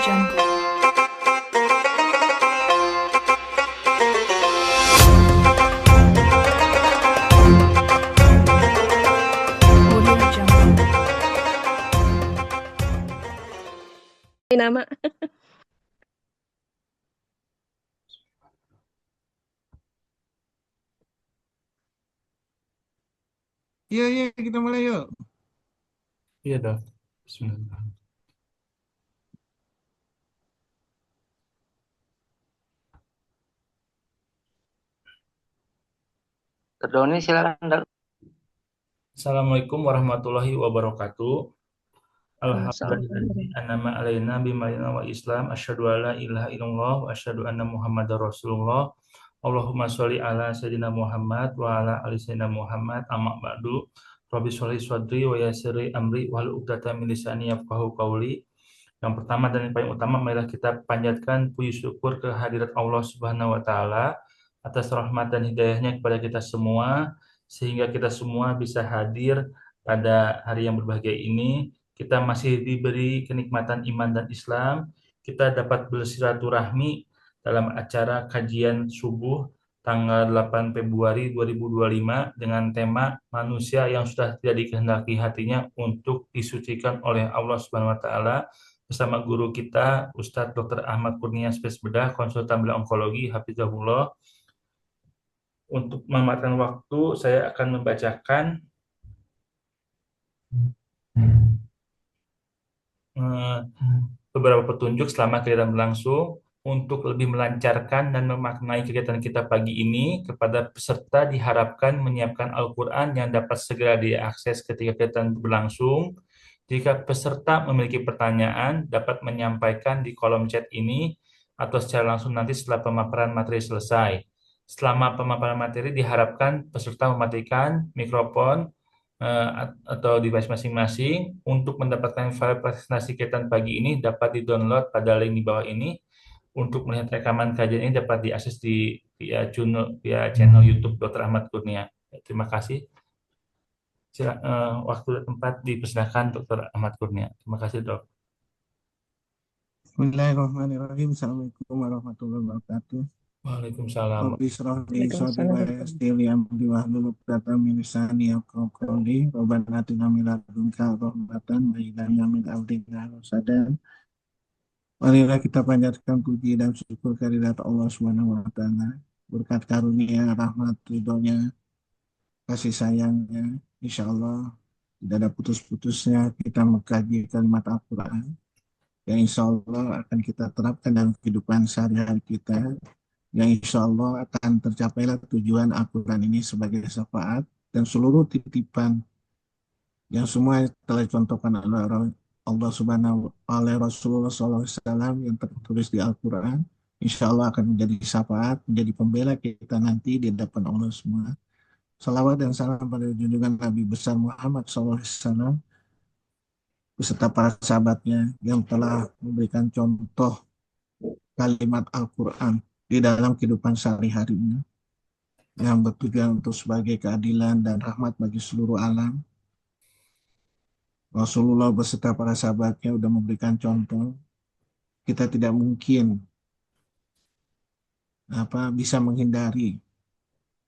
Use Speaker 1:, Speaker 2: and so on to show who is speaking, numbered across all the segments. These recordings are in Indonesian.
Speaker 1: Jungle. Audio Jungle.
Speaker 2: Nama.
Speaker 3: Iya, iya, kita mulai yuk.
Speaker 4: Iya dah. Bismillah.
Speaker 5: Doni silakan Dok.
Speaker 4: Assalamualaikum warahmatullahi wabarakatuh.
Speaker 5: Waalaikumsalam.
Speaker 4: Alhamdulillah anama alaina bimayna wa islam asyhadu alla ilaha illallah wa asyhadu anna muhammadar rasulullah. Allahumma sholli ala sayyidina Muhammad wa ala ali sayyidina Muhammad amma ba'du. Rabbi sholli sadri wa yassiri amri wahlul 'uqdatam min lisani yafqahu qawli. Yang pertama dan yang paling utama, marilah kita panjatkan puji syukur ke hadirat Allah Subhanahu wa taala atas rahmat dan hidayahnya kepada kita semua, sehingga kita semua bisa hadir pada hari yang berbahagia ini. Kita masih diberi kenikmatan iman dan Islam. Kita dapat bersilaturahmi dalam acara kajian subuh tanggal 8 Februari 2025 dengan tema manusia yang sudah tidak dikehendaki hatinya untuk disucikan oleh Allah Subhanahu wa taala, bersama guru kita Ustadz Dr. Ahmad Kurnia, spesialis bedah, konsultan bidang onkologi, hafizahullah. Untuk memakan waktu, saya akan membacakan beberapa petunjuk selama kegiatan berlangsung. Untuk lebih melancarkan dan memaknai kegiatan kita pagi ini, kepada peserta diharapkan menyiapkan Al-Quran yang dapat segera diakses ketika kegiatan berlangsung. Jika peserta memiliki pertanyaan, dapat menyampaikan di kolom chat ini atau secara langsung nanti setelah pemaparan materi selesai. Selama pemaparan materi diharapkan peserta mematikan mikrofon atau device masing-masing. Untuk mendapatkan file presentasi kegiatan pagi ini dapat di-download pada link di bawah ini. Untuk melihat rekaman kajian ini dapat diakses via channel YouTube Dr. Ahmad Kurnia. Terima kasih. Waktu dan tempat dipersilakan Dr. Ahmad Kurnia. Terima kasih, Dok.
Speaker 3: Bismillahirrahmanirrahim. Assalamualaikum warahmatullahi wabarakatuh.
Speaker 4: Waalaikumsalam.
Speaker 3: Rabbi shrah li sadri wa yassir li amri wahlul 'uqdatam min lisani yafqahu qawli. Rabbana atina min ladunka rahmatan wa hab lana min amrina rasadan. Marilah kita panjatkan puji dan syukur kehadirat Allah Subhanahu wa taala, berkat karunia, rahmat, ridhonya, kasih sayangnya. Insya Allah tidak ada putus-putusnya kita mengkaji kalimat Al-Quran yang insya Allah akan kita terapkan dalam kehidupan sehari-hari kita, yang insya Allah akan tercapailah tujuan Al-Quran ini sebagai syafaat dan seluruh titipan yang semua telah dicontohkan oleh Allah Subhanahu oleh Rasulullah SAW yang tertulis di Al-Quran, insya Allah akan menjadi syafaat, menjadi pembela kita nanti di hadapan Allah semua. Salawat dan salam pada junjungan Nabi besar Muhammad SAW beserta para sahabatnya yang telah memberikan contoh kalimat Al-Quran di dalam kehidupan sehari-harinya, yang bertujuan untuk sebagai keadilan dan rahmat bagi seluruh alam. Rasulullah beserta para sahabatnya sudah memberikan contoh. Kita tidak mungkin bisa menghindari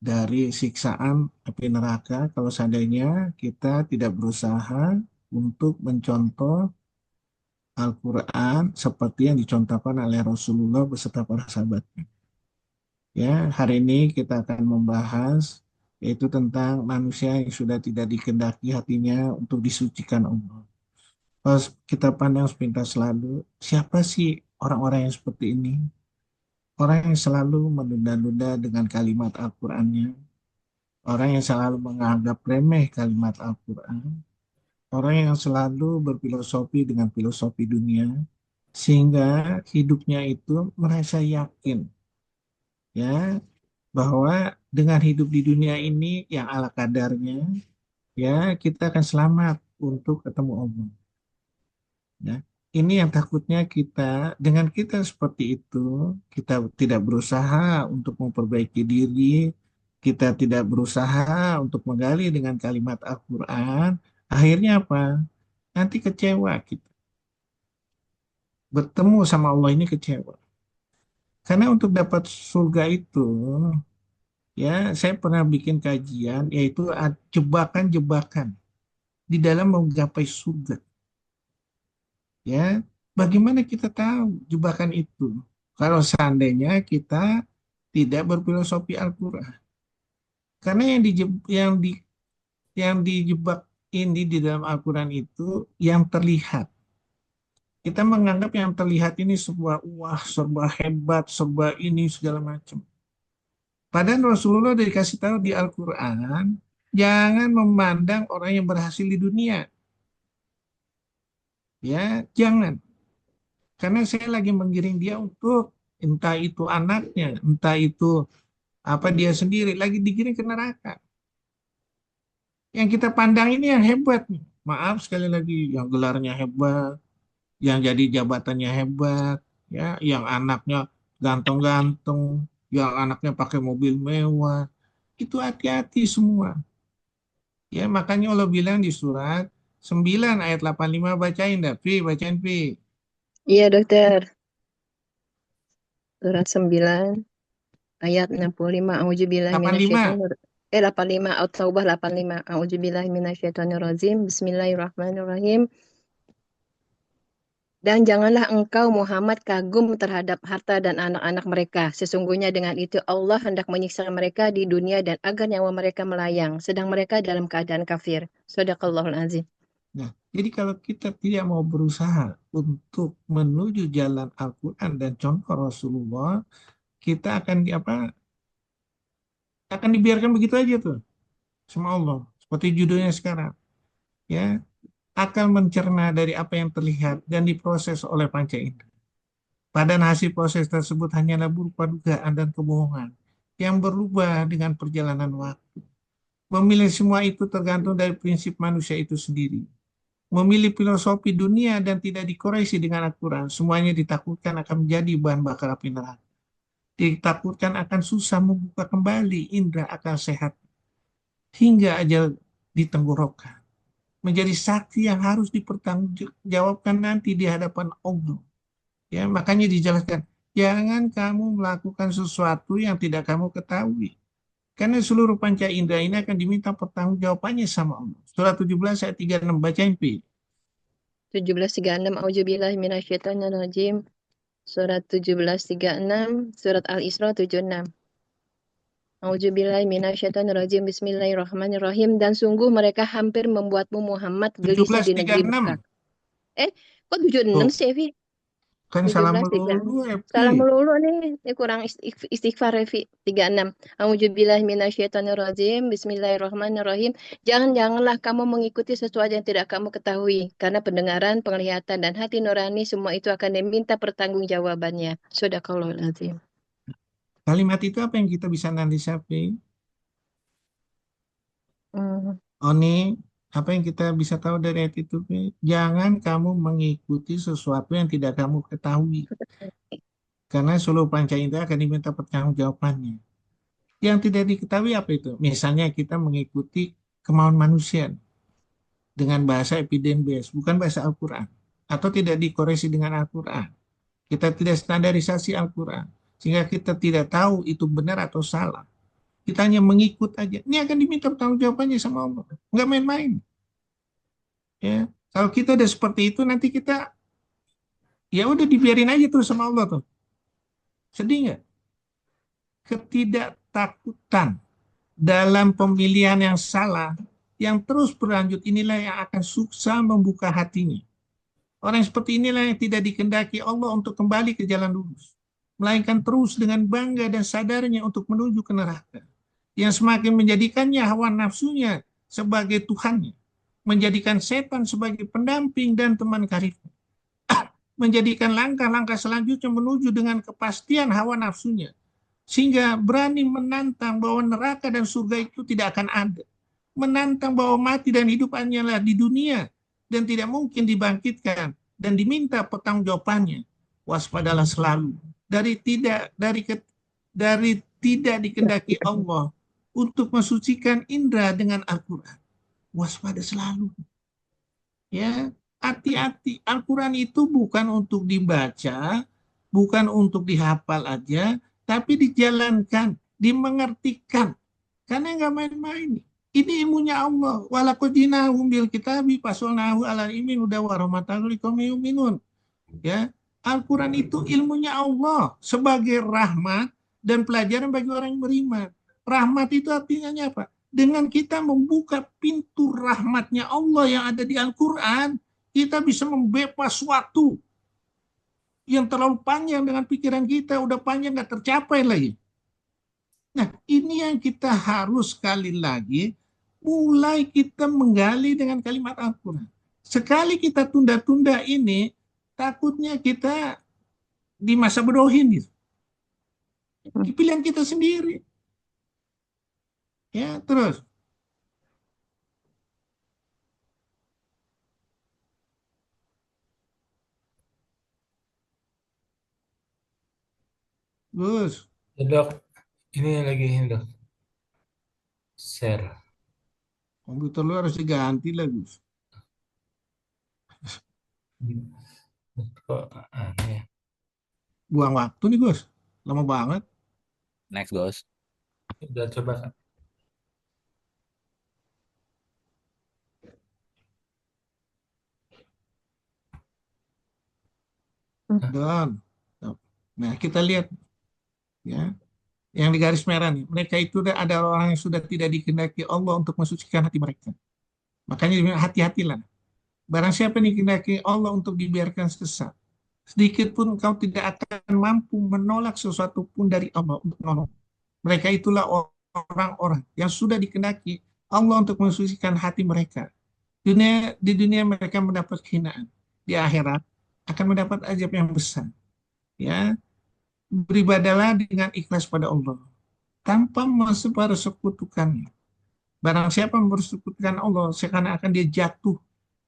Speaker 3: dari siksaan api neraka kalau seandainya kita tidak berusaha untuk mencontoh Al-Quran seperti yang dicontohkan oleh Rasulullah beserta para sahabatnya. Ya, hari ini kita akan membahas yaitu tentang manusia yang sudah tidak dikehendaki hatinya untuk disucikan Allah. Kalau kita pandang sepintas selalu, siapa sih orang-orang yang seperti ini? Orang yang selalu menunda-nunda dengan kalimat Al-Qurannya, orang yang selalu menganggap remeh kalimat Al-Quran, orang yang selalu berfilosofi dengan filosofi dunia, sehingga hidupnya itu merasa yakin ya bahwa dengan hidup di dunia ini yang ala kadarnya, ya kita akan selamat untuk ketemu Allah. Ya. Ini yang takutnya kita, dengan kita seperti itu, kita tidak berusaha untuk memperbaiki diri, kita tidak berusaha untuk menggali dengan kalimat Al-Quran, akhirnya apa? Nanti kecewa kita. bertemu sama Allah ini kecewa. Karena untuk dapat surga itu, ya saya pernah bikin kajian, yaitu jebakan-jebakan di dalam menggapai surga. Ya, bagaimana kita tahu jebakan itu? Kalau seandainya kita tidak berfilosofi Al-Quran. Karena yang dijebak ini di dalam Al-Quran itu yang terlihat. Kita menganggap yang terlihat ini sebuah wah, serba hebat, serba ini segala macam. Padahal Rasulullah udah dikasih tahu di Al-Quran, jangan memandang orang yang berhasil di dunia. Ya, jangan. Karena saya lagi menggiring dia untuk entah itu anaknya, entah itu apa dia sendiri, lagi digiring ke neraka. Yang kita pandang ini yang hebat nih. Maaf sekali lagi, yang gelarnya hebat, yang jadi jabatannya hebat, ya, yang anaknya ganteng-ganteng, yang anaknya pakai mobil mewah, itu hati-hati semua. Ya, makanya Allah bilang di surat 9 ayat 85 bacain dah, bacain Pi.
Speaker 2: Iya, dokter. Surat 9 ayat 65. A'udzubillahi
Speaker 3: 85.
Speaker 2: 85 At-Taubah 85. A'udzubillahi minasyaitonirrajim. Bismillahirrahmanirrahim. Dan janganlah engkau Muhammad kagum terhadap harta dan anak-anak mereka. Sesungguhnya dengan itu Allah hendak menyiksa mereka di dunia dan agar nyawa mereka melayang, sedang mereka dalam keadaan kafir. Shadaqallahul azim.
Speaker 3: Nah, jadi kalau kita tidak mau berusaha untuk menuju jalan Al-Quran dan contoh Rasulullah, kita akan akan dibiarkan begitu aja tuh sama Allah. Seperti judulnya sekarang, ya, akal mencerna dari apa yang terlihat dan diproses oleh panca indera. Padahal hasil proses tersebut hanyalah berupa dugaan dan kebohongan yang berubah dengan perjalanan waktu. Memilih semua itu tergantung dari prinsip manusia itu sendiri. Memilih filosofi dunia dan tidak dikoreksi dengan Al-Quran, semuanya ditakutkan akan menjadi bahan bakar api neraka. Ditakutkan akan susah membuka kembali indera akal sehat hingga ajal di tenggorokan. Menjadi saksi yang harus dipertanggungjawabkan nanti di hadapan Allah. Ya, makanya dijelaskan, jangan kamu melakukan sesuatu yang tidak kamu ketahui. Karena seluruh panca indera ini akan diminta pertanggungjawabannya sama Allah. Surat 17 ayat 36, bacain Pi.
Speaker 2: 17:36 A'udzubillahi minasyaitonirrajim. Surat 17:36, surat Al-Isra 76. A'udzubillahi minasyaitonirrajim. Bismillahirrahmanirrahim. Dan sungguh mereka hampir membuatmu Muhammad gelisah di negeri
Speaker 3: 17:36.
Speaker 2: Mekah. Kok 76
Speaker 3: Tuh,
Speaker 2: sih, Evi?
Speaker 3: kan salah
Speaker 2: 17:36.
Speaker 3: melulu,
Speaker 2: Salah
Speaker 3: Pi.
Speaker 2: melulu nih. Ini kurang istighfar, Evi. 36. A'udzubillahi minasyaitonirrajim. Bismillahirrahmanirrahim. Janganlah kamu mengikuti sesuatu yang tidak kamu ketahui. Karena pendengaran, penglihatan, dan hati nurani semua itu akan diminta pertanggungjawabannya. Shadaqallahul azim.
Speaker 3: Kalimat itu apa yang kita bisa analisa, Pi?
Speaker 2: Hmm.
Speaker 3: Oni, apa yang kita bisa tahu dari ayat itu, Pi? Jangan kamu mengikuti sesuatu yang tidak kamu ketahui. Karena seluruh panca indera akan diminta pertanggungjawabannya. Yang tidak diketahui apa itu? Misalnya kita mengikuti kemauan manusia dengan bahasa epidemiologi, bukan bahasa Al-Quran. Atau tidak dikoreksi dengan Al-Quran. Kita tidak standarisasi Al-Quran. Sehingga kita tidak tahu itu benar atau salah. Kita hanya mengikut aja. Ini akan diminta pertanggungjawabannya sama Allah. Nggak main-main. Ya. Kalau kita udah seperti itu, nanti kita ya udah dibiarin aja terus sama Allah tuh. Sedih nggak? Ketidaktakutan dalam pemilihan yang salah, yang terus berlanjut inilah yang akan sukses membuka hatinya. Orang seperti inilah yang tidak dikehendaki Allah untuk kembali ke jalan lurus, melainkan terus dengan bangga dan sadarnya untuk menuju ke neraka, yang semakin menjadikannya hawa nafsunya sebagai Tuhannya, menjadikan setan sebagai pendamping dan teman karibnya, menjadikan langkah-langkah selanjutnya menuju dengan kepastian hawa nafsunya, sehingga berani menantang bahwa neraka dan surga itu tidak akan ada, menantang bahwa mati dan hidup hanyalah di dunia dan tidak mungkin dibangkitkan, dan diminta pertanggungjawabannya. Waspadalah selalu dari tidak dikehendaki Allah untuk mensucikan indera dengan Al-Quran. Waspada selalu. Ya, hati-hati. Al-Quran itu bukan untuk dibaca, bukan untuk dihafal aja, tapi dijalankan, dimengertikan. Karena nggak main-main. Ini ilmunya Allah. Walaqad jinahum bil kitabi fasolnahu ala ilmin huda wa rahmatan liqaumin yu'minun. Ya, Al-Quran itu ilmunya Allah sebagai rahmat dan pelajaran bagi orang yang beriman. Rahmat itu artinya apa? Dengan kita membuka pintu rahmatnya Allah yang ada di Al-Quran, kita bisa membebas waktu yang terlalu panjang dengan pikiran kita, udah panjang nggak tercapai lagi. Nah, ini yang kita harus sekali lagi mulai kita menggali dengan kalimat Al-Quran. Sekali kita tunda-tunda ini, takutnya kita di masa bodohin gitu. Pilihan kita sendiri. Ya, terus. Gus,
Speaker 4: Ya, Dok, ini lagi ini, Dok. Share.
Speaker 3: komputer lu harus diganti lah, Gus.
Speaker 4: Kok aneh.
Speaker 3: Buang waktu nih, Gus. Lama banget.
Speaker 6: Next, Gus.
Speaker 4: Udah coba kan?
Speaker 3: Dan, nah kita lihat ya, yang di garis merah nih, mereka itu ada orang yang sudah tidak dikehendaki Allah untuk mensucikan hati mereka. Makanya dibilang hati-hatilah. Barang siapa yang dikehendaki Allah untuk dibiarkan sesat, sedikit pun kau tidak akan mampu menolak sesuatu pun dari Allah untuk menolong. Mereka itulah orang-orang yang sudah dikehendaki Allah untuk mensucikan hati mereka. Di dunia mereka mendapat kehinaan, di akhirat akan mendapat azab yang besar. Ya, beribadalah dengan ikhlas pada Allah tanpa mempersekutukannya. Barang siapa mempersekutukan Allah, seakan-akan dia jatuh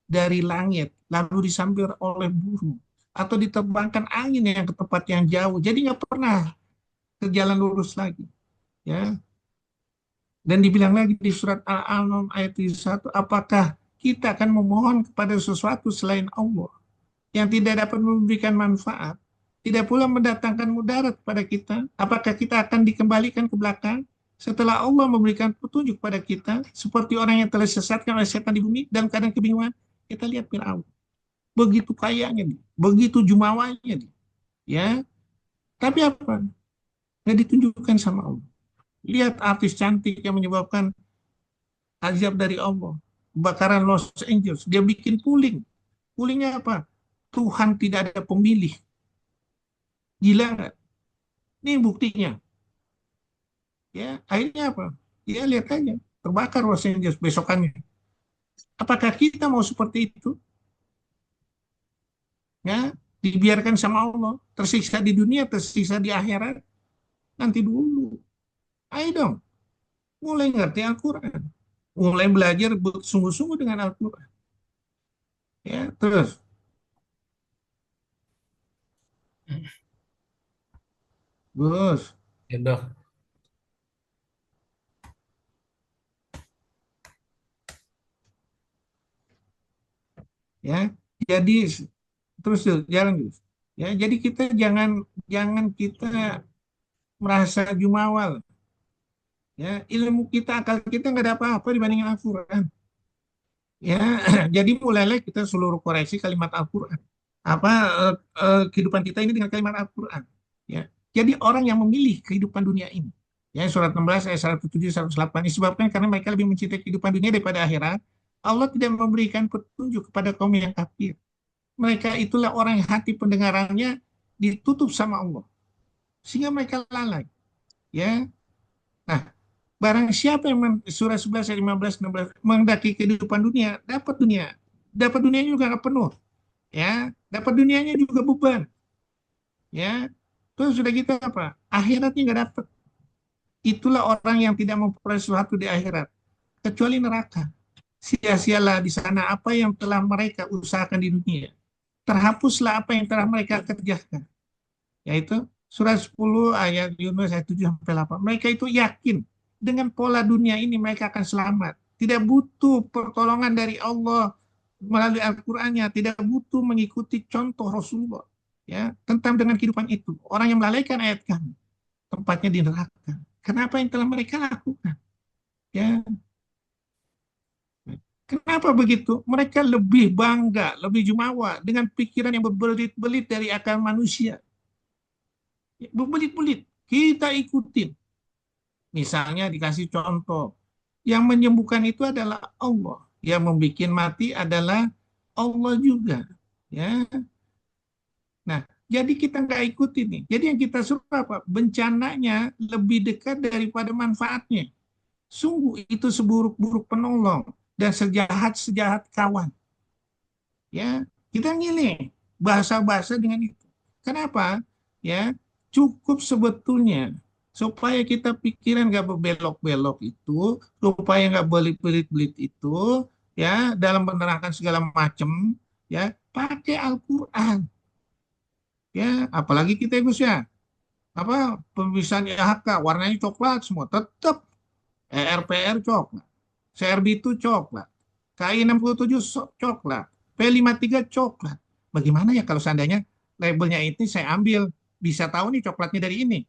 Speaker 3: dari langit lalu disambar oleh burung atau diterbangkan angin yang ke tempat yang jauh. Jadi nggak pernah ke jalan lurus lagi. Ya. Dan dibilang lagi di surat Al-An'am ayat 1, apakah kita akan memohon kepada sesuatu selain Allah yang tidak dapat memberikan manfaat, tidak pula mendatangkan mudarat kepada kita? Apakah kita akan dikembalikan ke belakang setelah Allah memberikan petunjuk pada kita, seperti orang yang telah disesatkan oleh setan di bumi dalam keadaan kebingungan? Kita lihat Fir'aun, begitu kayanya dia, begitu jumawanya dia, ya. Tapi apa? Nggak ditunjukkan sama Allah. Lihat artis cantik yang menyebabkan azab dari Allah, kebakaran Los Angeles, dia bikin puling. Pulingnya apa? Tuhan tidak ada pemilih. Gila nggak? Ini buktinya. Ya, akhirnya apa? Ya lihat aja, terbakar Los Angeles besokannya. Apakah kita mau seperti itu? Ya, dibiarkan sama Allah, tersiksa di dunia, tersiksa di akhirat. Nanti dulu. Ayo dong, mulai ngerti Al-Quran. Mulai belajar sungguh-sungguh dengan Al-Quran. Ya, terus. Gus,
Speaker 4: Ya, Dok.
Speaker 3: ya. Jadi terus tuh, jalan Gus. Ya, jadi kita jangan kita merasa jumawal. Ya, ilmu kita, akal kita nggak ada apa-apa dibandingin Al-Quran. Ya, jadi mulailah kita seluruh koreksi kalimat Al-Quran. Apa kehidupan kita ini dengan kalimat Al-Quran. Ya, jadi orang yang memilih kehidupan dunia ini. Ya, surat 16 ayat 107 108 disebabkan karena mereka lebih mencintai kehidupan dunia daripada akhirat. Allah tidak memberikan petunjuk kepada kaum yang kafir. Mereka itulah orang yang hati pendengarannya ditutup sama Allah, sehingga mereka lalai. Ya, nah, barang siapa yang surah 11 ayat 15 16 menghendaki kehidupan dunia, dapat dunianya juga nggak penuh. Ya, dapat dunianya juga beban. Ya, terus sudah kita apa? Akhiratnya nggak dapat. Itulah orang yang tidak memperoleh sesuatu di akhirat kecuali neraka. Sia-sialah di sana apa yang telah mereka usahakan di dunia. Terhapuslah apa yang telah mereka kerjakan. Yaitu surah 10 ayat Yunus ayat 7 sampai 8. Mereka itu yakin dengan pola dunia ini mereka akan selamat. Tidak butuh pertolongan dari Allah melalui Al-Qur'annya, tidak butuh mengikuti contoh Rasulullah. Ya, tentang dengan kehidupan itu. Orang yang melalaikan ayat kami, tempatnya di neraka. Kenapa yang telah mereka lakukan? Ya, kenapa begitu? Mereka lebih bangga, lebih jumawa dengan pikiran yang berbelit-belit dari akal manusia. Berbelit-belit. Kita ikutin. Misalnya dikasih contoh, yang menyembuhkan itu adalah Allah, yang membuat mati adalah Allah juga. Ya, nah jadi kita nggak ikutin nih. Jadi yang kita suruh apa? Bencananya lebih dekat daripada manfaatnya. Sungguh itu seburuk-buruk penolong dan sejahat-sejahat kawan. Ya, kita ngilih bahasa-bahasa dengan itu. Kenapa? Ya, cukup sebetulnya supaya kita pikiran nggak berbelok-belok itu, supaya nggak belit-belit itu, ya, dalam menerangkan segala macam, ya, pakai Al-Quran. Ya, apalagi kita Gus ya, apa pemisahan IHK warnanya coklat semua, tetap ERPR coklat, CRB itu coklat, KI 67 coklat, P53 coklat. Bagaimana ya kalau seandainya labelnya ini saya ambil, bisa tahu nih coklatnya dari ini.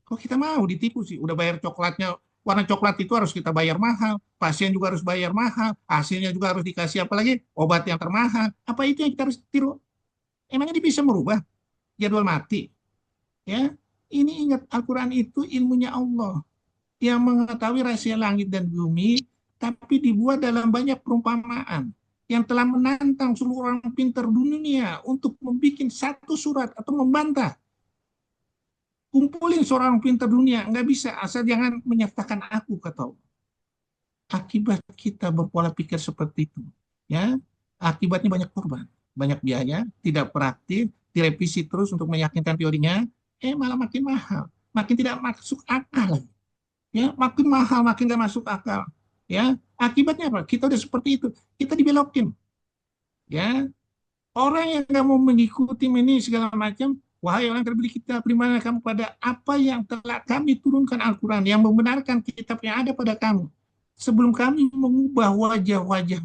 Speaker 3: Kok kita mau ditipu sih? Udah bayar coklatnya, warna coklat itu harus kita bayar mahal, pasien juga harus bayar mahal, hasilnya juga harus dikasih apalagi obat yang termahal. Apa itu yang kita harus tiru? Emangnya dia bisa merubah jadwal mati? Ya, ini ingat Al-Quran itu ilmunya Allah yang mengetahui rahasia langit dan bumi, tapi dibuat dalam banyak perumpamaan yang telah menantang seluruh orang pintar dunia untuk membuat satu surat atau membantah. Kumpulin seorang pintar dunia, nggak bisa, asal jangan menyertakan aku, kata Allah. Akibat kita berpola pikir seperti itu, ya, akibatnya banyak korban, banyak biaya, tidak praktis, direvisi terus untuk meyakinkan teorinya, malah makin mahal, makin tidak masuk akal lagi. Ya, makin mahal, makin gak masuk akal. Ya, akibatnya apa? Kita udah seperti itu, kita dibelokin. Ya, orang yang nggak mau mengikuti ini segala macam, wahai orang terpilih kita, berimanlah kamu pada apa yang telah kami turunkan Al-Quran, yang membenarkan kitab yang ada pada kamu. Sebelum kami mengubah wajah-wajah,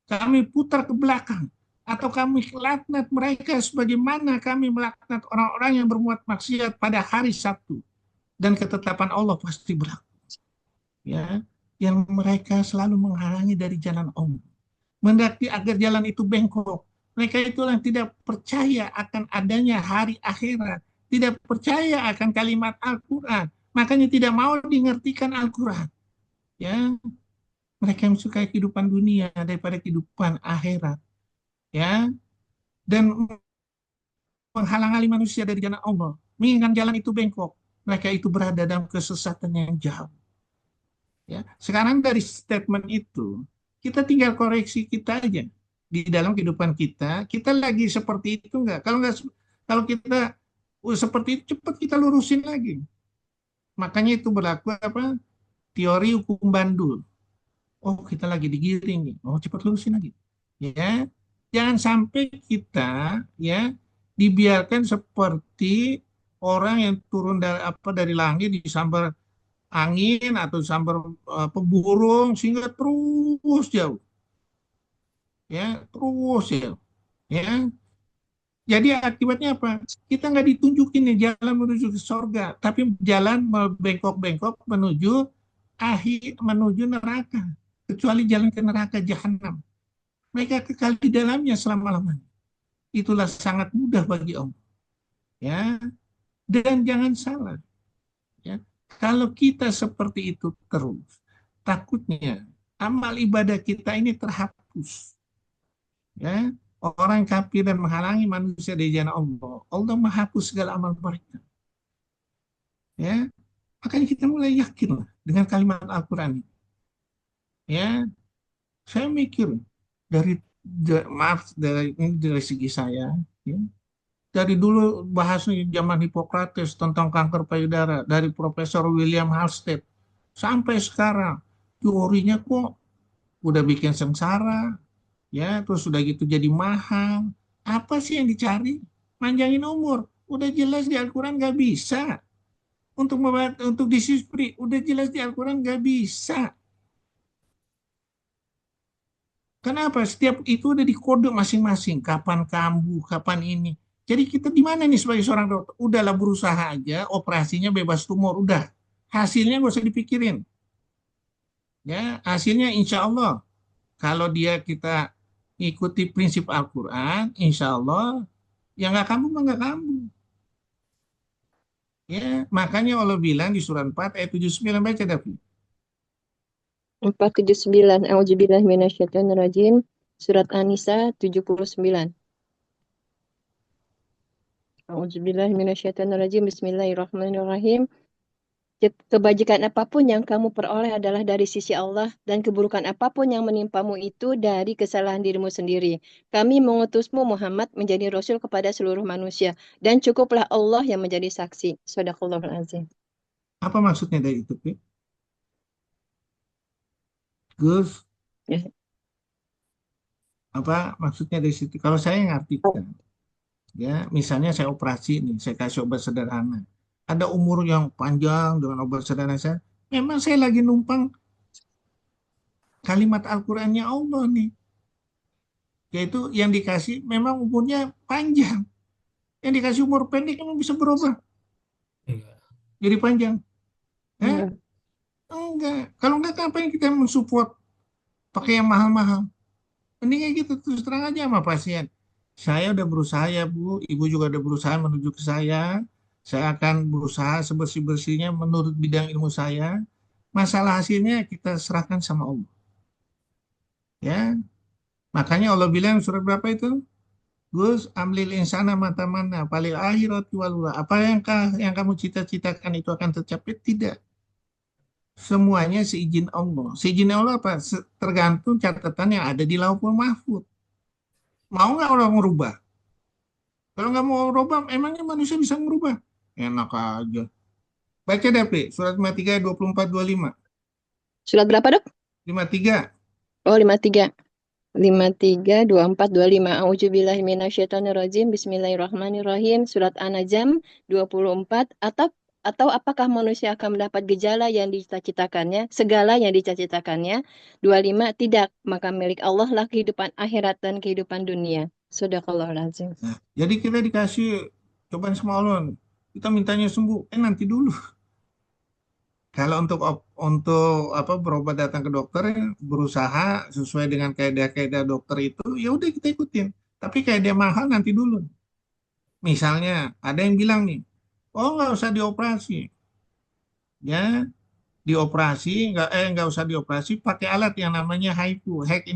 Speaker 3: kami putar ke belakang, atau kami laknat mereka sebagaimana kami melaknat orang-orang yang berbuat maksiat pada hari Sabtu. Dan ketetapan Allah pasti berlaku. Ya, yang mereka selalu menghalangi dari jalan Allah. Mendaki agar jalan itu bengkok. Mereka itulah yang tidak percaya akan adanya hari akhirat, tidak percaya akan kalimat Al-Quran, makanya tidak mau mengertikan Al-Quran. Ya, mereka yang suka kehidupan dunia daripada kehidupan akhirat. Ya, dan menghalang-halangi manusia dari jalan Allah, menginginkan jalan itu bengkok. Mereka itu berada dalam kesesatan yang jauh. Ya, sekarang dari statement itu kita tinggal koreksi kita aja di dalam kehidupan kita. Kita lagi seperti itu enggak? Kalau kita seperti itu cepat kita lurusin lagi. Makanya itu berlaku apa? Teori hukum bandul. Oh, kita lagi digiring nih. Oh, cepat lurusin lagi. Ya, jangan sampai kita ya dibiarkan seperti orang yang turun dari langit disambar angin atau sambar burung sehingga terus jauh, ya terus jauh, ya. Jadi akibatnya apa? Kita nggak ditunjukin nih jalan menuju ke surga, tapi jalan bengkok-bengkok menuju neraka. Kecuali jalan ke neraka jahanam. Mereka kekal di dalamnya selama-lamanya. Itulah sangat mudah bagi Allah. Ya, dan jangan salah. Ya, kalau kita seperti itu terus, takutnya amal ibadah kita ini terhapus. Ya, orang kafir dan menghalangi manusia dari jalan Allah. Allah menghapus segala amal mereka. Ya, makanya kita mulai yakin lah dengan kalimat Al-Quran. Ya, saya mikir dari segi saya, ya, dari dulu bahas zaman Hippocrates tentang kanker payudara dari Profesor William Halsted sampai sekarang teorinya kok udah bikin sengsara, ya, terus udah gitu jadi mahal. Apa sih yang dicari? Manjangin umur. Udah jelas di Al-Quran nggak bisa. Untuk disease free, udah jelas di Al-Quran nggak bisa. Kenapa? Setiap itu udah dikode masing-masing. Kapan kambuh, kapan ini. Jadi kita di mana nih sebagai seorang dokter? Udahlah berusaha aja, operasinya bebas tumor, udah. Hasilnya nggak usah dipikirin. Ya, hasilnya insya Allah kalau dia kita ikuti prinsip Al-Quran, insya Allah yang nggak kambuh mah nggak kambuh. Ya, makanya Allah bilang di surat 4 ayat 79 baca Davi.
Speaker 2: 479. A'udzubillahi minasyaitonirrajim. Surat An-Nisa 79. A'udzubillahi minasyaitonirrajim. Bismillahirrahmanirrahim. Kebajikan apapun yang kamu peroleh adalah dari sisi Allah, dan keburukan apapun yang menimpamu itu dari kesalahan dirimu sendiri. Kami mengutusmu Muhammad menjadi rasul kepada seluruh manusia, dan cukuplah Allah yang menjadi saksi. Shadaqallahul azim.
Speaker 3: Apa maksudnya dari itu, Pi? Gus,
Speaker 2: Ya.
Speaker 3: apa maksudnya dari situ? Kalau saya ngartikan, ya, misalnya saya operasi nih, saya kasih obat sederhana. Ada umur yang panjang dengan obat sederhana saya. Memang saya lagi numpang kalimat Al-Qur'annya Allah nih. Yaitu yang dikasih memang umurnya panjang. Yang dikasih umur pendek memang bisa berubah
Speaker 4: Iya.
Speaker 3: jadi panjang.
Speaker 2: Ya.
Speaker 3: Enggak. Kalau enggak, ngapain kita mensupport pakai yang mahal-mahal? Mending kayak gitu, terus terang aja sama pasien. Saya udah berusaha ya Bu, Ibu juga udah berusaha menuju ke saya. Saya akan berusaha sebersih-bersihnya menurut bidang ilmu saya. Masalah hasilnya kita serahkan sama Allah. Ya, makanya Allah bilang surat berapa itu? Gus, amlil insana mata mana, palil akhirat walula. Apa yang kamu cita-citakan itu akan tercapai? Tidak. Semuanya seizin Allah. Seizin Allah apa? Tergantung catatan yang ada di Lauhul Mahfuz. Mau nggak orang merubah? Kalau nggak mau merubah, emangnya manusia bisa merubah? Enak aja. Baca deh, Pri. Surat 53, 24, 25.
Speaker 2: Surat berapa, Dok?
Speaker 3: 53.
Speaker 2: Oh, 53. 53, 24, 25. A'udzubillahi minasyaitonirrajim. Bismillahirrahmanirrahim. Surat An-Najm 24. Atau apakah manusia akan mendapat gejala yang dicita-citakannya, segala yang dicita-citakannya? 25. Tidak, maka milik Allah lah kehidupan akhirat dan kehidupan dunia. Shadaqallahul azim.
Speaker 3: Nah, jadi kita dikasih cobaan sama Allah. Kita mintanya sembuh. Nanti dulu. Kalau untuk apa berobat datang ke dokter, berusaha sesuai dengan kaidah-kaidah dokter itu, ya udah kita ikutin. Tapi kaidah mahal nanti dulu. Misalnya ada yang bilang nih, oh nggak usah dioperasi, ya nggak usah dioperasi, pakai alat yang namanya HIFU, High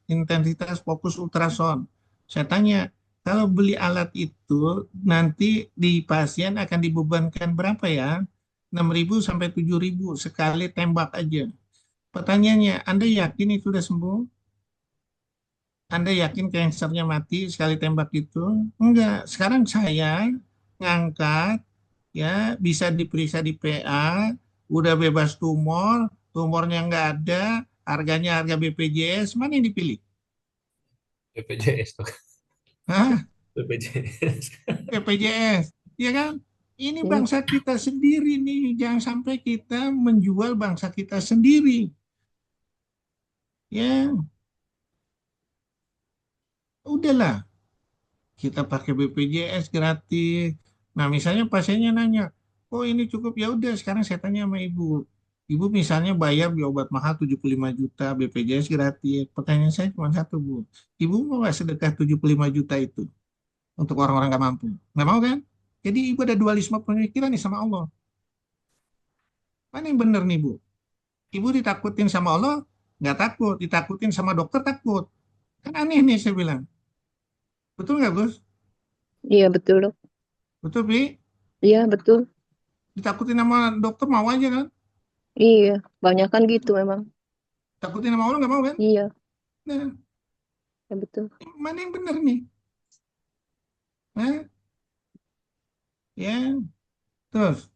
Speaker 3: Intensitas Fokus Ultrasound. Saya tanya, kalau beli alat itu nanti di pasien akan dibebankan berapa ya? 6.000 sampai 7.000 sekali tembak aja. Pertanyaannya, Anda yakin itu sudah sembuh? Anda yakin kansernya mati sekali tembak itu? Enggak. Sekarang saya ngangkat, ya bisa diperiksa di PA, udah bebas tumor, tumornya nggak ada, harganya harga BPJS, mana yang dipilih?
Speaker 4: BPJS tuh.
Speaker 3: Hah?
Speaker 4: BPJS.
Speaker 3: BPJS, ya kan? Ini
Speaker 2: Ya.
Speaker 3: bangsa kita sendiri nih, jangan sampai kita menjual bangsa kita sendiri. Ya, udahlah, kita pakai BPJS gratis. Nah, misalnya pasiennya nanya, oh ini cukup, ya udah sekarang saya tanya sama ibu. Ibu misalnya bayar beli obat mahal 75 juta, BPJS gratis. Pertanyaan saya cuma satu, Bu. Ibu mau nggak sedekah 75 juta itu untuk orang-orang nggak mampu? Nggak mau kan? Jadi ibu ada dualisme pemikiran nih sama Allah. Mana yang benar nih, Bu? Ibu ditakutin sama Allah, nggak takut. Ditakutin sama dokter, takut. Kan aneh nih saya bilang. Betul nggak, Gus?
Speaker 2: Iya, betul, Dok.
Speaker 3: Betul, Bi?
Speaker 2: Iya, betul.
Speaker 3: Ditakutin sama dokter mau aja kan?
Speaker 2: Iya, banyak kan gitu memang.
Speaker 3: Takutin sama Allah nggak mau kan?
Speaker 2: Iya,
Speaker 3: Nah,
Speaker 2: ya betul.
Speaker 3: mana yang benar nih? Hah? Ya, terus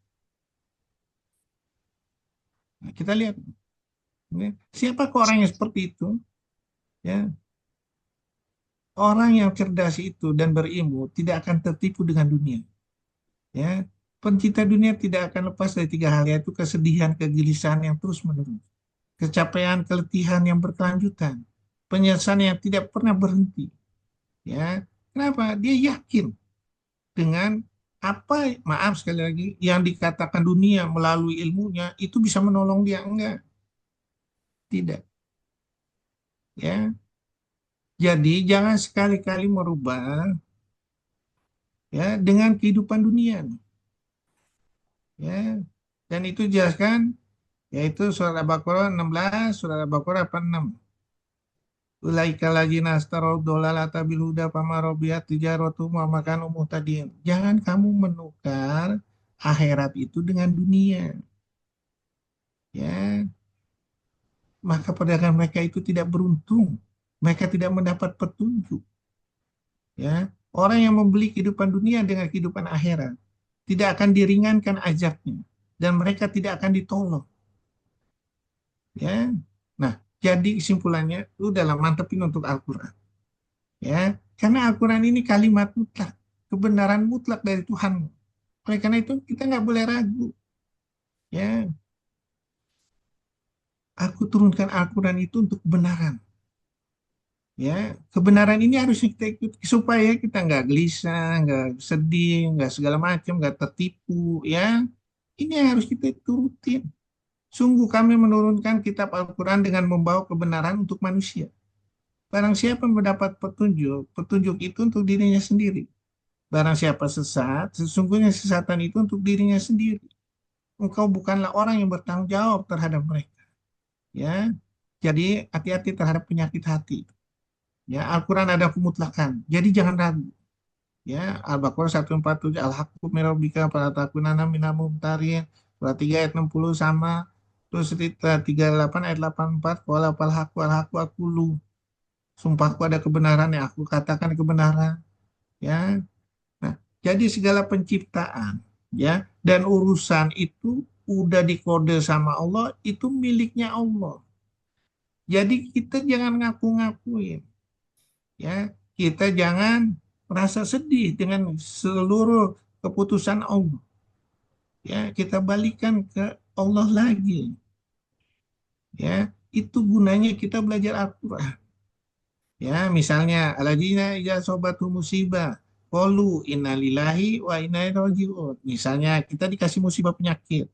Speaker 3: nah, kita lihat ya, siapa orang yang seperti itu? Ya, orang yang cerdas itu dan berilmu tidak akan tertipu dengan dunia. Ya, pencinta dunia tidak akan lepas dari tiga hal, yaitu kesedihan, kegelisahan yang terus menerus, capaian, keletihan yang berkelanjutan, penyesalan yang tidak pernah berhenti. Ya, kenapa? Dia yakin dengan apa, maaf sekali lagi, yang dikatakan dunia melalui ilmunya itu bisa menolong dia, enggak, tidak. Ya, jadi jangan sekali-kali merubah ya dengan kehidupan dunia. Ya, dan itu jelaskan yaitu surat Al-Baqarah 16, surat Al-Baqarah 86. Ulaika ladzina astarau dolalata bil huda fama rabiyat tijaratuhum wa ma kanu muhtadin. Jangan kamu menukar akhirat itu dengan dunia. Ya, maka perdagangan mereka itu tidak beruntung. Mereka tidak mendapat petunjuk. Ya, orang yang membeli kehidupan dunia dengan kehidupan akhirat tidak akan diringankan azabnya dan mereka tidak akan ditolong. Ya, nah jadi kesimpulannya, udahlah mantepin untuk Al-Quran. Ya, karena Al-Quran ini kalimat mutlak, kebenaran mutlak dari Tuhan. Oleh karena itu kita nggak boleh ragu. Ya, aku turunkan Al-Quran itu untuk kebenaran. Ya, kebenaran ini harus kita ikuti supaya kita nggak gelisah, nggak sedih, nggak segala macam, nggak tertipu. Ya, ini yang harus kita turutin. Sungguh kami menurunkan kitab Al-Quran dengan membawa kebenaran untuk manusia. Barang siapa mendapat petunjuk, petunjuk itu untuk dirinya sendiri. Barang siapa sesat, sesungguhnya sesatan itu untuk dirinya sendiri. Engkau bukanlah orang yang bertanggung jawab terhadap mereka. Ya, jadi hati-hati terhadap penyakit hati. Ya, Al-Quran ada kemutlakan. Jadi jangan ragu. Ya, Al-Baqarah 147, Al-Haqqu min rabbika fala takunanna minal mumtarin. Surat 3 ayat 60 sama. Terus 38 ayat 84, qala fal haqqu al-haqqu aqulu. Sumpahku ada kebenaran yang aku katakan kebenaran. Ya. Nah, jadi segala penciptaan ya dan urusan itu udah dikode sama Allah, itu miliknya Allah. Jadi kita jangan ngaku-ngakuin. Ya, kita jangan merasa sedih dengan seluruh keputusan Allah. Ya, kita balikan ke Allah lagi. Ya, itu gunanya kita belajar Al-Qur'an. Ya, misalnya alladzina idza asabatu musibah qalu innalillahi wa inna ilaihi raji'un. Misalnya kita dikasih musibah penyakit,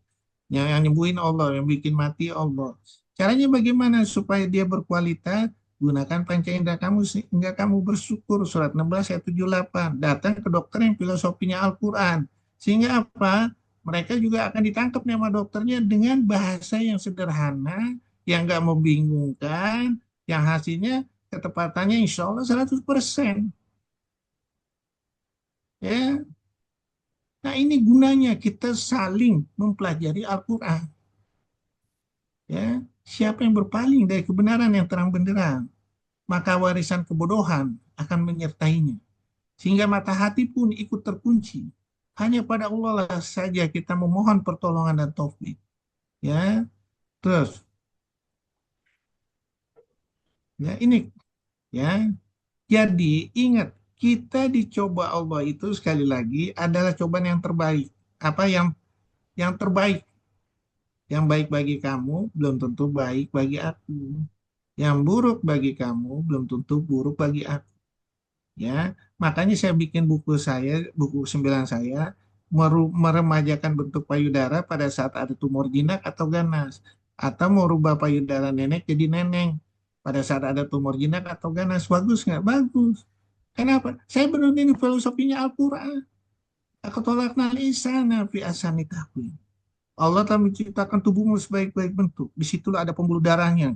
Speaker 3: yang nyembuhin Allah, yang bikin mati Allah. Caranya bagaimana supaya dia berkualitas? Gunakan panca indera kamu sehingga kamu bersyukur. Surat 16 ayat 78. Datang ke dokter yang filosofinya Al-Quran. Sehingga apa? Mereka juga akan ditangkap nih sama dokternya dengan bahasa yang sederhana, yang nggak membingungkan, yang hasilnya ketepatannya insya Allah 100%. Ya. Nah ini gunanya kita saling mempelajari Al-Quran. Ya. Siapa yang berpaling dari kebenaran yang terang benderang, maka warisan kebodohan akan menyertainya. Sehingga mata hati pun ikut terkunci. Hanya pada Allah lah saja kita memohon pertolongan dan taufik. Ya. Terus. Ya ini. Ya. Jadi ingat, kita dicoba Allah itu sekali lagi adalah cobaan yang terbaik. Apa yang terbaik? Yang baik bagi kamu belum tentu baik bagi aku. Yang buruk bagi kamu belum tentu buruk bagi aku. Ya, makanya saya bikin buku 9 saya meremajakan bentuk payudara pada saat ada tumor jinak atau ganas, atau merubah payudara nenek jadi neneng pada saat ada tumor jinak atau ganas. Bagus nggak? Bagus. Kenapa? Saya benar-benar filosofinya Al-Quran. Aku tolak nalisana fi asani takwim. Allah telah menciptakan tubuhmu sebaik-baik bentuk. Disitulah ada pembuluh darahnya.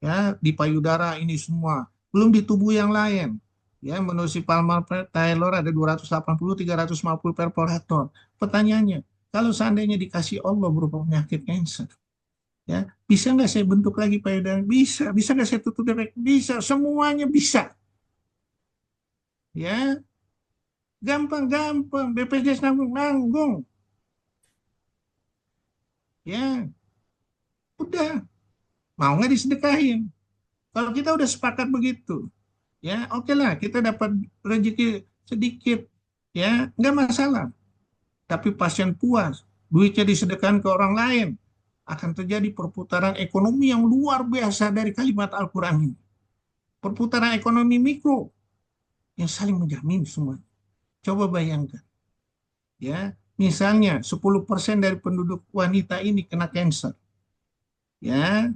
Speaker 3: Ya, di payudara ini semua. Belum di tubuh yang lain. Ya, menurut si Palmer Taylor ada 280-350 perforator. Pertanyaannya, kalau seandainya dikasih Allah berupa penyakit kanker, ya, bisa nggak saya bentuk lagi payudara? Bisa. Bisa nggak saya tutup defek? Bisa. Semuanya bisa. Ya, gampang. BPJS nanggung. Ya, udah. Mau nggak disedekahin? Kalau kita udah sepakat begitu, ya oke lah, kita dapat rezeki sedikit, ya nggak masalah. Tapi pasien puas, duitnya disedekahkan ke orang lain, akan terjadi perputaran ekonomi yang luar biasa dari kalimat Al-Quran ini. perputaran ekonomi mikro yang saling menjamin semua. Coba bayangkan, ya, misalnya 10% dari penduduk wanita ini kena cancer, ya,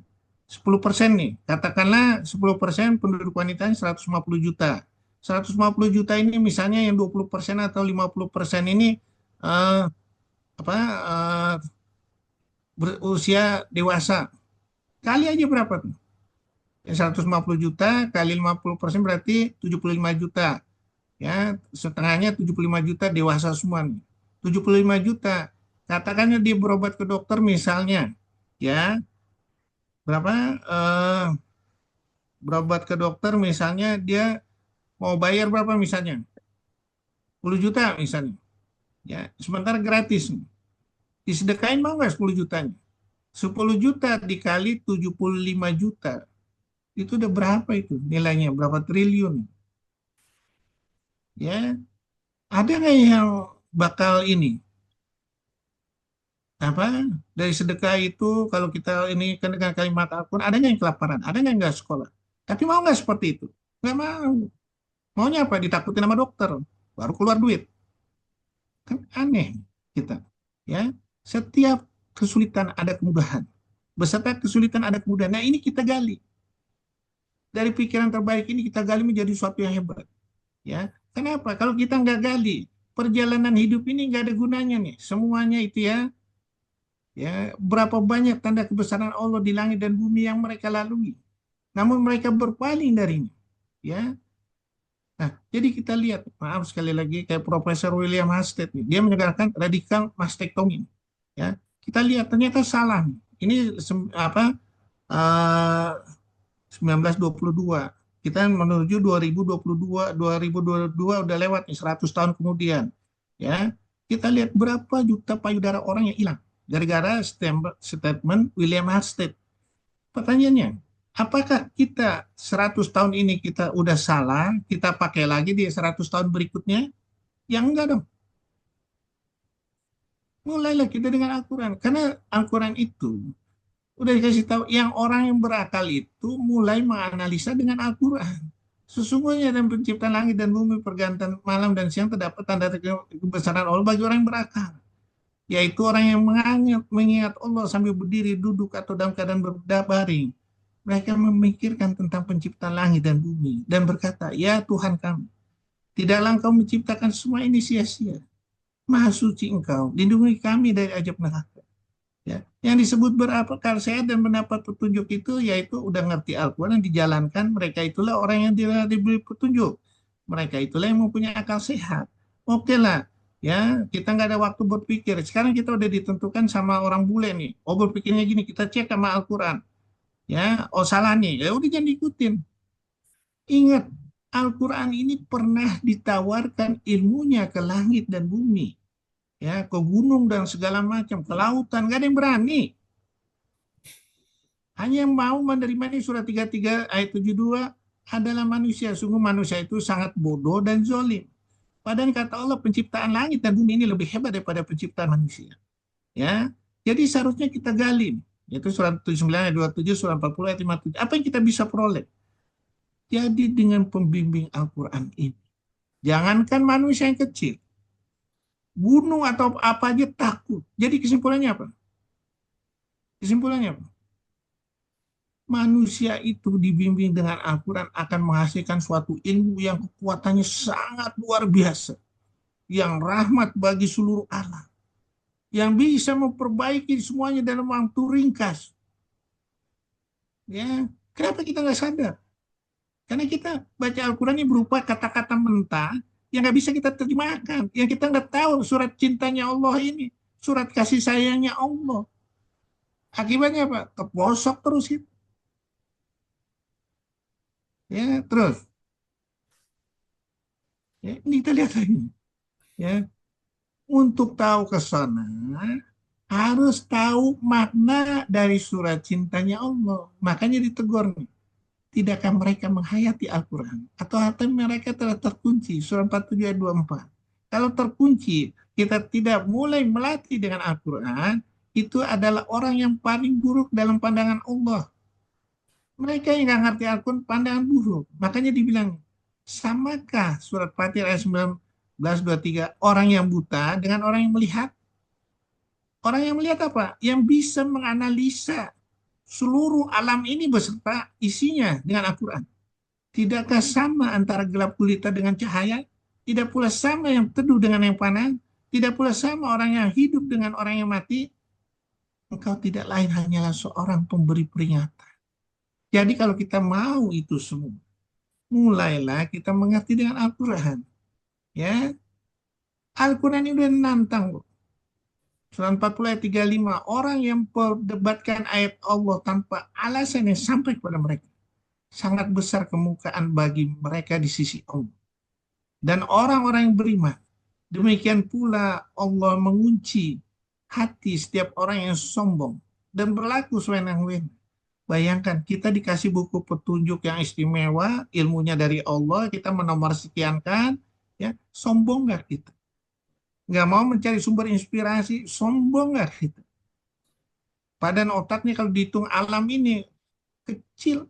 Speaker 3: 10% nih, katakanlah 10% penduduk wanita ini 150 juta. 150 juta ini misalnya yang 20% atau 50% ini eh, apa berusia dewasa. Kali aja berapa tuh? 150 juta kali 50% berarti 75 juta. Ya, setengahnya 75 juta dewasa semua nih. 75 juta. Katakannya dia berobat ke dokter misalnya, ya, berapa berobat ke dokter misalnya dia mau bayar berapa misalnya? 10 juta misalnya. Ya, sementara gratis. Disedekain mau nggak 10 jutanya? 10 juta dikali 75 juta. Itu udah berapa itu nilainya? Berapa triliun? Ya, ada nggak yang bakal ini? Apa dari sedekah itu kalau kita ini kan dengan kalimat Al-Quran ada nggak yang kelaparan? Ada nggak sekolah? Tapi mau nggak seperti itu? Nggak mau. Maunya apa? Ditakutin sama dokter. Baru keluar duit. Kan aneh kita. Ya, setiap kesulitan ada kemudahan. Beserta kesulitan ada kemudahan. Nah ini kita gali. Dari pikiran terbaik ini kita gali menjadi suatu yang hebat. Ya, kenapa? Kalau kita nggak gali, perjalanan hidup ini nggak ada gunanya nih. Semuanya itu ya, ya berapa banyak tanda kebesaran Allah di langit dan bumi yang mereka lalui. Namun mereka berpaling darinya. Ya, nah, jadi kita lihat, maaf sekali lagi kayak Profesor William Halsted nih, dia menyatakan radikal mastektomi. Ya, kita lihat ternyata salah. Ini apa? 1922. Kita menuju 2022, 2022 udah lewat nih 100 tahun kemudian. Ya, kita lihat berapa juta payudara orang yang hilang gara-gara statement William Halsted. Pertanyaannya, apakah kita 100 tahun ini kita udah salah, kita pakai lagi di 100 tahun berikutnya? Yang enggak dong. Mulailah kita dengan Al-Quran. Karena Al-Quran itu udah dikasih tahu, yang orang yang berakal itu mulai menganalisa dengan Al-Quran. Sesungguhnya dalam penciptaan langit dan bumi, pergantian malam dan siang terdapat tanda kebesaran Allah bagi orang yang berakal. Yaitu orang yang mengingat Allah sambil berdiri, duduk, atau dalam keadaan berbaring. Mereka memikirkan tentang penciptaan langit dan bumi dan berkata, ya Tuhan kami, tidaklah Engkau menciptakan semua ini sia-sia. Maha suci Engkau, lindungi kami dari azab neraka. Ya, yang disebut berakal sehat dan mendapat petunjuk itu yaitu udah ngerti Al-Quran dan dijalankan, mereka itulah orang yang diberi petunjuk. Mereka itulah yang mempunyai akal sehat. Oke lah, ya kita nggak ada waktu berpikir. Sekarang kita udah ditentukan sama orang bule nih. Oh berpikirnya gini, kita cek sama Al-Quran. Ya, oh salah nih, ya udah jangan diikutin. Ingat, Al-Quran ini pernah ditawarkan ilmunya ke langit dan bumi. Ya, ke gunung dan segala macam, ke lautan, nggak ada yang berani. Hanya yang mau menerima ini surat 33 ayat 72 adalah manusia. Sungguh manusia itu sangat bodoh dan zolim. Padahal kata Allah penciptaan langit dan bumi ini lebih hebat daripada penciptaan manusia. Ya, jadi seharusnya kita gali. Yaitu surat 79 ayat 27, surat 40 ayat 57. Apa yang kita bisa peroleh? Jadi dengan pembimbing Al-Quran ini, jangankan manusia yang kecil, gunung atau apa aja takut. Jadi kesimpulannya apa? Kesimpulannya apa? Manusia itu dibimbing dengan Al-Quran akan menghasilkan suatu ilmu yang kekuatannya sangat luar biasa. Yang rahmat bagi seluruh alam. Yang bisa memperbaiki semuanya dalam waktu ringkas. Ya, kenapa kita nggak sadar? Karena kita baca Al-Quran ini berupa kata-kata mentah yang nggak bisa kita terjemahkan, yang kita nggak tahu surat cintanya Allah ini, surat kasih sayangnya Allah. Akibatnya apa? Keposok terus itu. Ya, terus. Ya, ini kita lihat lagi. Ya, untuk tahu ke sana harus tahu makna dari surat cintanya Allah. Makanya ditegur nih. Tidakkah mereka menghayati Al-Quran? Atau hati mereka telah terkunci? Surah 47 ayat 24. Kalau terkunci, kita tidak mulai melatih dengan Al-Quran, itu adalah orang yang paling buruk dalam pandangan Allah. Mereka yang nggak ngerti Al-Quran pandangan buruk. Makanya dibilang, samakah surat Fatir ayat 19-23 orang yang buta dengan orang yang melihat? Orang yang melihat apa? Yang bisa menganalisa seluruh alam ini beserta isinya dengan Al-Quran. Tidakkah sama antara gelap gulita dengan cahaya? Tidak pula sama yang teduh dengan yang panas? Tidak pula sama orang yang hidup dengan orang yang mati? Engkau tidak lain hanyalah seorang pemberi peringatan. Jadi kalau kita mau itu semua, mulailah kita mengerti dengan Al-Quran. Ya, Al-Quran ini udah nantang. Surah 40 ayat 35, orang yang perdebatkan ayat Allah tanpa alasan yang sampai kepada mereka, sangat besar kemukaan bagi mereka di sisi Allah. Dan orang-orang yang beriman, demikian pula Allah mengunci hati setiap orang yang sombong dan berlaku sewenang-wenang. Bayangkan, kita dikasih buku petunjuk yang istimewa, ilmunya dari Allah, kita menomorsekiankan, ya, sombong nggak kita? Nggak mau mencari sumber inspirasi, sombong nggak kita? Padan otaknya kalau dihitung alam ini kecil.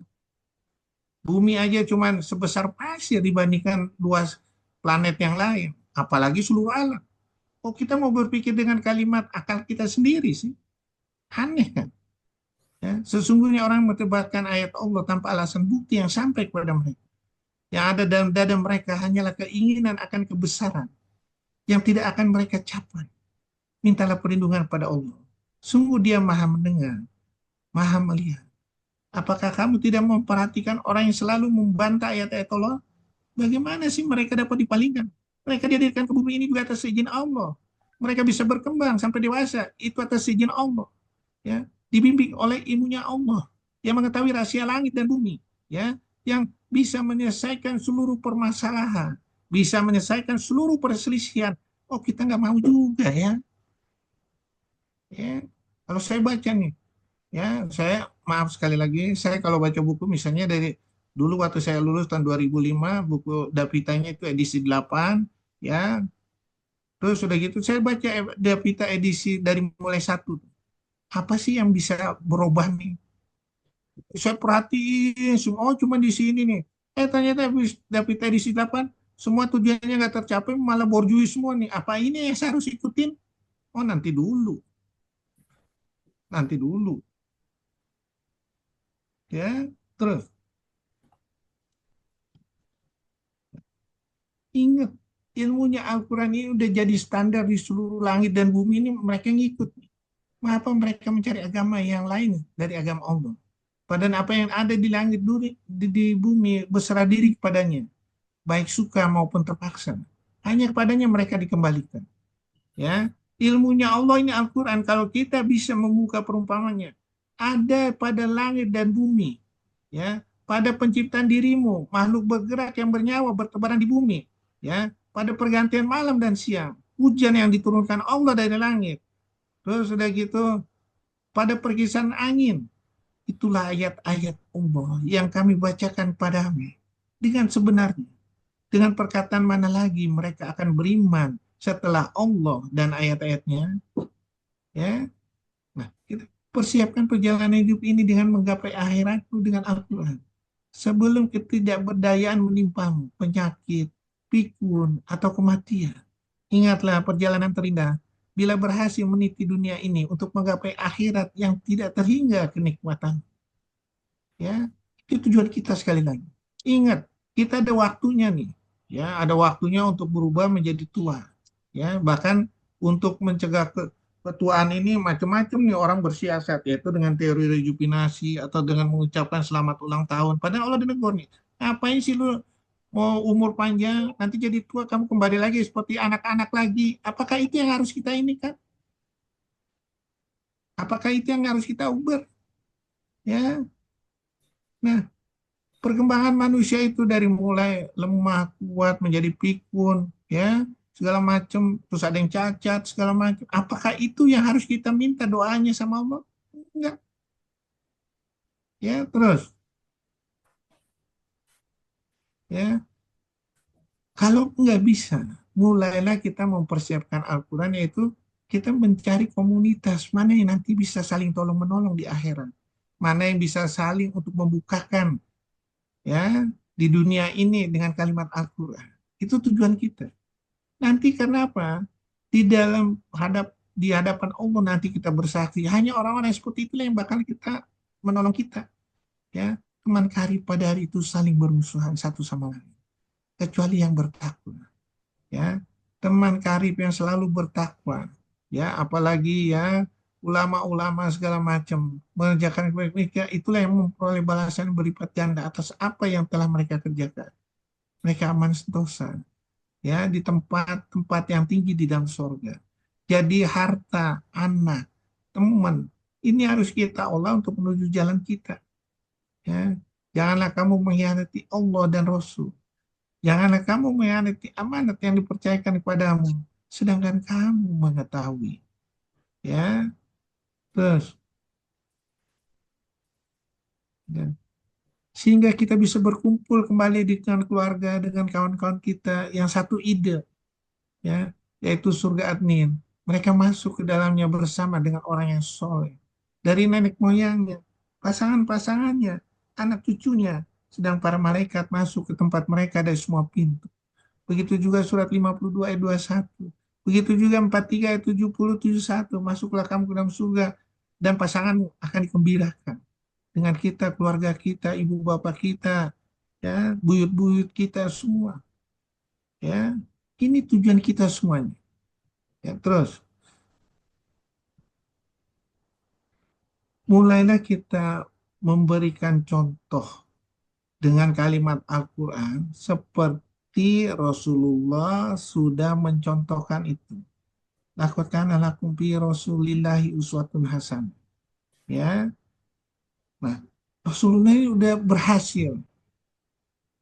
Speaker 3: Bumi aja cuma sebesar pasir dibandingkan luas planet yang lain. Apalagi seluruh alam. Oh, kita mau berpikir dengan kalimat akal kita sendiri sih. Aneh kan? Ya, sesungguhnya orang mendebatkan ayat Allah tanpa alasan bukti yang sampai kepada mereka. Yang ada dalam dada mereka hanyalah keinginan akan kebesaran yang tidak akan mereka capai. Mintalah perlindungan pada Allah. Sungguh Dia Maha mendengar, Maha melihat. Apakah kamu tidak memperhatikan orang yang selalu membantah ayat-ayat Allah? Bagaimana sih mereka dapat dipalingkan? Mereka dihadirkan ke bumi ini juga atas izin Allah. Mereka bisa berkembang sampai dewasa, itu atas izin Allah. Ya, dibimbing oleh ilmunya Allah yang mengetahui rahasia langit dan bumi, ya, yang bisa menyelesaikan seluruh permasalahan, bisa menyelesaikan seluruh perselisihan. Oh, kita nggak mau juga ya. Ya, kalau saya baca nih, ya, saya maaf sekali lagi, saya kalau baca buku misalnya dari dulu waktu saya lulus tahun 2005, buku Davitanya itu edisi 8, ya. Terus sudah gitu saya baca Davita edisi dari mulai 1. Apa sih yang bisa berubah nih? Saya perhatiin semua, oh cuma di sini nih. Ternyata Davita edisi 8, semua tujuannya nggak tercapai, malah borjuis semua nih. Apa ini yang saya harus ikutin? Oh, nanti dulu. Nanti dulu. Ya, terus. Ingat, ilmunya Al-Quran ini udah jadi standar di seluruh langit dan bumi ini, mereka ngikut. Mengapa mereka mencari agama yang lain dari agama Allah? Padahal apa yang ada di langit di bumi berserah diri kepadanya, baik suka maupun terpaksa. Hanya kepadanya mereka dikembalikan. Ya, ilmunya Allah ini Al-Quran, kalau kita bisa membuka perumpamannya, ada pada langit dan bumi, ya, pada penciptaan dirimu, makhluk bergerak yang bernyawa bertebaran di bumi, ya, pada pergantian malam dan siang, hujan yang diturunkan Allah dari langit, terus sudah gitu, pada pergisan angin. Itulah ayat-ayat Allah yang kami bacakan padamu dengan sebenarnya. Dengan perkataan mana lagi mereka akan beriman setelah Allah dan ayat-ayatnya? Ya, nah, kita persiapkan perjalanan hidup ini dengan menggapai akhiratku dengan Al-Quran. Sebelum ketidakberdayaan menimpamu, penyakit, pikun, atau kematian. Ingatlah perjalanan terindah bila berhasil meniti dunia ini untuk menggapai akhirat yang tidak terhingga kenikmatan. Ya, itu tujuan kita sekali lagi. Ingat, kita ada waktunya nih. Ya, ada waktunya untuk berubah menjadi tua. Ya, bahkan untuk mencegah ketuaan ini macam-macam nih orang bersiasat, yaitu dengan teori rejuvenasi atau dengan mengucapkan selamat ulang tahun. Padahal Allah menegur nih, ngapain sih lu mau umur panjang, nanti jadi tua kamu kembali lagi seperti anak-anak lagi. Apakah itu yang harus kita ini kan? Apakah itu yang harus kita ubah? Ya. Nah, perkembangan manusia itu dari mulai lemah, kuat, menjadi pikun, ya, segala macam, terus ada yang cacat, segala macam. Apakah itu yang harus kita minta doanya sama Allah? Enggak. Ya, terus. Ya, kalau nggak bisa, mulailah kita mempersiapkan Al-Quran, yaitu kita mencari komunitas mana yang nanti bisa saling tolong-menolong di akhirat. mana yang bisa saling untuk membukakan ya di dunia ini dengan kalimat Al-Quran. Itu tujuan kita. Nanti karena apa? Di hadapan Allah nanti kita bersaksi. Hanya orang-orang yang seperti itulah yang bakal kita menolong kita. Ya, teman karib pada hari itu saling bermusuhan satu sama lain. Kecuali yang bertakwa. Ya, teman karib yang selalu bertakwa. Ya, apalagi ya ulama-ulama segala macam mengerjakan kebaikan mereka, itulah yang memperoleh balasan berlipat ganda atas apa yang telah mereka kerjakan. Mereka aman sentosa ya di tempat-tempat yang tinggi di dalam surga. Jadi harta, anak, teman, ini harus kita olah untuk menuju jalan kita. Ya, janganlah kamu mengkhianati Allah dan Rasul. Janganlah kamu mengkhianati amanat yang dipercayakan kepadamu, sedangkan kamu mengetahui. Ya, terus. Ya. Sehingga kita bisa berkumpul kembali dengan keluarga, dengan kawan-kawan kita yang satu ide, ya, yaitu surga adnin. Mereka masuk ke dalamnya bersama dengan orang yang soleh. Dari nenek moyangnya, pasangan-pasangannya, anak cucunya, sedang para malaikat masuk ke tempat mereka dari semua pintu. Begitu juga surat 52 ayat 21. Begitu juga 43 ayat 70, 71. Masuklah kamu ke dalam surga dan pasanganmu akan dikembirakan. Dengan kita, keluarga kita, ibu bapak kita, ya, buyut-buyut kita semua. Ya, ini tujuan kita semuanya. Ya, terus mulailah kita memberikan contoh dengan kalimat Al-Quran seperti Rasulullah sudah mencontohkan itu. Laqad kana lakum fi Rasulillahi uswatun hasanah. Ya. Nah, Rasulullah ini udah berhasil.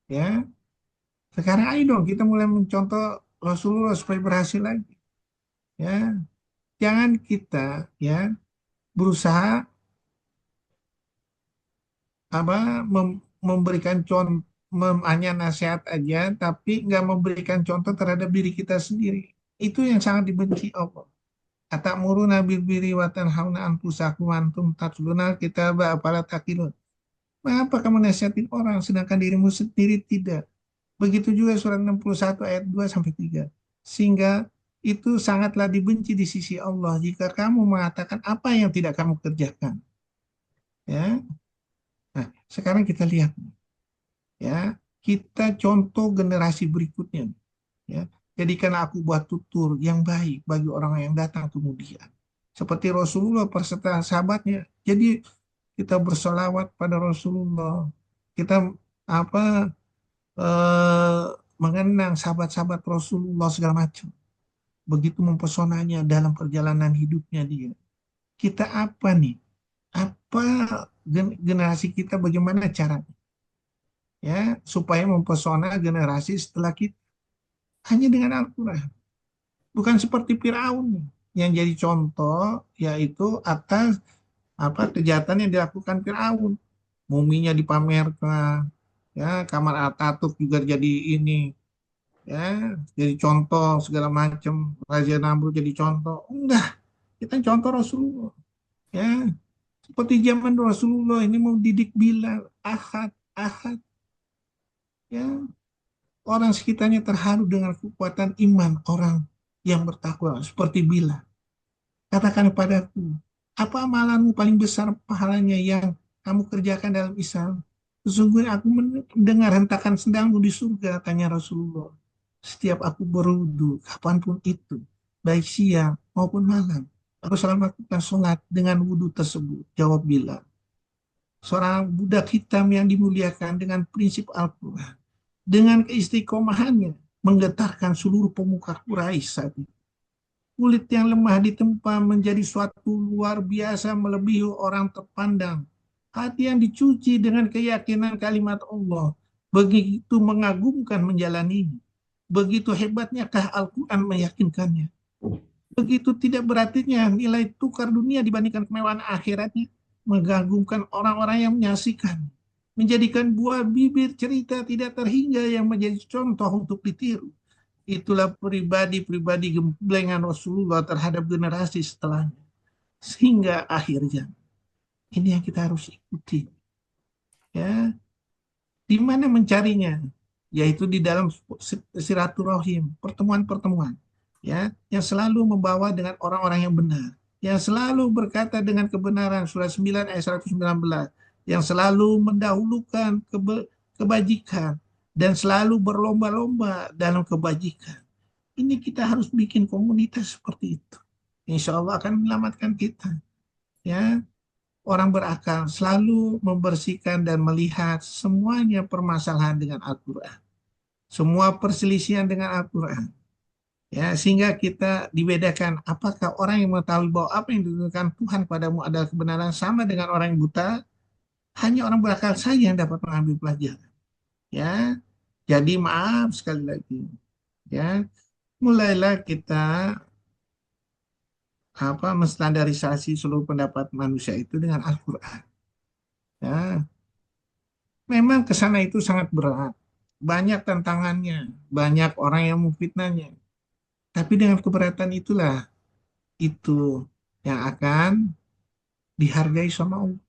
Speaker 3: Ya. Sekarang ayo dong kita mulai mencontoh Rasulullah supaya berhasil lagi. Ya. Jangan kita ya berusaha memberikan contoh, hanya nasihat aja, tapi nggak memberikan contoh terhadap diri kita sendiri. Itu yang sangat dibenci Allah. Atamuruna bil birri wa tanhauna anfusakum wa antum tatluna kitaba afala taqilun. Mengapa kamu nasihatin orang sedangkan dirimu sendiri tidak? Begitu juga surat 61 ayat 2 sampai 3. Sehingga itu sangatlah dibenci di sisi Allah jika kamu mengatakan apa yang tidak kamu kerjakan. Ya. Nah, sekarang kita lihat ya, kita contoh generasi berikutnya ya. Jadikan aku buat tutur yang baik bagi orang yang datang kemudian. Seperti Rasulullah berserta sahabatnya. Jadi kita bersolawat pada Rasulullah. Kita eh, mengenang sahabat-sahabat Rasulullah segala macam. Begitu mempesonanya dalam perjalanan hidupnya dia. Kita apa nih? Apa generasi kita bagaimana caranya? Ya, supaya mempesona generasi setelah kita. Hanya dengan Al-Quran. Bukan seperti Firaun yang jadi contoh, yaitu atas kejahatan yang dilakukan Firaun. Muminya dipamerkan, ya, kamar Atatürk juga jadi ini, ya, jadi contoh segala macam. Raja Namrud jadi contoh. Enggak, kita contoh Rasulullah. Ya, seperti zaman Rasulullah ini mau didik Bilal, Ahad, ya, orang sekitarnya terharu dengan kekuatan iman orang yang bertakwa seperti Bilal. Katakan kepadaku, apa amalanmu paling besar pahalanya yang kamu kerjakan dalam Islam? Sesungguhnya aku mendengar hentakan sendangmu di surga, tanya Rasulullah. Setiap aku berwudu, kapanpun itu, baik siang maupun malam, aku selalu melakukan sholat dengan wudu tersebut, jawab Bilal. Seorang budak hitam yang dimuliakan dengan prinsip Al-Quran, dengan keistiqomahannya, menggetarkan seluruh pemuka Quraisy saat itu. Kulit yang lemah ditempa menjadi suatu luar biasa melebihi orang terpandang. Hati yang dicuci dengan keyakinan kalimat Allah begitu mengagumkan menjalaninya. Begitu hebatnyakah Al-Quran meyakinkannya. Begitu tidak berartinya nilai tukar dunia dibandingkan kemewahan akhiratnya. Mengagumkan orang-orang yang menyaksikan. Menjadikan buah bibir cerita tidak terhingga yang menjadi contoh untuk ditiru. Itulah pribadi-pribadi gemblengan Rasulullah terhadap generasi setelahnya. Sehingga akhirnya Ini yang kita harus ikuti. Ya, di mana mencarinya? Yaitu di dalam silaturahim, pertemuan-pertemuan, ya, yang selalu membawa dengan orang-orang yang benar, yang selalu berkata dengan kebenaran, surah 9 ayat 119, yang selalu mendahulukan kebajikan dan selalu berlomba-lomba dalam kebajikan. Ini kita harus bikin komunitas seperti itu. Insya Allah akan menyelamatkan kita. Ya, orang berakal selalu membersihkan dan melihat semuanya permasalahan dengan Al-Quran. Semua perselisihan dengan Al-Quran. Ya, sehingga kita dibedakan apakah orang yang mengetahui bahwa apa yang ditentukan Tuhan padamu adalah kebenaran sama dengan orang yang buta, hanya orang berakal saja yang dapat mengambil pelajaran. Ya, jadi maaf sekali lagi. Ya, mulailah kita menstandarisasi seluruh pendapat manusia itu dengan Al-Quran. Ya, memang ke sana itu sangat berat. Banyak tantangannya, banyak orang yang memfitnahnya. Tapi dengan keberatan itulah itu yang akan dihargai sama Allah.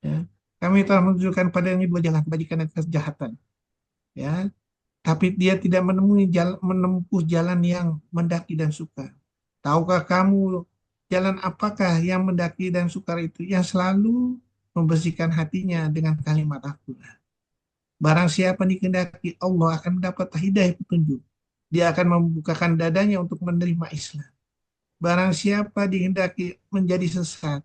Speaker 3: Ya. Kami telah menunjukkan padanya dua jalan, kebajikan dan kejahatan. Ya, tapi dia tidak menempuh jalan yang mendaki dan sukar. Tahukah kamu jalan apakah yang mendaki dan sukar itu? Yang selalu membersihkan hatinya dengan kalimat Al-Quran. Barang siapa dikehendaki Allah akan mendapat hidayah petunjuk. Dia akan membukakan dadanya untuk menerima Islam. Barang siapa dikehendaki menjadi sesat,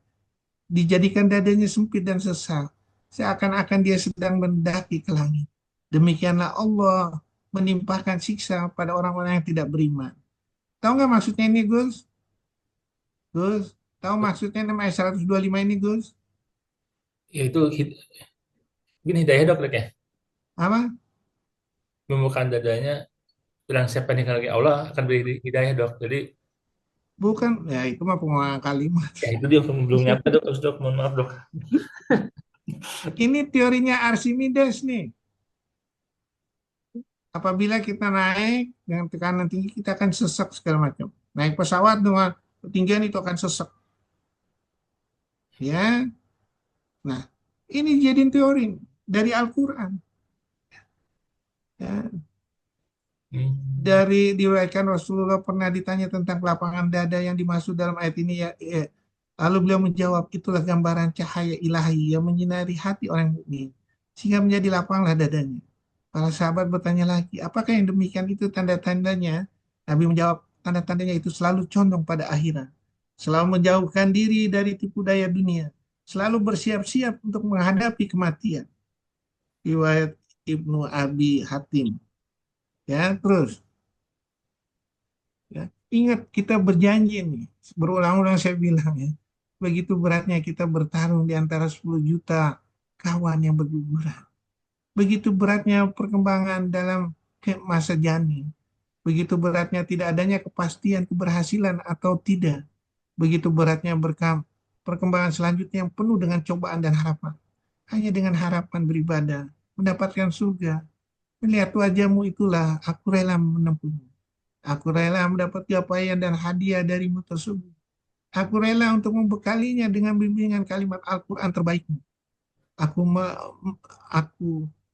Speaker 3: dijadikan dadanya sempit dan sesat, seakan-akan dia sedang mendaki ke langit. Demikianlah Allah menimpakan siksa pada orang-orang yang tidak beriman. Tahu nggak maksudnya ini, Gus? Gus, tahu maksudnya nama ayat 125 ini, Gus?
Speaker 4: Ya itu gini hidayah dok ya.
Speaker 3: Apa?
Speaker 4: Membukakan dadanya, bilang siapa yang lagi Allah akan beri hidayah dok. Jadi
Speaker 3: Bukan, ya itu mah pengulangan kalimat.
Speaker 4: ya itu dia belum nyampe dok, dok, mohon maaf dok.
Speaker 3: Ini teorinya Archimedes nih. Apabila kita naik dengan tekanan tinggi, kita akan sesek segala macam. Naik pesawat dengan ketinggian itu akan sesek. Ya, nah ini jadi teori dari Al-Quran. Ya, dari diriwayatkan Rasulullah pernah ditanya tentang lapangan dada yang dimaksud dalam ayat ini ya. Lalu beliau menjawab, itulah gambaran cahaya ilahi yang menyinari hati orang mukmin sehingga menjadi lapanglah dadanya. Para sahabat bertanya lagi, apakah yang demikian itu tanda-tandanya? Nabi menjawab, tanda-tandanya itu selalu condong pada akhirat, selalu menjauhkan diri dari tipu daya dunia, selalu bersiap-siap untuk menghadapi kematian. Riwayat Ibnu Abi Hatim. Ya, terus. Ya. Ingat kita berjanji nih, berulang-ulang saya bilang ya, begitu beratnya kita bertarung di antara 10 juta kawan yang berguguran. Begitu beratnya perkembangan dalam masa janin. Begitu beratnya tidak adanya kepastian keberhasilan atau tidak. Begitu beratnya perkembangan selanjutnya yang penuh dengan cobaan dan harapan. Hanya dengan harapan beribadah, mendapatkan surga. Melihat wajahmu itulah aku rela menempuhmu. Aku rela mendapat capaian dan hadiah darimu tersebut. Aku rela untuk membekalinya dengan bimbingan kalimat Al-Quran terbaikmu.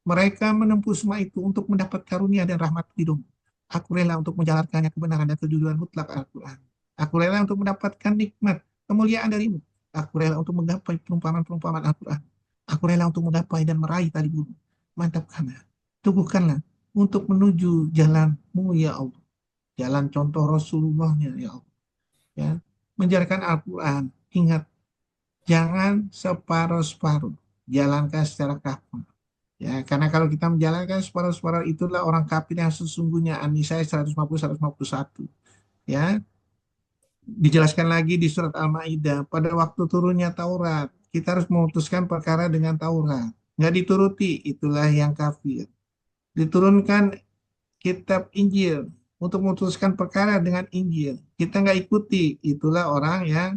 Speaker 3: Mereka menempuh semua itu untuk mendapat karunia dan rahmat hidupmu. Aku rela untuk menjalankannya kebenaran dan kejujuran mutlak Al-Quran. Aku rela untuk mendapatkan nikmat kemuliaan darimu. Aku rela untuk menggapai perumpamaan-perumpamaan Al-Quran. Aku rela untuk menggapai dan meraih tali bulu. Mantapkanlah, teguhkanlah untuk menuju jalanmu ya Allah. Jalan contoh Rasulullahnya ya Allah. Ya. Menjalankan Al-Quran. Ingat, jangan separuh-separuh. Jalankan secara kafah. Ya, karena kalau kita menjalankan separuh-separuh itulah orang kafir yang sesungguhnya. An-Nisa 150-151. Ya. Dijelaskan lagi di surat Al-Maidah, pada waktu turunnya Taurat, kita harus memutuskan perkara dengan Taurat. Nggak dituruti, itulah yang kafir. Diturunkan kitab Injil untuk memutuskan perkara dengan Injil. Kita nggak ikuti, itulah orang yang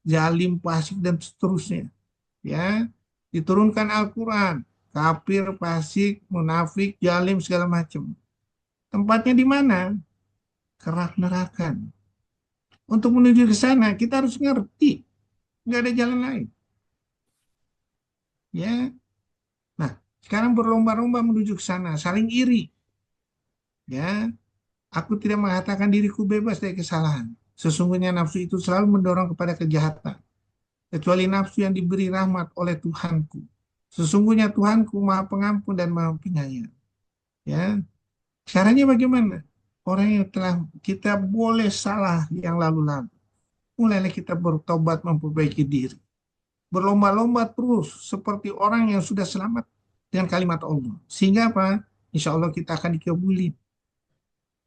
Speaker 3: zalim, fasik dan seterusnya. Ya, diturunkan Al-Quran, kafir, fasik, munafik, zalim segala macam. Tempatnya di mana? Kerak neraka. Untuk menuju ke sana kita harus ngerti nggak ada jalan lain. Ya, nah sekarang berlomba-lomba menuju ke sana, saling iri. Ya, aku tidak mengatakan diriku bebas dari kesalahan. Sesungguhnya nafsu itu selalu mendorong kepada kejahatan, kecuali nafsu yang diberi rahmat oleh Tuhanku. Sesungguhnya Tuhanku Maha Pengampun dan Maha Penyayang. Ya, caranya bagaimana? Orang yang telah kita boleh salah yang lalu-lalu, mulailah kita bertobat memperbaiki diri. Berlomba-lomba terus seperti orang yang sudah selamat dengan kalimat Allah. Sehingga apa? Insya Allah kita akan dikabuli.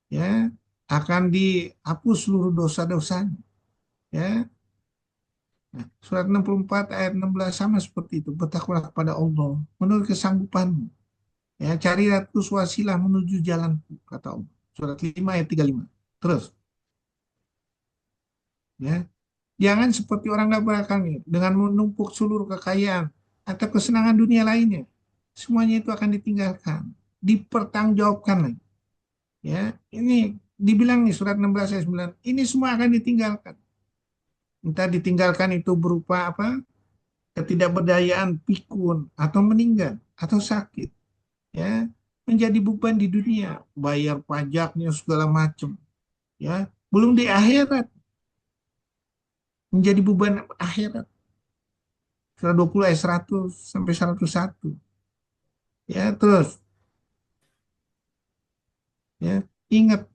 Speaker 3: Ya, akan dihapus seluruh dosa-dosanya. Ya. Nah, surat 64 ayat 16 sama seperti itu. Bertakwalah kepada Allah menurut kesanggupanmu. Ya, carilah terus wasilah menuju jalanku, kata Allah. Surat 5 ayat 35. Terus. Ya. Jangan seperti orang belakangnya dengan menumpuk seluruh kekayaan atau kesenangan dunia lainnya. Semuanya itu akan ditinggalkan, dipertanggungjawabkan lagi. Ya, ini dibilang nih surat 16 ayat 9, ini semua akan ditinggalkan. Entah ditinggalkan itu berupa apa? Ketidakberdayaan, pikun, atau meninggal, atau sakit. Ya, menjadi beban di dunia, bayar pajaknya segala macam. Ya, belum di akhirat menjadi beban akhirat. Surah 20 ayat 100 sampai 101. Ya, terus ya, ingat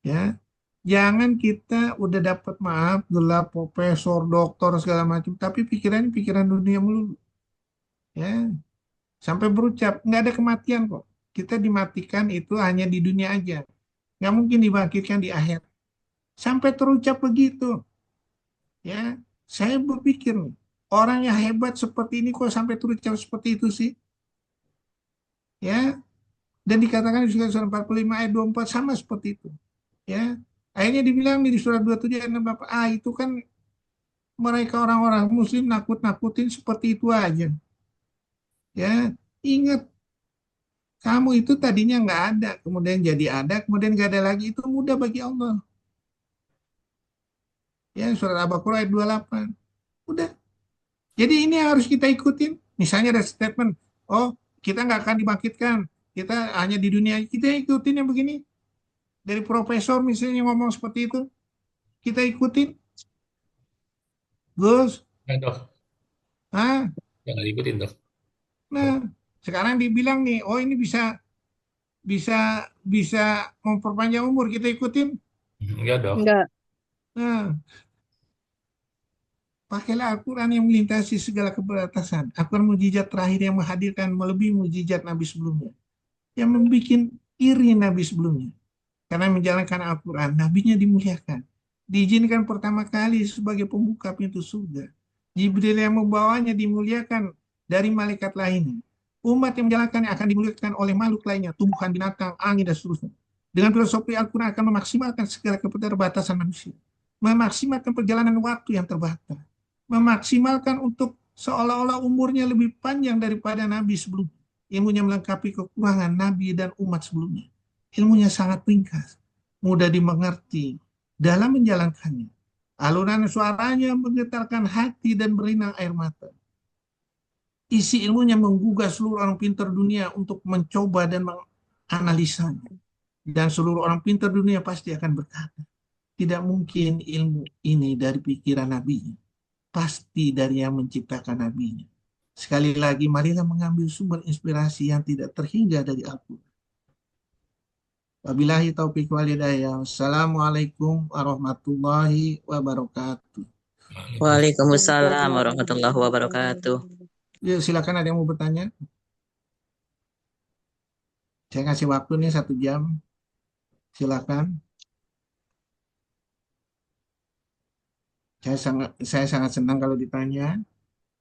Speaker 3: ya, jangan kita udah dapat maaf gelar profesor, doktor segala macam, tapi pikiran dunia melulu. Ya, sampai berucap nggak ada kematian kok. Kita dimatikan itu hanya di dunia aja. Nggak mungkin dibangkitkan di akhir. Sampai terucap begitu. Ya, saya berpikir orang yang hebat seperti ini kok sampai terucap seperti itu sih? Ya, dan dikatakan di surat 45 ayat 24 sama seperti itu. Ya, akhirnya dibilang di surat 27 ayat 68, itu kan mereka orang-orang muslim nakut-nakutin seperti itu aja. Ya, ingat kamu itu tadinya nggak ada, kemudian jadi ada, kemudian nggak ada lagi, itu mudah bagi Allah. Ya, surat Al-Baqarah ayat 28. Udah. Jadi ini yang harus kita ikutin. Misalnya ada statement, oh kita nggak akan dibangkitkan, kita hanya di dunia. Kita ikutin yang begini. Dari profesor misalnya ngomong seperti itu, kita ikutin. Gus,
Speaker 4: Ya, dok.
Speaker 3: ah,
Speaker 4: Jangan ikutin, dok.
Speaker 3: nah sekarang dibilang nih, oh ini bisa bisa bisa memperpanjang umur, kita ikutin.
Speaker 4: Enggak, dok.
Speaker 2: Enggak.
Speaker 3: Nah, pakailah Al-Quran yang melintasi segala keberbatasan. Al-Quran mujizat terakhir yang menghadirkan melebihi mujizat Nabi sebelumnya. Yang membuat iri Nabi sebelumnya. Karena menjalankan Al-Quran, Nabinya dimuliakan. Diizinkan pertama kali sebagai pembuka pintu surga. Jibril yang membawanya dimuliakan dari malaikat lainnya. Umat yang menjalankannya akan dimuliakan oleh makhluk lainnya, tumbuhan, binatang, angin, dan seterusnya. Dengan filosofi Al-Quran akan memaksimalkan segala keterbatasan manusia. Memaksimalkan perjalanan waktu yang terbatas. Memaksimalkan untuk seolah-olah umurnya lebih panjang daripada Nabi sebelumnya. Ilmunya melengkapi kekurangan Nabi dan umat sebelumnya. Ilmunya sangat ringkas, mudah dimengerti dalam menjalankannya. Aluran suaranya menggetarkan hati dan berinang air mata. Isi ilmunya menggugah seluruh orang pintar dunia untuk mencoba dan menganalisanya. Dan seluruh orang pintar dunia pasti akan berkata, tidak mungkin ilmu ini dari pikiran Nabi. Pasti dari yang menciptakan Nabi-Nya. Sekali lagi, marilah mengambil sumber inspirasi yang tidak terhingga dari Al-Quran. Wabillahi taufiq wal hidayah. Assalamualaikum warahmatullahi wabarakatuh.
Speaker 6: Waalaikumsalam warahmatullahi wabarakatuh.
Speaker 3: Ya, silakan ada yang mau bertanya. Saya ngasih waktu nih 1 jam. Silakan. Saya sangat senang kalau ditanya.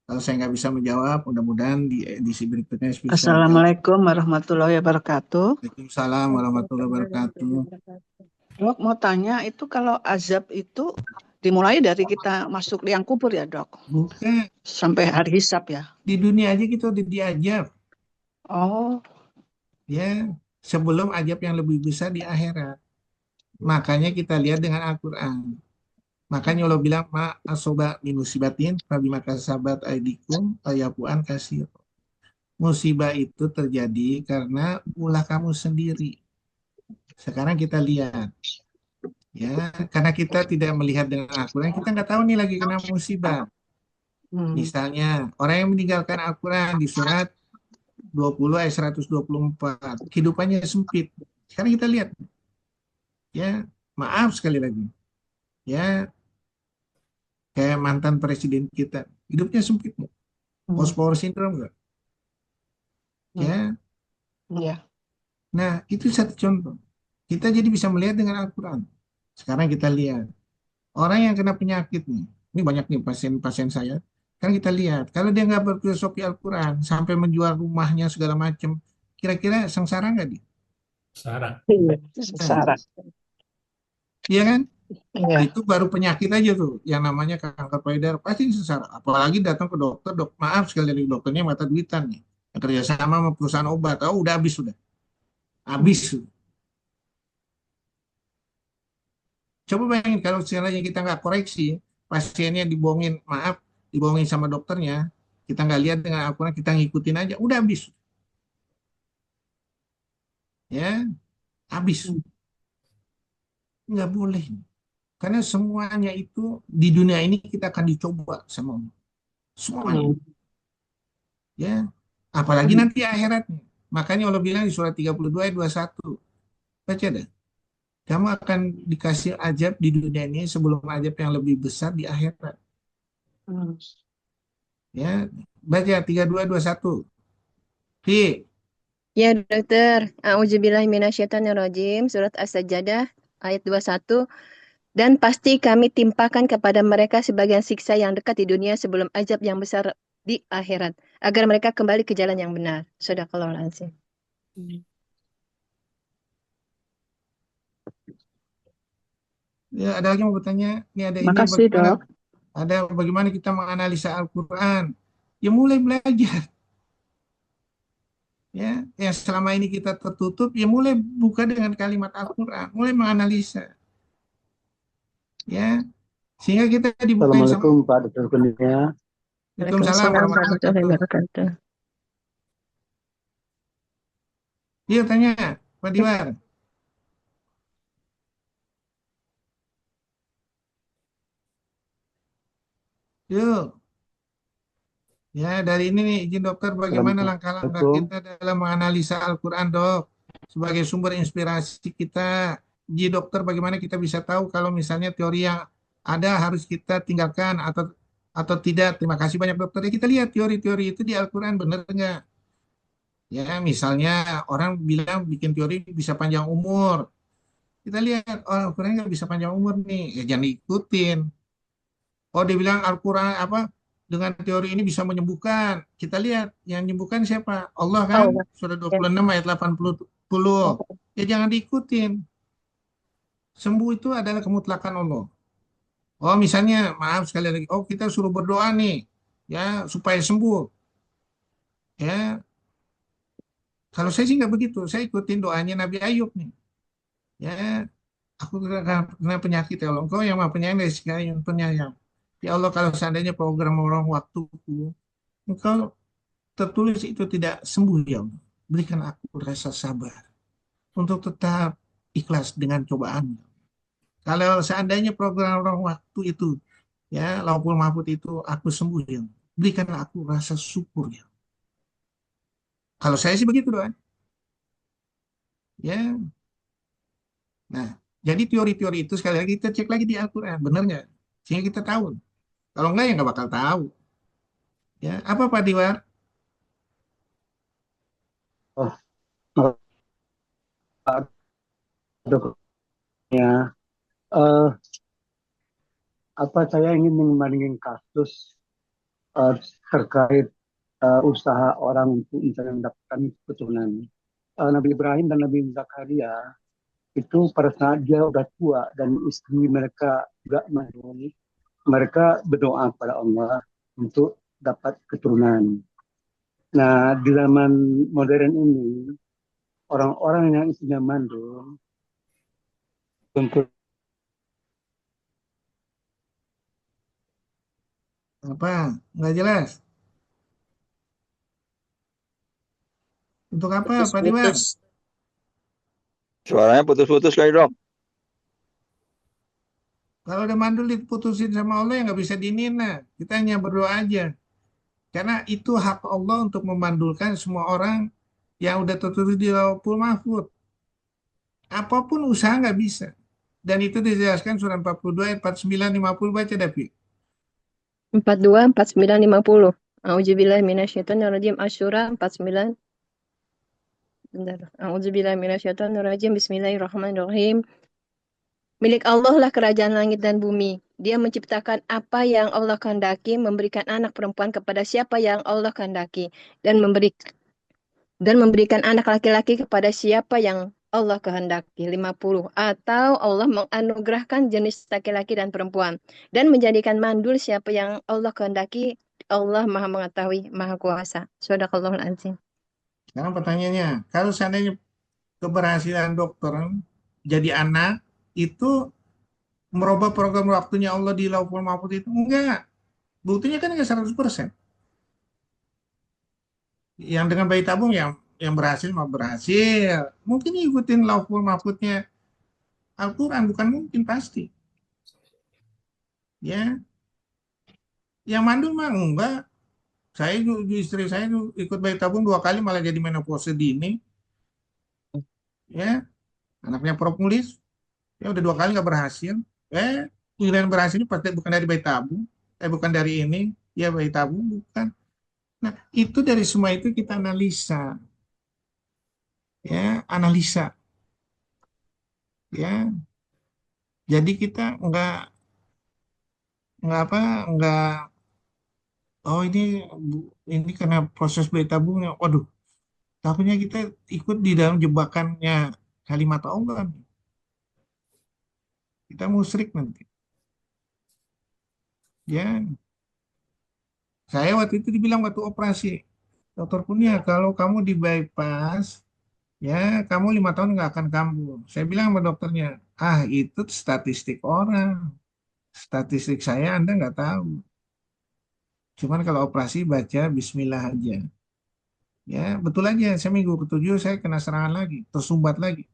Speaker 3: Kalau saya nggak bisa menjawab, mudah-mudahan di edisi berikutnya bisa menjawab.
Speaker 7: Assalamualaikum warahmatullahi wabarakatuh.
Speaker 3: Waalaikumsalam warahmatullahi wabarakatuh.
Speaker 7: Dok, mau tanya itu kalau azab itu dimulai dari kita masuk liang kubur ya, Dok?
Speaker 3: Bukan.
Speaker 7: Sampai hari hisab ya?
Speaker 3: Di dunia aja kita udah diajab.
Speaker 7: Oh,
Speaker 3: Ya, sebelum ajab yang lebih besar di akhirat. Makanya kita lihat dengan Al-Quran. Makanya Allah bilang ma asoba min musibatin fabima kasabat aidikum ayapuan kasir. Musibah itu terjadi karena ulah kamu sendiri. Sekarang kita lihat, ya, karena kita tidak melihat dengan Al-Quran, kita nggak tahu nih lagi kena musibah. Misalnya, orang yang meninggalkan Al-Quran di surat 20 ayat 124, kehidupannya sempit. Sekarang kita lihat, ya, maaf sekali lagi, ya, kayak mantan presiden kita, hidupnya sempit, post-power syndrome nggak? Ya,
Speaker 7: Iya.
Speaker 3: nah itu satu contoh. Kita jadi bisa melihat dengan Al-Quran. Sekarang kita lihat, orang yang kena penyakit nih, ini banyak nih pasien-pasien saya, kan kita lihat, kalau dia nggak berfilosofi Al-Quran, sampai menjual rumahnya segala macam, kira-kira sengsara nggak dia?
Speaker 4: Sarah.
Speaker 7: Iya, sengsara.
Speaker 3: Iya kan?
Speaker 7: Iya.
Speaker 3: Itu baru penyakit aja tuh, yang namanya kanker payudara, pasti sengsara. Apalagi datang ke dokter, maaf sekali lagi, dokternya mata duitan nih, yang kerjasama sama perusahaan obat, oh udah habis sudah, habis. Coba bayangin kalau sekiranya kita nggak koreksi, pasiennya dibohongin, maaf, dibohongin sama dokternya, kita nggak lihat dengan Al-Quran, kita ngikutin aja, udah habis. Ya, habis. Nggak boleh. Karena semuanya itu di dunia ini kita akan dicoba sama Allah. Semuanya. Ya, apalagi nanti akhiratnya. Makanya Allah bilang di surat 32 ayat 21. Baca deh. Kamu akan dikasih ajab di dunia ini sebelum ajab yang lebih besar di akhirat. Ya, baca 32 21. Fi.
Speaker 2: Ya, dokter. A'udzubillahiminasyaitonirrajim. Surat As-Sajdah ayat 21. Dan pasti kami timpakan kepada mereka sebagian siksa yang dekat di dunia sebelum azab yang besar di akhirat, agar mereka kembali ke jalan yang benar. Shadaqallahul azim.
Speaker 3: Ya, ada lagi mau bertanya? Ini ada ini
Speaker 7: Makasih,
Speaker 3: bagaimana?
Speaker 7: Dok.
Speaker 3: Ada bagaimana kita menganalisa Al-Quran? Ya mulai belajar. Ya, yang selama ini kita tertutup, ya mulai buka dengan kalimat Al-Quran, mulai menganalisa. Ya, sehingga kita dibukain sama.
Speaker 5: Assalamualaikum Pak Dr. Kurnia.
Speaker 3: Waalaikumsalam warahmatullahi wabarakatuh. Iya tanya, Pak Diwar. Yuk. Ya, dari ini nih izin dokter bagaimana langkah-langkah kita dalam menganalisa Al-Quran, dok, sebagai sumber inspirasi kita. Izin dokter bagaimana kita bisa tahu kalau misalnya teori yang ada harus kita tinggalkan atau tidak. Terima kasih banyak dokter. Ya, kita lihat teori-teori itu di Al-Quran benar nggak? Ya, misalnya orang bilang bikin teori bisa panjang umur. Kita lihat, oh Al-Quran nggak bisa panjang umur nih. Ya jangan ikutin. Oh, dia bilang Al-Quran apa dengan teori ini bisa menyembuhkan. Kita lihat yang menyembuhkan siapa? Allah kan? Surah 26 ayat 80. Ya jangan diikutin. Sembuh itu adalah kemutlakan Allah. Oh, misalnya, maaf sekali lagi. Oh, kita suruh berdoa nih, ya supaya sembuh. Ya, kalau saya sih nggak begitu. Saya ikutin doanya Nabi Ayub nih. Ya, aku kena penyakit ya Allah. Engkau yang maha penyayang dari segala yang penyayang. Ya Allah, kalau seandainya program orang waktuku, Engkau tertulis itu tidak sembuh ya Allah. Berikan aku rasa sabar untuk tetap ikhlas dengan cobaan. Kalau seandainya program orang waktu itu, ya, Lauhul Mahfuz itu aku sembuh ya Allah. Berikanlah aku rasa syukur ya. Kalau saya sih begitu doang. Ya, nah, jadi teori-teori itu sekali lagi kita cek lagi di Al-Quran, benar nggak? Sehingga kita tahu. Kalau enggak ya nggak bakal tahu. Ya, apa Pak Diwar?
Speaker 5: Oh, Pak Dr. Kurnia. Apa saya ingin membandingkan kasus eh, terkait usaha orang untuk misalnya mendapatkan keturunan. Nabi Ibrahim dan Nabi Zakaria itu pada saat dia udah tua dan istri mereka juga mandul, mereka berdoa kepada Allah untuk dapat keturunan. Nah, di zaman modern ini, orang-orang yang istrinya mandul untuk
Speaker 3: Apa? Nggak jelas. Untuk apa, Pak Tibar?
Speaker 6: Putus-putus.
Speaker 8: Suaranya putus-putus kali dok.
Speaker 3: Kalau udah mandul diputusin sama Allah ya nggak bisa diinin. Nah, kita hanya berdoa aja. Karena itu hak Allah untuk memandulkan semua orang yang udah tertulis di Lauhul Mahfuz. Apapun usaha nggak bisa. Dan itu dijelaskan surah 42 ayat 49 50 baca Dapi.
Speaker 2: 42, 49, 50. A'udzubillahi minasyaitonirrajim. Asy-Syura 49. Bentar. A'udzubillahi minasyaitonirrajim. Bismillahirrahmanirrahim. Milik Allah lah kerajaan langit dan bumi. Dia menciptakan apa yang Allah kehendaki, memberikan anak perempuan kepada siapa yang Allah kehendaki, dan memberikan anak laki-laki kepada siapa yang Allah kehendaki. 50. Atau Allah menganugerahkan jenis laki-laki dan perempuan dan menjadikan mandul siapa yang Allah kehendaki. Allah Maha Mengetahui, Maha Kuasa. Shadaqallahul Azim.
Speaker 3: Sekarang pertanyaannya, kalau seandainya keberhasilan dokter jadi anak itu merubah program waktunya Allah di Lauhul Mahfuz itu enggak. Buktinya kan enggak 100%. Yang dengan bayi tabung yang berhasil mah berhasil. Mungkin ikutin Lauhul Mahfuznya Al-Quran, bukan mungkin pasti. Ya, yang mandul mah enggak. Saya istri saya ikut bayi tabung 2 kali malah jadi menopause dini. Ya, anaknya propolis. Ya udah 2 kali nggak berhasil. Pilihan berhasilnya pasti bukan dari bayi tabung. Bukan dari ini. Ya bayi tabung bukan. Nah, itu dari semua itu kita analisa. Ya, analisa. Ya, jadi kita nggak apa, nggak, oh ini karena proses bayi tabungnya. Waduh, takutnya kita ikut di dalam jebakannya kalimat Allah. Kita musyrik nanti. Ya, saya waktu itu dibilang waktu operasi, dokter punya kalau kamu di bypass, ya kamu 5 tahun nggak akan kambuh. Saya bilang sama dokternya, itu statistik orang, statistik saya Anda nggak tahu. Cuman kalau operasi baca Bismillah aja. Ya betul aja, saya minggu ke-7 saya kena serangan lagi, tersumbat lagi.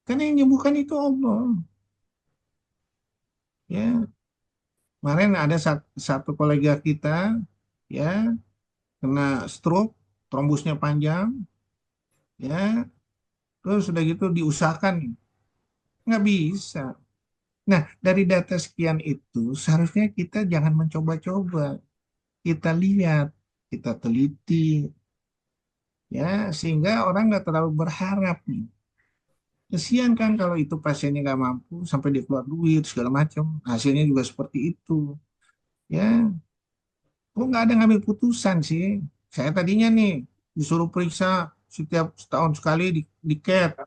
Speaker 3: Karena yang menyembuhkan itu Allah. Ya, kemarin ada satu kolega kita, ya kena stroke, trombusnya panjang, ya terus sudah gitu diusahakan nggak bisa. Nah, dari data sekian itu seharusnya kita jangan mencoba-coba, kita lihat, kita teliti, ya sehingga orang nggak terlalu berharap nih. Kesian kan kalau itu pasiennya nggak mampu sampai dia keluar duit segala macam, hasilnya juga seperti itu, ya. Kok nggak ada ngambil putusan sih? Saya tadinya nih disuruh periksa setiap setahun sekali di CAT.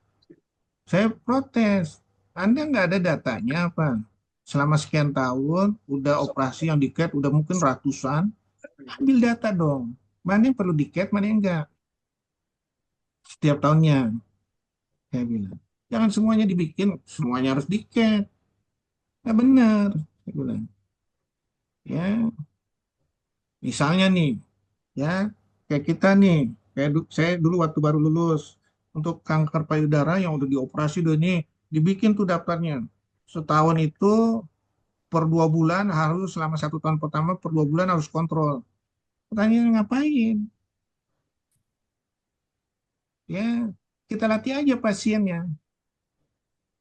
Speaker 3: Saya protes. Anda nggak ada datanya apa? Selama sekian tahun, udah operasi yang di CAT, udah mungkin ratusan. Ambil data dong. Mana yang perlu di CAT, mana yang enggak. Setiap tahunnya, saya bilang. Jangan semuanya dibikin, semuanya harus di CAT. Nah benar, saya bilang. Ya, misalnya nih, ya, kayak kita nih, saya dulu waktu baru lulus, untuk kanker payudara yang udah dioperasi, udah nih, dibikin tuh daftarnya. Setahun itu per 2 bulan harus selama 1 tahun pertama per 2 bulan harus kontrol. Pertanyaan ngapain? Ya, kita latih aja pasiennya.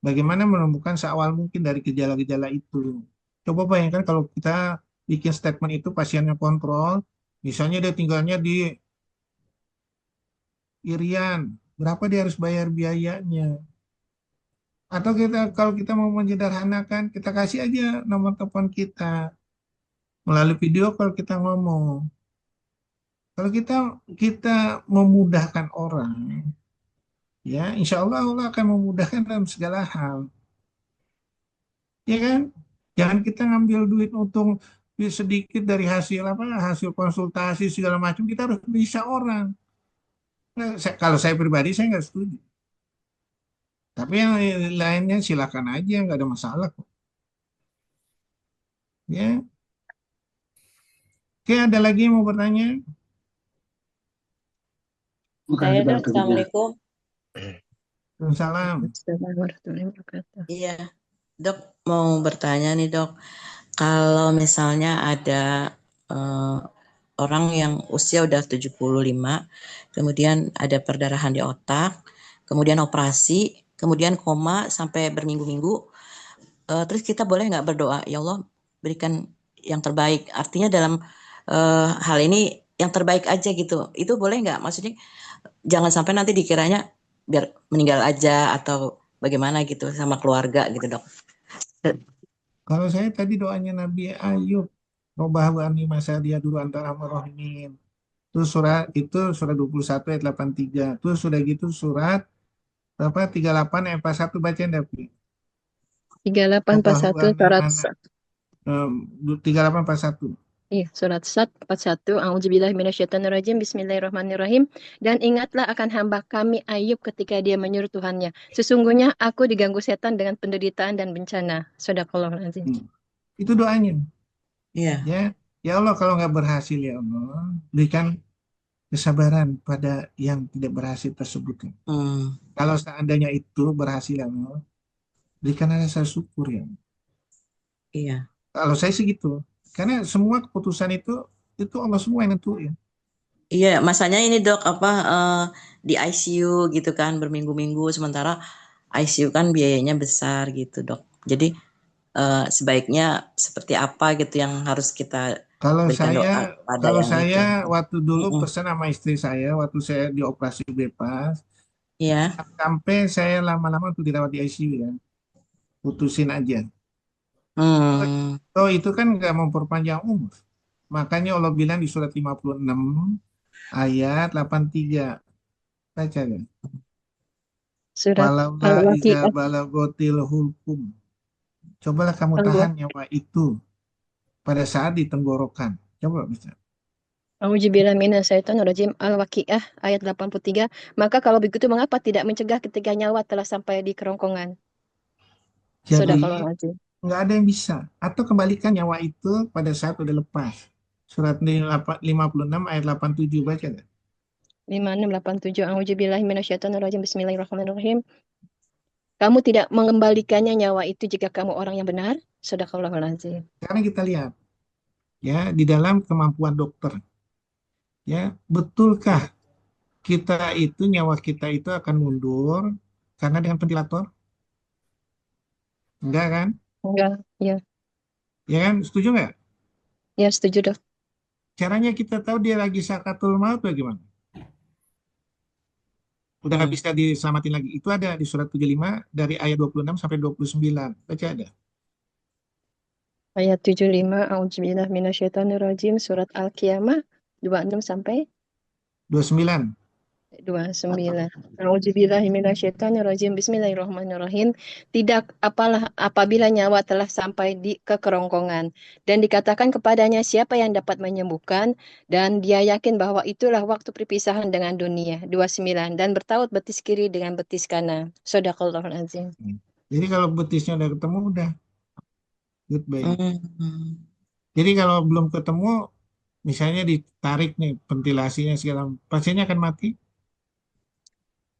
Speaker 3: Bagaimana menemukan seawal mungkin dari gejala-gejala itu. Coba bayangkan kalau kita bikin statement itu pasiennya kontrol, misalnya dia tinggalnya di Irian, berapa dia harus bayar biayanya? Atau kalau kita mau menyederhanakan, kita kasih aja nomor telepon kita melalui video kalau kita ngomong. Kalau kita memudahkan orang, ya insya Allah Allah akan memudahkan dalam segala hal, ya kan? Jangan kita ngambil duit untung sedikit dari hasil apa hasil konsultasi segala macam. Kita harus bisa orang. Nah, kalau saya pribadi saya nggak setuju. Tapi yang lainnya silakan aja, nggak ada masalah kok. Ya, Oke, ada lagi yang mau bertanya?
Speaker 5: Terima
Speaker 6: Saya
Speaker 5: kasih
Speaker 6: dok,
Speaker 5: Dr. Dia.
Speaker 6: Assalamualaikum.
Speaker 3: Salam.
Speaker 2: Assalamualaikum warahmatullahi wabarakatuh.
Speaker 6: Iya, dok mau bertanya nih dok, kalau misalnya ada eh, orang yang usia udah 75, kemudian ada perdarahan di otak, kemudian operasi, kemudian koma sampai berminggu-minggu, terus kita boleh nggak berdoa, ya Allah berikan yang terbaik. Artinya dalam hal ini yang terbaik aja gitu. Itu boleh nggak? Maksudnya jangan sampai nanti dikiranya biar meninggal aja atau bagaimana gitu sama keluarga gitu dok.
Speaker 3: Kalau saya tadi doanya Nabi Ayub, Robah wa anni masadia dulu antara rohimin. Itu surat 21 ayat 83. Terus sudah gitu surat berapa? 38 ayat 41 bacain Dapi.
Speaker 2: 3841 surat Sad.
Speaker 3: 3841.
Speaker 2: Iya, surat Sad 41. A'udzubillahi minasyaitonirrajim. Bismillahirrahmanirrahim. Dan ingatlah akan hamba kami Ayub ketika dia menyuruh Tuhannya. Sesungguhnya aku diganggu setan dengan penderitaan dan bencana. Shadaqallahul-azim.
Speaker 3: Itu doanya.
Speaker 6: Iya.
Speaker 3: Ya, ya Allah kalau nggak berhasil ya Allah, berikan kesabaran pada yang tidak berhasil tersebut.
Speaker 6: Hmm,
Speaker 3: Kalau seandainya itu berhasil ya Allah, berikan rasa syukur ya.
Speaker 6: iya.
Speaker 3: Kalau saya sih gitu. Karena semua keputusan itu Allah semua yang nentuin.
Speaker 6: Iya, masanya ini dok apa di ICU gitu kan berminggu-minggu sementara ICU kan biayanya besar gitu dok. Jadi sebaiknya seperti apa gitu yang harus kita
Speaker 3: Kalau
Speaker 6: berikan
Speaker 3: saya,
Speaker 6: doa pada
Speaker 3: kalau
Speaker 6: yang itu.
Speaker 3: saya waktu dulu
Speaker 6: Mm-mm.
Speaker 3: pesan sama istri saya, waktu saya dioperasi bebas,
Speaker 6: Iya.
Speaker 3: sampai saya lama-lama untuk dirawat di ICU ya, putusin aja.
Speaker 6: Hmm.
Speaker 3: Oh itu kan nggak memperpanjang umur. Makanya Allah bilang di surat 56 ayat 83. Baca kan?
Speaker 2: Surat
Speaker 3: Walaula iza
Speaker 2: Al-Waqi'ah.
Speaker 3: balagotil hulkum. Cobalah kamu tahan nyawa itu pada saat di tenggorokan. Coba bisa.
Speaker 2: A'udzubillahi minasyaitonirrajim. Al-Waqi'ah ayat 83. Maka kalau begitu mengapa tidak mencegah ketika nyawa telah sampai di kerongkongan?
Speaker 3: Jadi
Speaker 2: Shadaqallahul-azim.
Speaker 3: nggak ada yang bisa. Atau kembalikan nyawa itu pada saat udah lepas. Surat 56 ayat 87 baca kan?
Speaker 2: 5687. A'udzubillahi minasyaitonirrajim. Bismillahirrahmanirrahim. Kamu tidak mengembalikannya nyawa itu jika kamu orang yang benar. Shadaqallahul azim.
Speaker 3: Sekarang kita lihat ya di dalam kemampuan dokter. Ya, betulkah nyawa kita itu akan mundur karena dengan ventilator? Enggak kan?
Speaker 2: Enggak, ya,
Speaker 3: Ya kan? Setuju nggak?
Speaker 2: ya setuju dok.
Speaker 3: Caranya kita tahu dia lagi sakaratul maut bagaimana? Udah nggak
Speaker 6: Hmm.
Speaker 3: bisa diselamatin lagi. Itu ada di surat 75 dari ayat 26 sampai 29. Baca ada.
Speaker 2: Ayat 75. A'udzubillahi minasyaitonirrajim. Surat Al-Qiyamah 26 sampai
Speaker 3: 29.
Speaker 2: 29. A'udzubillahi minasyaitonirrajim. Bismillahirrahmanirrahim. Tidak apalah apabila nyawa telah sampai ke kerongkongan dan dikatakan kepadanya siapa yang dapat menyembuhkan dan dia yakin bahwa itulah waktu perpisahan dengan dunia. 29 dan bertaut betis kiri dengan betis kanan. Shadaqallahul azim.
Speaker 3: Jadi kalau betisnya udah ketemu udah goodbye.
Speaker 6: Hmm.
Speaker 3: Jadi kalau belum ketemu, misalnya ditarik nih ventilasinya segala, pasiennya akan mati.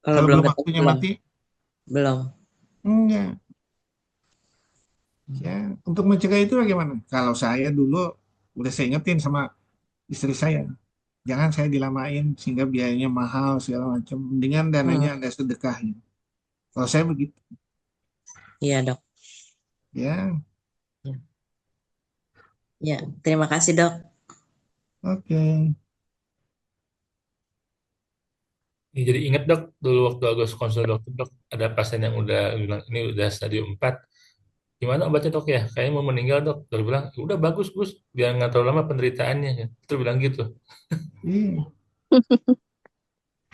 Speaker 6: Kalau
Speaker 3: Kalau
Speaker 6: belum
Speaker 3: belum
Speaker 6: ketemu
Speaker 3: waktunya
Speaker 6: belum.
Speaker 3: mati,
Speaker 6: Belum.
Speaker 3: enggak. Ya, untuk mencegah itu bagaimana? Kalau saya dulu udah saya ingetin sama istri saya, jangan saya dilamain sehingga biayanya mahal segala macam. Mendingan dananya
Speaker 6: Hmm.
Speaker 3: Anda sedekahin. Kalau saya begitu,
Speaker 6: Iya dok.
Speaker 3: ya,
Speaker 6: Ya, terima kasih dok.
Speaker 3: oke.
Speaker 4: Ya, jadi ingat dok, dulu waktu Agus konsul dokter dok, ada pasien yang udah bilang ini udah stadium 4. Gimana obatnya dok ya? Kayaknya mau meninggal dok. Dokter bilang, "Ya udah bagus Gus, biar nggak terlalu lama penderitaannya. Dokter bilang gitu.
Speaker 3: Iya.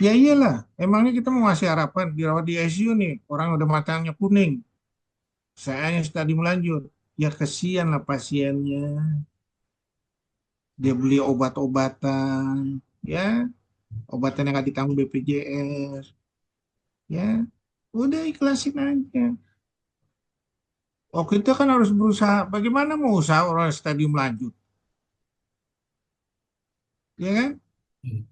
Speaker 3: Ya iyalah, emangnya kita mau ngasih harapan dirawat di ICU nih, orang udah matanya kuning, sayanya stadium lanjut. Ya kesian lah pasiennya, dia beli obat-obatan, ya obatan yang nggak ditanggung BPJS, ya udah ikhlasin aja. Oh kita kan harus berusaha, bagaimana mau usaha orang stadium lanjut? ya kan?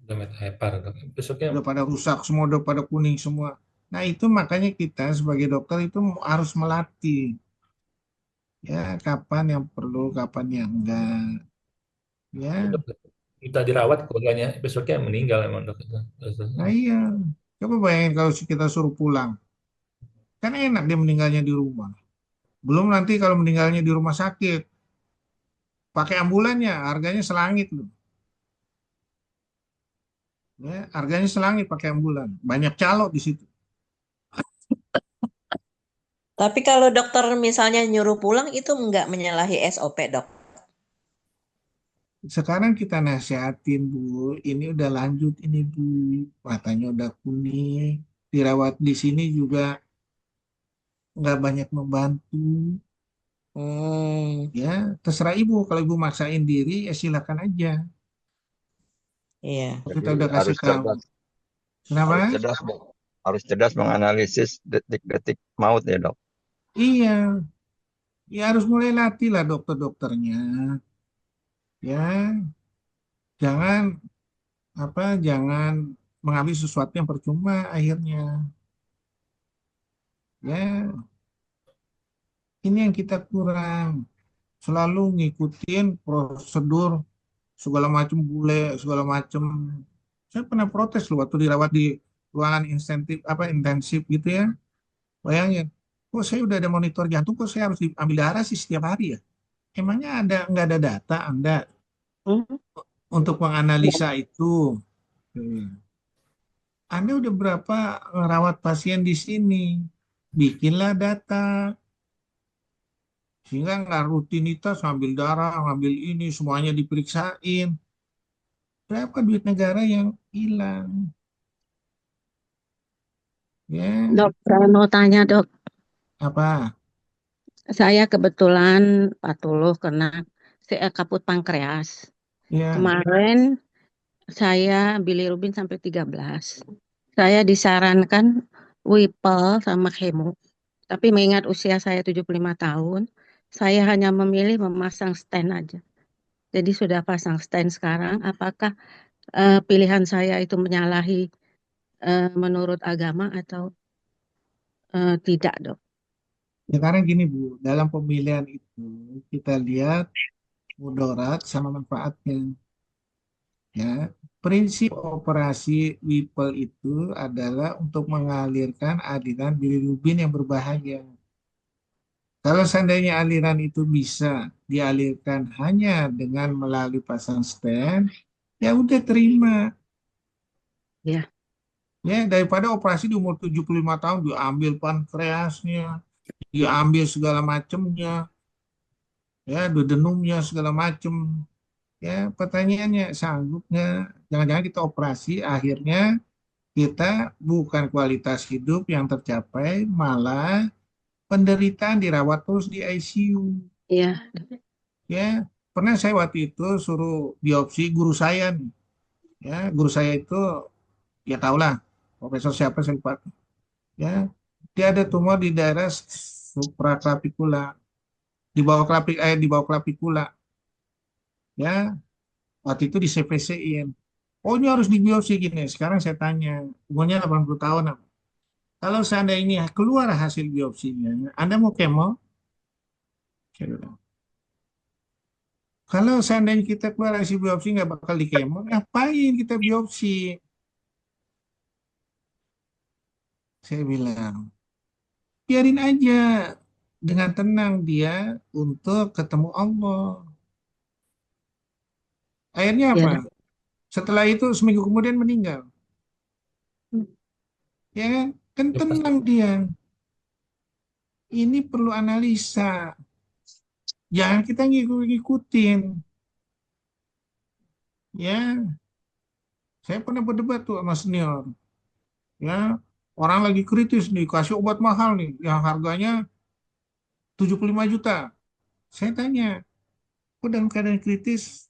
Speaker 4: Udah metahepar, dok. Besoknya
Speaker 3: Udah pada rusak semua, udah pada kuning semua. Nah, itu makanya kita sebagai dokter itu harus melatih ya kapan yang perlu, kapan yang enggak. Ya,
Speaker 4: dok, kita dirawat keluarganya, besoknya meninggal emang, dok.
Speaker 3: nah iya. Coba bayangin kalau kita suruh pulang. Kan enak dia meninggalnya di rumah. Belum nanti kalau meninggalnya di rumah sakit. Pakai ambulannya, harganya selangit loh. Ya, harganya selangit pakai ambulan. Banyak calo di situ.
Speaker 6: Tapi kalau dokter misalnya nyuruh pulang itu nggak menyalahi SOP, dok.
Speaker 3: Sekarang kita nasihatin, Bu. Ini udah lanjut ini, Bu. Matanya udah kuning. Dirawat di sini juga nggak banyak membantu.
Speaker 6: Hmm,
Speaker 3: Ya, terserah Ibu. Kalau Ibu maksain diri, ya silakan aja.
Speaker 6: iya.
Speaker 3: Kalau
Speaker 8: Jadi
Speaker 3: kita udah kasih
Speaker 8: harus
Speaker 3: tahu.
Speaker 8: cerdas,
Speaker 3: Kenapa?
Speaker 8: harus cerdas, Dok. Harus cerdas menganalisis detik-detik maut ya, Dok.
Speaker 3: Iya, ya harus mulai latih lah dokter-dokternya. Ya, jangan jangan mengambil sesuatu yang percuma akhirnya. Ya, ini yang kita kurang. Selalu ngikutin prosedur segala macam bule, segala macam. Saya pernah protes loh waktu dirawat di ruangan intensif gitu ya. Bayangin, kok saya udah ada monitor jantung, kok saya harus diambil darah sih setiap hari ya? Emangnya nggak ada data Anda
Speaker 6: Hmm,
Speaker 3: untuk menganalisa itu? Anda udah berapa ngerawat pasien di sini? Bikinlah data. Sehingga nggak rutinitas ngambil darah, ngambil ini, semuanya diperiksain. Berapa duit negara yang hilang? Ya,
Speaker 9: Dok, saya mau tanya dok,
Speaker 3: apa?
Speaker 9: saya kebetulan patuloh kena kaput pankreas.
Speaker 3: Ya,
Speaker 9: Kemarin saya bilirubin sampai 13. Saya disarankan Wipel sama kemo. Tapi mengingat usia saya 75 tahun, saya hanya memilih memasang stent aja. Jadi sudah pasang stent sekarang, apakah pilihan saya itu menyalahi menurut agama atau tidak dok?
Speaker 3: sekarang gini Bu, dalam pemilihan itu kita lihat mudarat sama manfaatnya. Ya, prinsip operasi Whipple itu adalah untuk mengalirkan aliran bilirubin yang berbahaya. Kalau seandainya aliran itu bisa dialirkan hanya dengan melalui pasang stent, ya udah terima.
Speaker 9: Ya,
Speaker 3: Ya, daripada operasi di umur 75 tahun diambil pankreasnya, diambil segala macamnya, ya, duodenumnya segala macam. Ya, pertanyaannya sanggup nggak? Jangan-jangan kita operasi, akhirnya kita bukan kualitas hidup yang tercapai, malah penderitaan dirawat terus di ICU.
Speaker 9: iya.
Speaker 3: Ya, pernah saya waktu itu suruh biopsi guru saya nih. Ya, guru saya itu ya tahulah profesor siapa saya lupa. Ya, dia ada tumor di daerah supraclavicular, di bawah clavicula. Ya, waktu itu di CPC-in. Oh, ini harus dibiopsi gini. Sekarang saya tanya, umurnya 80 tahun. Kalau seandainya keluar hasil biopsinya, Anda mau kemo? Saya bilang. Kalau seandainya kita keluar hasil biopsi nggak bakal di kemo, ngapain kita biopsi? Saya bilang, biarin aja dengan tenang dia untuk ketemu Allah. Akhirnya
Speaker 9: Ya,
Speaker 3: apa?
Speaker 9: dok.
Speaker 3: Setelah itu seminggu kemudian meninggal. Ya kan? Kan
Speaker 4: ya pasti
Speaker 3: tenang dia. Ini perlu analisa. Jangan kita ngikutin. Ya, saya pernah berdebat tuh sama senior. Ya, orang lagi kritis nih, kasih obat mahal nih, yang harganya 75 juta. Saya tanya, kok dalam keadaan kritis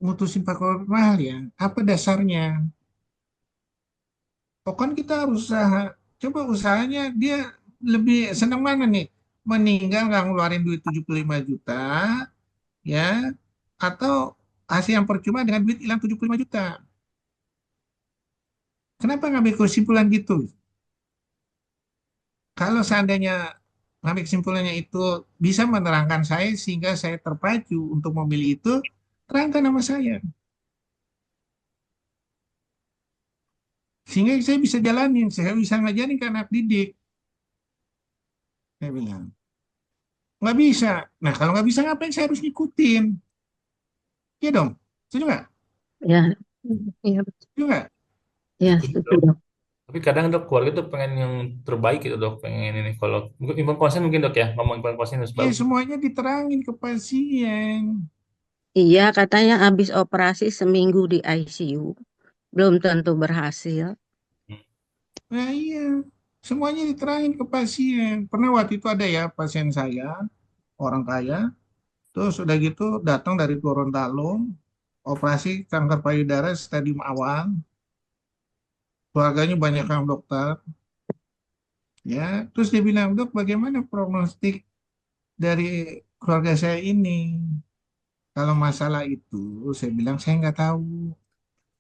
Speaker 3: mutusin pakai obat mahal ya? Apa dasarnya? Pokoknya kita harus usaha. Coba usahanya dia lebih senang mana nih? Meninggal nggak ngeluarin duit 75 juta, ya? Atau hasil yang percuma dengan duit hilang 75 juta. Kenapa ngambil kesimpulan gitu? Kalau seandainya ngambil kesimpulannya itu bisa menerangkan saya sehingga saya terpacu untuk memilih itu, terangkan nama saya. Sehingga saya bisa jalanin, saya bisa ngajarin ke anak didik. Saya bilang, nggak bisa. Nah, kalau nggak bisa ngapain saya harus ngikutin? Iya dong, setuju nggak?
Speaker 9: Ya,
Speaker 2: Iya,
Speaker 3: Setuju nggak?
Speaker 9: ya,
Speaker 4: Setuju,
Speaker 9: setuju,
Speaker 4: Dok.
Speaker 9: Dok.
Speaker 4: Tapi kadang Dok, keluarga tuh pengen yang terbaik gitu Dok, pengen ini. Kalau imbang konsen mungkin Dok ya, ngomong imbang konsen harus
Speaker 3: Ya
Speaker 4: bagus.
Speaker 3: semuanya diterangin ke pasien.
Speaker 9: Iya, katanya habis operasi seminggu di ICU. Belum tentu berhasil.
Speaker 3: Nah iya, semuanya diterangin ke pasien. Pernah waktu itu ada ya pasien saya, orang kaya, terus udah gitu datang dari Gorontalo, operasi kanker payudara stadium awal, keluarganya banyak yang dokter, ya. Terus dia bilang, dok, bagaimana prognostik dari keluarga saya ini? Kalau masalah itu, saya bilang saya nggak tahu.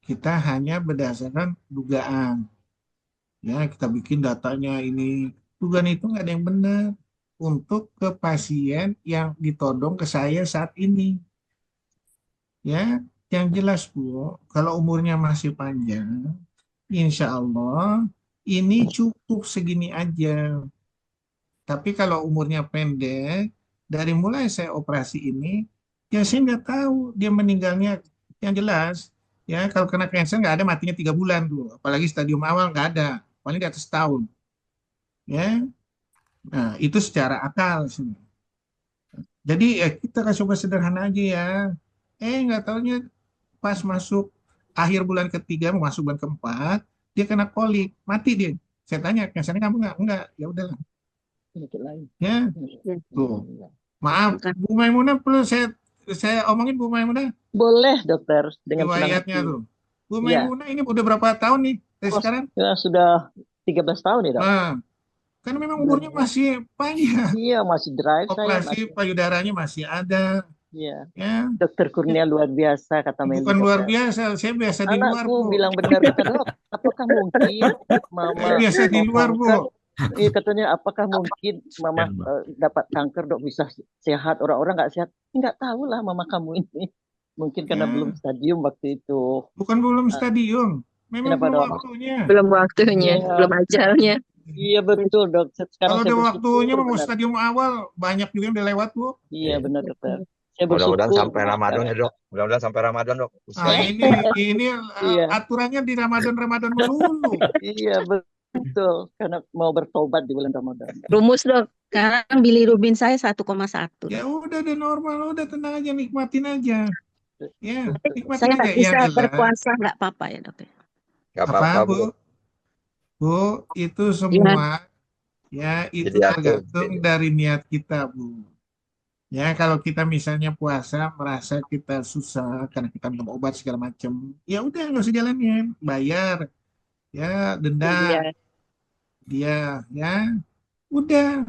Speaker 3: Kita hanya berdasarkan dugaan. Ya, kita bikin datanya ini. Dugaan itu nggak ada yang benar untuk ke pasien yang ditodong ke saya saat ini. Ya, yang jelas Bu, kalau umurnya masih panjang, insya Allah ini cukup segini aja. Tapi kalau umurnya pendek, dari mulai saya operasi ini, ya saya nggak tahu dia meninggalnya. Yang jelas, ya kalau kena kanker nggak ada matinya 3 bulan tuh. Apalagi stadium awal nggak ada, paling di atas tahun. Ya, nah itu secara akal sih. Jadi kita kasih coba sederhana aja ya. Nggak taunya pas masuk akhir bulan ketiga, mau masuk bulan keempat, dia kena kolik, mati dia. Saya tanya, kankernya kamu nggak? Enggak, ya udahlah.
Speaker 5: Penyakit lain.
Speaker 3: Ya,
Speaker 9: Ya,
Speaker 3: tuh. Maaf,
Speaker 9: bukan.
Speaker 3: Bu Maimunah perlu saya omongin Bu Maimunah
Speaker 10: Boleh dokter dengan senang
Speaker 3: riwayatnya
Speaker 10: hati.
Speaker 3: tuh. Bu
Speaker 10: Iya.
Speaker 3: Maimunah ini udah berapa tahun nih dari
Speaker 10: Oh,
Speaker 3: sekarang?
Speaker 10: ya, sudah 13 tahun ya dok.
Speaker 3: Nah, kan memang umurnya masih panjang.
Speaker 10: Iya masih drive saya
Speaker 3: Operasi
Speaker 10: masih.
Speaker 3: payudaranya masih ada.
Speaker 10: Iya.
Speaker 3: Ya,
Speaker 10: Dokter Kurnia luar biasa kata Menlu
Speaker 3: bukan luar
Speaker 10: dokter.
Speaker 3: biasa. Saya biasa di luar,
Speaker 10: Anakku
Speaker 3: Bu.
Speaker 10: bilang benar kata dok. Apakah mungkin mama
Speaker 3: Saya biasa di
Speaker 10: mau
Speaker 3: luar, Bu.
Speaker 10: kanker? Iya katanya apakah mungkin mama dapat kanker dok bisa sehat orang-orang nggak sehat? Nggak tahu lah mama kamu ini. Mungkin karena
Speaker 3: Ya.
Speaker 10: belum stadium waktu itu.
Speaker 3: Bukan belum stadium. Memang
Speaker 10: Kenapa
Speaker 3: belum
Speaker 10: dok?
Speaker 3: waktunya.
Speaker 2: belum waktunya,
Speaker 10: Iya.
Speaker 2: belum ajalnya.
Speaker 10: Iya betul dok. Sekarang
Speaker 3: Kalau
Speaker 10: saya
Speaker 3: udah
Speaker 10: bersyukur
Speaker 3: waktunya mau
Speaker 10: benar.
Speaker 3: stadium awal, banyak juga yang udah lewat, Bu.
Speaker 10: Iya benar dokter. Saya
Speaker 8: Mudah-mudahan
Speaker 10: bersyukur.
Speaker 8: sampai Ramadan ya dok. Mudah-mudahan sampai Ramadan dok.
Speaker 3: Nah, ini
Speaker 10: Iya.
Speaker 3: aturannya di Ramadan melulu.
Speaker 10: Iya betul. Karena mau bertobat di bulan Ramadan.
Speaker 2: Rumus dok,
Speaker 9: Sekarang bilirubin saya 1,1.
Speaker 3: Ya udah normal, udah tenang aja, nikmatin aja. Ya, nikmatin
Speaker 9: Saya
Speaker 3: aja.
Speaker 9: nggak bisa
Speaker 3: Yang jelas,
Speaker 9: berpuasa, nggak apa-apa ya dok.
Speaker 8: Gak
Speaker 3: apa
Speaker 8: apa-apa
Speaker 3: Bu?
Speaker 8: Bu.
Speaker 3: Bu, itu semua ya itu
Speaker 8: Jadi aku
Speaker 3: tergantung dari niat kita, Bu. Ya, kalau kita misalnya puasa merasa kita susah karena kita minum obat segala macam, ya udah nggak usah jalanin, bayar, ya denda dia, ya udah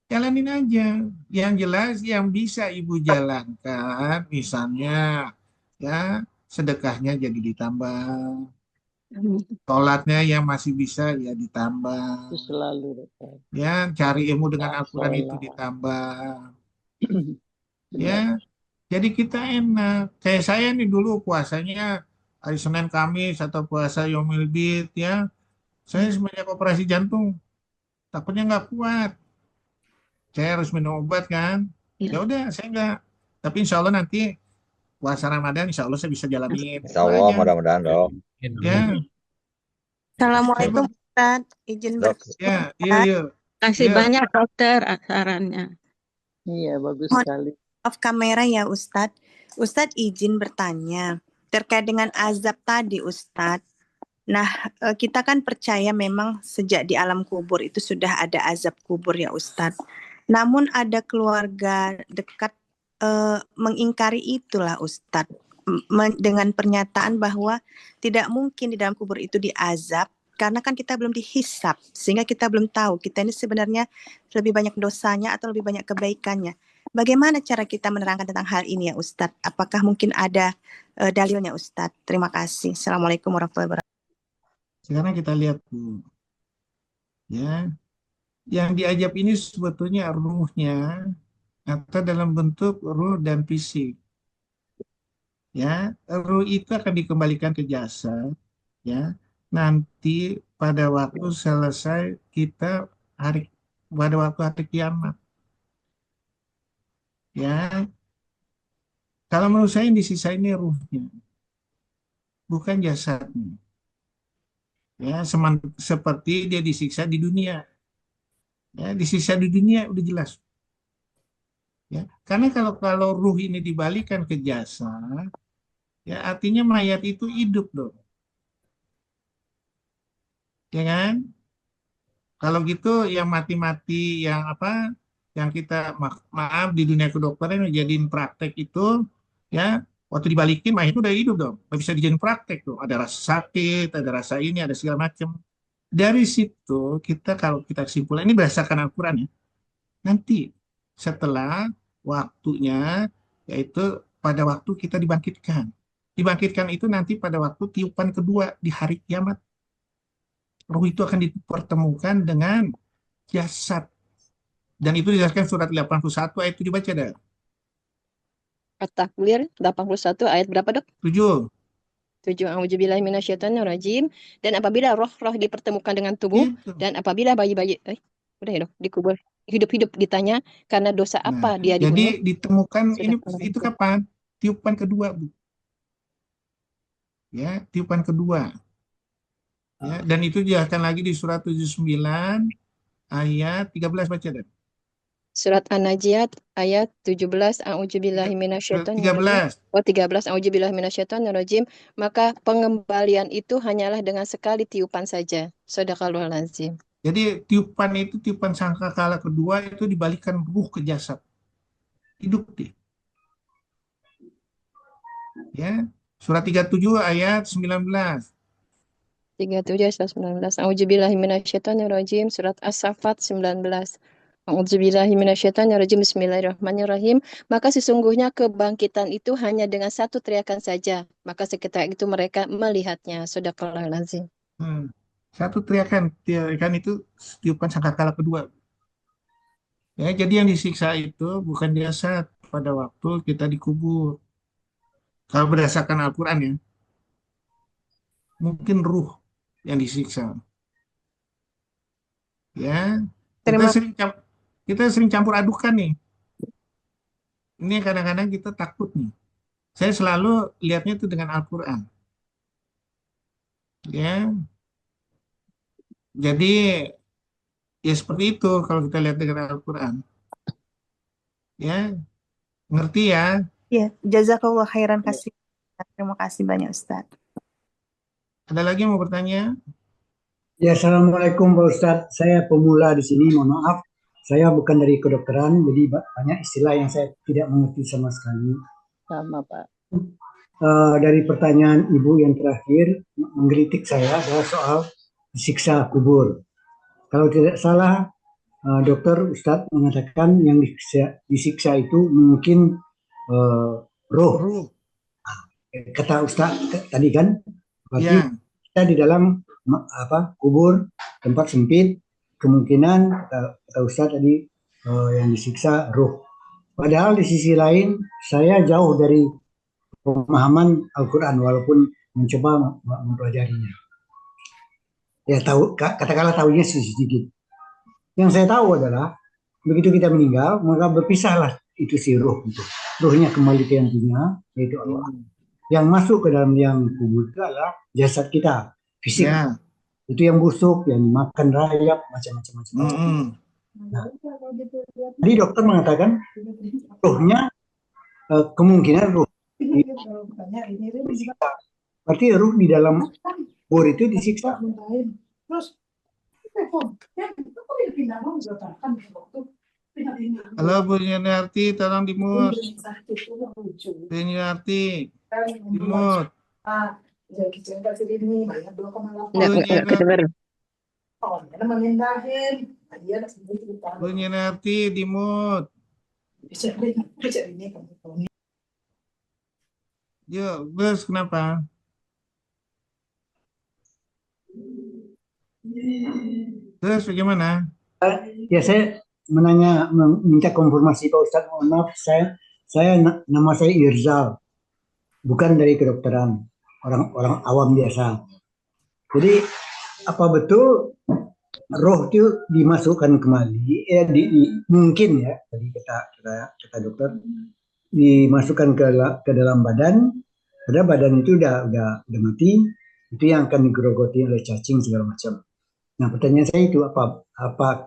Speaker 3: jalanin aja. Yang jelas yang bisa Ibu jalankan, misalnya ya sedekahnya jadi ditambah, sholatnya yang masih bisa ya ditambah,
Speaker 10: Itu selalu dokter.
Speaker 3: ya cari ilmu dengan Al-Quran itu
Speaker 10: Sholat.
Speaker 3: ditambah,
Speaker 10: Benar.
Speaker 3: ya. Jadi kita enak. Kayak saya nih dulu puasanya hari Senin Kamis atau puasa Yaumil Bid ya. Saya semenjak operasi jantung takutnya nggak kuat. Saya harus minum obat kan. Ya udah saya nggak. Tapi insya Allah nanti puasa Ramadan insya Allah saya bisa jalanin.
Speaker 8: Insya Allah mudah-mudahan dok.
Speaker 3: Ya.
Speaker 1: Assalamualaikum Ustaz, izin
Speaker 8: Dok.
Speaker 3: Ya, iya.
Speaker 9: Kasih
Speaker 3: Iya.
Speaker 9: banyak dokter sarannya.
Speaker 10: Iya bagus
Speaker 1: Mohon
Speaker 10: sekali.
Speaker 1: off kamera ya Ustadz. Ustadz izin bertanya terkait dengan azab tadi Ustadz. Nah, kita kan percaya memang sejak di alam kubur itu sudah ada azab kubur ya Ustadz. Namun ada keluarga dekat mengingkari itulah Ustadz. Dengan pernyataan bahwa tidak mungkin di dalam kubur itu diazab karena kan kita belum dihisap sehingga kita belum tahu kita ini sebenarnya lebih banyak dosanya atau lebih banyak kebaikannya. Bagaimana cara kita menerangkan tentang hal ini ya Ustadz? Apakah mungkin ada dalilnya Ustadz? Terima kasih. Assalamualaikum warahmatullahi wabarakatuh.
Speaker 3: Sekarang kita lihat Bu, ya, yang diajab ini sebetulnya ruhnya atau dalam bentuk ruh dan fisik. Ya, ruh itu akan dikembalikan ke jasad, ya. Nanti pada waktu selesai kita pada waktu hari kiamat. Ya, kalau menurut saya yang disisa ini ruhnya, bukan jasadnya. Ya, seperti dia disiksa di dunia. Ya, disiksa di dunia udah jelas. Ya, karena kalau ruh ini dibalikan ke jasad, ya artinya mayat itu hidup dong. Ya kan? Kalau gitu yang mati-mati, yang apa, yang kita maaf di dunia kedokteran jadiin praktek itu, ya waktu dibalikin mayat itu udah hidup dong, nggak bisa dijadiin praktek tuh. Ada rasa sakit, ada rasa ini, ada segala macam. Dari situ kalau kita kesimpulan ini berdasarkan Al-Quran ya. Nanti setelah waktunya, yaitu pada waktu kita dibangkitkan. Dibangkitkan itu nanti pada waktu tiupan kedua di hari kiamat. Ruh itu akan dipertemukan dengan jasad. Dan itu dijelaskan surat 81 ayat 7 baca dah.
Speaker 2: At-Takwir 81 ayat berapa dok?
Speaker 3: 7.
Speaker 2: 7. A'udzubillahi minasyaitonirrajim. Dan apabila roh-roh dipertemukan dengan tubuh,
Speaker 3: Gitu.
Speaker 2: dan apabila bayi-bayi udah ya dok, dikubur hidup-hidup ditanya karena dosa apa dia dibunuh.
Speaker 3: Jadi ditemukan
Speaker 2: Sudah
Speaker 3: itu kapan? Tiupan kedua, Bu. Ya, tiupan kedua. Ya, dan itu dijelaskan lagi di surat 79 ayat 13 baca dah.
Speaker 2: Surat An-Najiat ayat 17. A'udzubillahi minasyaitonirrajim.
Speaker 3: 13.
Speaker 2: Oh 13. A'udzubillahi minasyaitonirrajim. Maka pengembalian itu hanyalah dengan sekali tiupan saja. Shadaqallahul azim.
Speaker 3: Jadi tiupan itu, tiupan sangkakala kedua itu dibalikan ruh ke jasad. Hidup dia. Ya. Surat 37 ayat 19.
Speaker 2: 37 ayat 19. A'udzubillahi minasyaitonirrajim. Surat As-Saffat 19. A'udzubillahi minasyaitonirrajim. Bismillahirrahmanirrahim. Maka sesungguhnya kebangkitan itu hanya dengan satu teriakan saja. Maka seketika itu mereka melihatnya. Shadaqallahul azim.
Speaker 3: Satu teriakan itu tiupan sangkakala kedua. Ya, jadi yang disiksa itu bukan jasad pada waktu kita dikubur. Kalau berdasarkan Al-Quran ya, mungkin ruh yang disiksa. Ya, kita sering campur adukan nih. Ini kadang-kadang kita takut nih. Saya selalu lihatnya itu dengan Al-Quran. Ya, jadi ya seperti itu kalau kita lihat dengan Al-Quran. Ya, ngerti ya?
Speaker 1: Ya, jazakallah khairan kasih. Terima kasih banyak Ustadz.
Speaker 3: Ada lagi yang mau bertanya?
Speaker 11: Ya, Assalamualaikum Pak Ustadz. Saya pemula di sini, mohon maaf. Saya bukan dari kedokteran, jadi banyak istilah yang saya tidak mengerti sama sekali.
Speaker 10: Sama Pak.
Speaker 11: Dari pertanyaan Ibu yang terakhir, menggelitik saya adalah soal disiksa kubur. Kalau tidak salah, dokter Ustadz mengatakan yang disiksa itu mungkin roh. Kata Ustadz tadi kan, berarti kita di dalam kubur, tempat sempit, kemungkinan kata Ustadz tadi yang disiksa roh. Padahal di sisi lain saya jauh dari pemahaman Al-Quran walaupun mencoba mempelajarinya. Ya tahu, katakanlah tahunya sedikit. Yang saya tahu adalah begitu kita meninggal maka berpisahlah itu si roh itu. Rohnya kembali ke yang punya, yaitu Allah. Yang masuk ke dalam yang kubur itu adalah jasad kita, fisik. Itu yang busuk, yang makan rayap, macam-macam. Nah, tadi dokter mengatakan rohnya kemungkinan roh disiksa. Berarti roh di dalam kubur itu disiksa.
Speaker 3: Halo Bu Yuniarti, tolong dimut. Bu Yuniarti, dimut. Bu Yuniarti, dimut. Yuk, terus kenapa? Terus bagaimana?
Speaker 11: Ya saya minta konfirmasi Pak Ustadz. Mohon maaf, nama saya Irzal, bukan dari kedokteran, orang awam biasa. Jadi apa betul roh itu dimasukkan kembali? Mungkin ya, tadi kata dokter, dimasukkan ke dalam badan, padahal badan itu udah mati, itu yang akan digerogoti oleh cacing segala macam. Nah, pertanyaan saya itu apa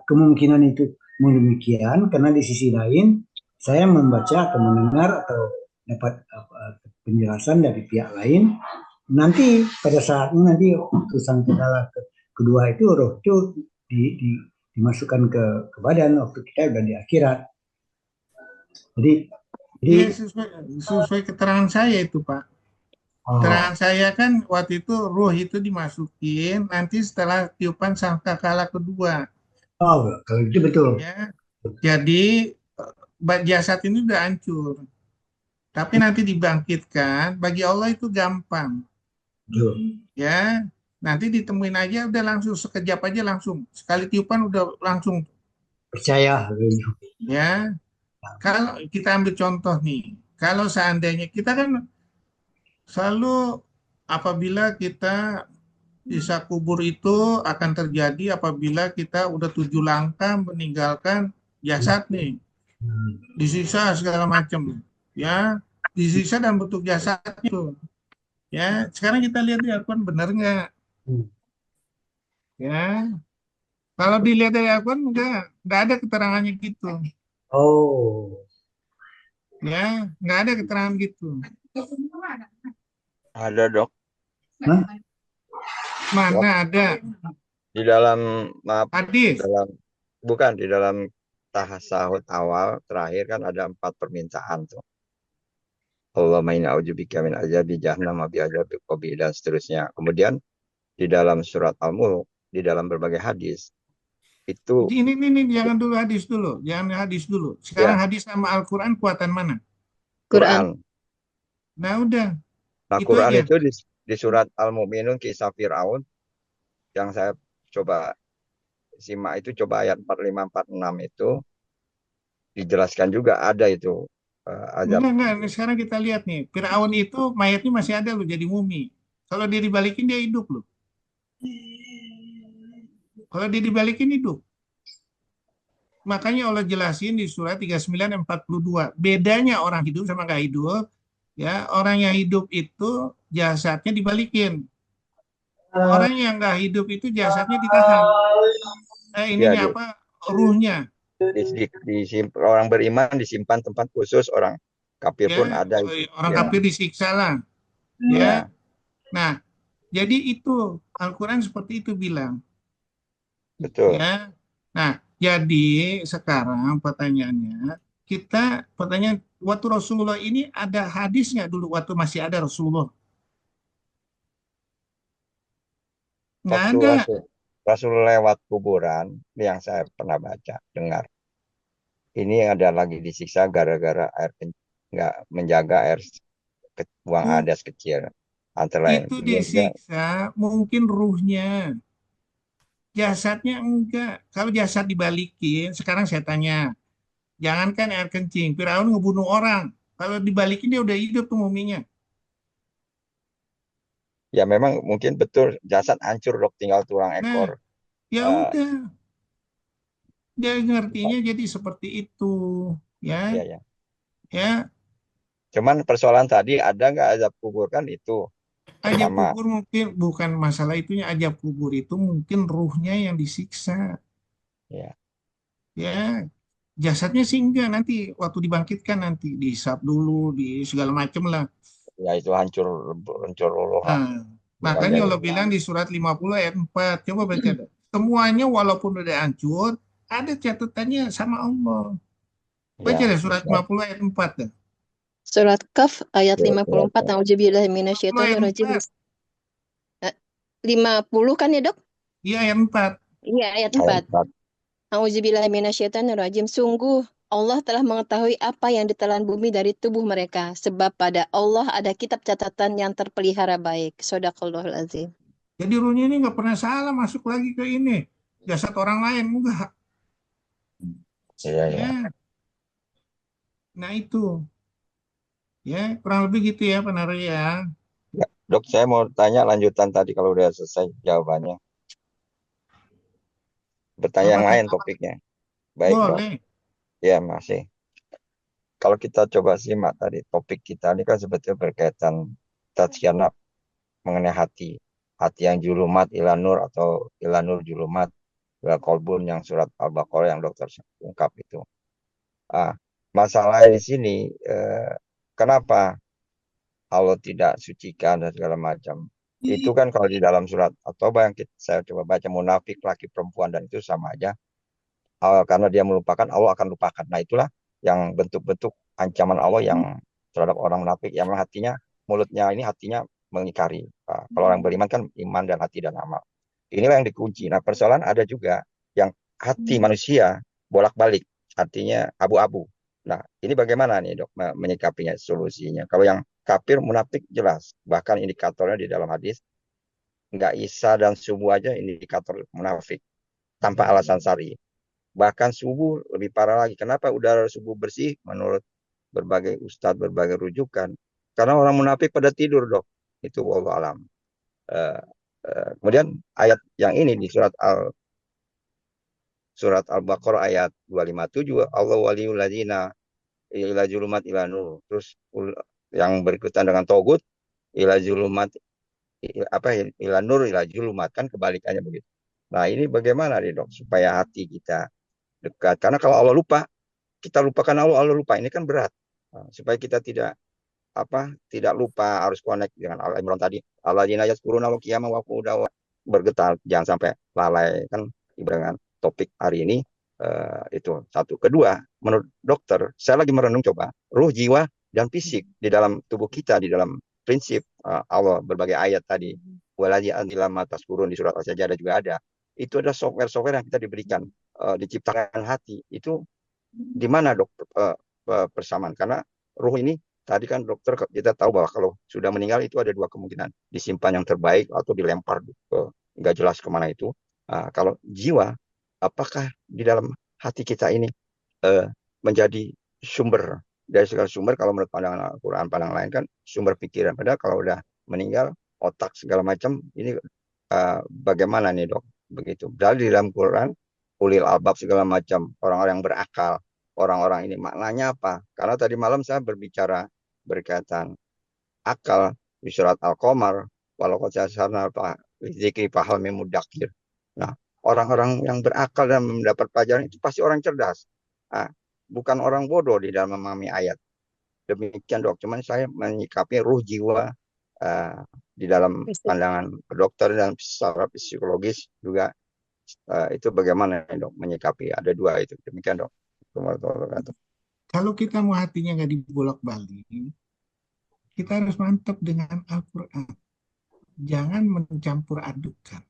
Speaker 11: kemungkinan itu demikian? Karena di sisi lain saya membaca atau mendengar atau dapat penjelasan dari pihak lain, nanti pada saatnya nanti utusan kedua itu roh itu dimasukkan ke badan waktu kita udah di akhirat. Jadi
Speaker 3: Ya, sesuai keterangan saya itu, Pak. Keterangan saya kan waktu itu ruh itu dimasukin nanti setelah tiupan sangkakala kedua.
Speaker 11: Oh, kalau itu betul.
Speaker 3: Ya, jadi jasad ini udah hancur. Tapi nanti dibangkitkan, bagi Allah itu gampang. Ya, nanti ditemuin aja udah langsung sekejap aja langsung. Sekali tiupan udah langsung.
Speaker 11: Percaya.
Speaker 3: Ya, kalau kita ambil contoh nih, kalau seandainya kita kan selalu apabila kita sisa kubur itu akan terjadi apabila kita udah 7 langkah meninggalkan jasad nih, disiksa segala macam, ya, disiksa dan bentuk jasad itu. Ya, sekarang kita lihat di Al-Quran benar nggak? Ya, kalau dilihat dari Al-Quran nggak ada keterangannya gitu.
Speaker 11: Oh.
Speaker 3: Ya, nggak ada keterangan gitu.
Speaker 8: Ada, Dok.
Speaker 3: Mana ada?
Speaker 8: Di dalam
Speaker 3: hadis.
Speaker 8: Bukan di dalam tahasahud awal terakhir kan ada 4 permintaan tuh. Allahumma inni a'udzubika min azabi jahannam wa bi'adzabil qabri dan seterusnya. Kemudian di dalam surat Al-Mulk, di dalam berbagai hadis itu
Speaker 3: ini jangan dulu hadis dulu, jangan hadis dulu. Sekarang hadis sama Al-Quran kuatan mana?
Speaker 8: Quran.
Speaker 3: Nah udah.
Speaker 8: Nah, Quran itu di surat Al-Mu'minun kisah Fir'aun yang saya coba simak itu, coba ayat 45-46 itu dijelaskan juga ada itu azab.
Speaker 3: Enggak. Sekarang kita lihat nih, Fir'aun itu mayatnya masih ada loh jadi mumi. Kalau dia dibalikin dia hidup loh. Kalau dia dibalikin hidup. Makanya Allah jelasin di surat 39 dan 42. Bedanya orang hidup sama nggak hidup, ya, orang yang hidup itu jasadnya dibalikin. Orang yang nggak hidup itu jasadnya ditahan. Ruhnya.
Speaker 8: Orang beriman disimpan tempat khusus, orang kafir pun ada.
Speaker 3: Orang kafir disiksa lah. Ya. Nah, jadi itu Al-Quran seperti itu bilang.
Speaker 8: Betul.
Speaker 3: Ya. Nah, jadi sekarang pertanyaannya, pertanyaan waktu Rasulullah ini ada hadisnya dulu waktu masih ada Rasulullah? Nggak ada.
Speaker 8: Rasul lewat kuburan yang saya pernah baca, dengar. Ini ada lagi disiksa gara-gara air nggak menjaga air buang hadas kecil. Antara lain.
Speaker 3: Itu disiksa mungkin ruhnya. Jasadnya enggak. Kalau jasad dibalikin, sekarang saya tanya, jangankan air kencing, Firaun ngebunuh orang. Kalau dibalikin dia udah hidup tuh muminya.
Speaker 8: Ya memang mungkin betul jasad hancur, Dok, tinggal tulang ekor.
Speaker 3: Ya udah. Dia ngertinya jadi seperti itu, ya. Ya.
Speaker 8: Cuman persoalan tadi ada nggak azab kubur kan itu.
Speaker 3: Azab kubur mungkin bukan masalah itunya, azab kubur itu mungkin ruhnya yang disiksa.
Speaker 8: Ya.
Speaker 3: Ya, jasadnya sih enggak, nanti waktu dibangkitkan nanti dihisap dulu, di segala macam lah.
Speaker 8: Ya itu hancur
Speaker 3: Nah, makanya Allah bilang di surat 50 ayat 4, coba baca. Semuanya walaupun udah hancur, ada catatannya sama Allah. Baca deh surat 50 ayat 4 deh.
Speaker 2: Surat Kaf ayat 54. A'udzubillahi minasyaitonirrajim. 50 kan ya, Dok?
Speaker 3: Iya, ayat 4.
Speaker 2: Iya, ayat 4. A'udzubillahi minasyaitonirrajim. Sungguh Allah telah mengetahui apa yang ditelan bumi dari tubuh mereka, sebab pada Allah ada kitab catatan yang terpelihara baik. Shadaqallahul azim.
Speaker 3: Jadi ruhnya ini nggak pernah salah masuk lagi ke ini jasad orang lain, enggak.
Speaker 8: Iya, iya.
Speaker 3: Ya, nah itu ya kurang lebih gitu ya Pak Naro ya.
Speaker 8: Ya, Dok, saya mau tanya lanjutan tadi kalau udah selesai jawabannya. Bertanya yang
Speaker 3: Apa
Speaker 8: lain
Speaker 3: tadi?
Speaker 8: topiknya. Baik, Dok.
Speaker 3: Boleh.
Speaker 8: Ya, masih. Kalau kita coba simak tadi, topik kita ini kan sebetulnya berkaitan tatsyanah mengenai hati. Hati yang julumat ila nur atau ila nur julumat ila kolbun yang surat Al-Baqarah yang dokter ungkap itu. Ah, masalah di sini, kenapa Allah tidak sucikan dan segala macam. Itu kan kalau di dalam surat At-Taubah yang saya coba baca, munafik laki perempuan dan itu sama aja. Karena dia melupakan, Allah akan lupakan. Nah itulah yang bentuk-bentuk ancaman Allah yang terhadap orang munafik yang hatinya, mulutnya ini hatinya mengingkari. Kalau orang beriman kan iman dan hati dan amal. Inilah yang dikunci. Nah persoalan ada juga yang hati manusia bolak-balik, artinya abu-abu. Nah ini bagaimana nih dok menyikapinya, solusinya? Kalau yang kafir munafik jelas, bahkan indikatornya di dalam hadis, nggak Isa dan subuh aja indikator munafik tanpa alasan syar'i. Bahkan subuh lebih parah lagi. Kenapa udara subuh bersih? Menurut berbagai ustadz, berbagai rujukan. Karena orang munafik pada tidur, dok. Itu wallahu alam. Kemudian ayat yang ini di surat Al-Baqarah ayat 257, Allah waliyul ladzina ila julumat ila nur. Terus yang berikutan dengan togut ila julumat ila nur ila julumat, kan kebalikannya begitu. Nah, ini bagaimana nih, dok, supaya hati kita dekat. Karena kalau Allah lupa, kita lupakan Allah, Allah lupa. Ini kan berat. Supaya kita tidak lupa, harus connect dengan Al-Imran tadi. Alladzina yazkuruna wa qiyaman wa qu'udan bergetar, jangan sampai lalai, kan dengan topik hari ini. Itu satu. Kedua, menurut dokter, saya lagi merenung coba ruh, jiwa dan fisik di dalam tubuh kita, di dalam prinsip Allah berbagai ayat tadi. Waladzi anzila matas turun di surat Al-Sajdah juga ada. Itu ada software-software yang kita diberikan, diciptakan hati. Itu di mana dok persamaan? Karena ruh ini tadi kan dokter kita tahu bahwa kalau sudah meninggal itu ada dua kemungkinan, disimpan yang terbaik atau dilempar nggak jelas kemana itu. Kalau jiwa, apakah di dalam hati kita ini menjadi sumber dari segala sumber? Kalau menurut pandangan Al-Quran, pandangan lain kan sumber pikiran. Padahal kalau udah meninggal, otak segala macam ini bagaimana nih dok? Begitu. Dari dalam Quran, ulil albab segala macam, orang-orang yang berakal, orang-orang ini maknanya apa? Karena tadi malam saya berbicara berkaitan akal di surat Al-Qamar, walau qasasarna zikri fahal mudakir. Nah, orang-orang yang berakal dan mendapat pelajaran itu pasti orang cerdas. Bukan orang bodoh di dalam memahami ayat. Demikian dok, cuman saya menyikapi ruh, jiwa di dalam pandangan dokter dan secara psikologis juga itu bagaimana dok menyikapi? Ada dua itu. Demikian dok.
Speaker 3: Kalau kita mau hatinya nggak dibolak-balik, kita harus mantap dengan Al-Quran. Jangan mencampur adukan.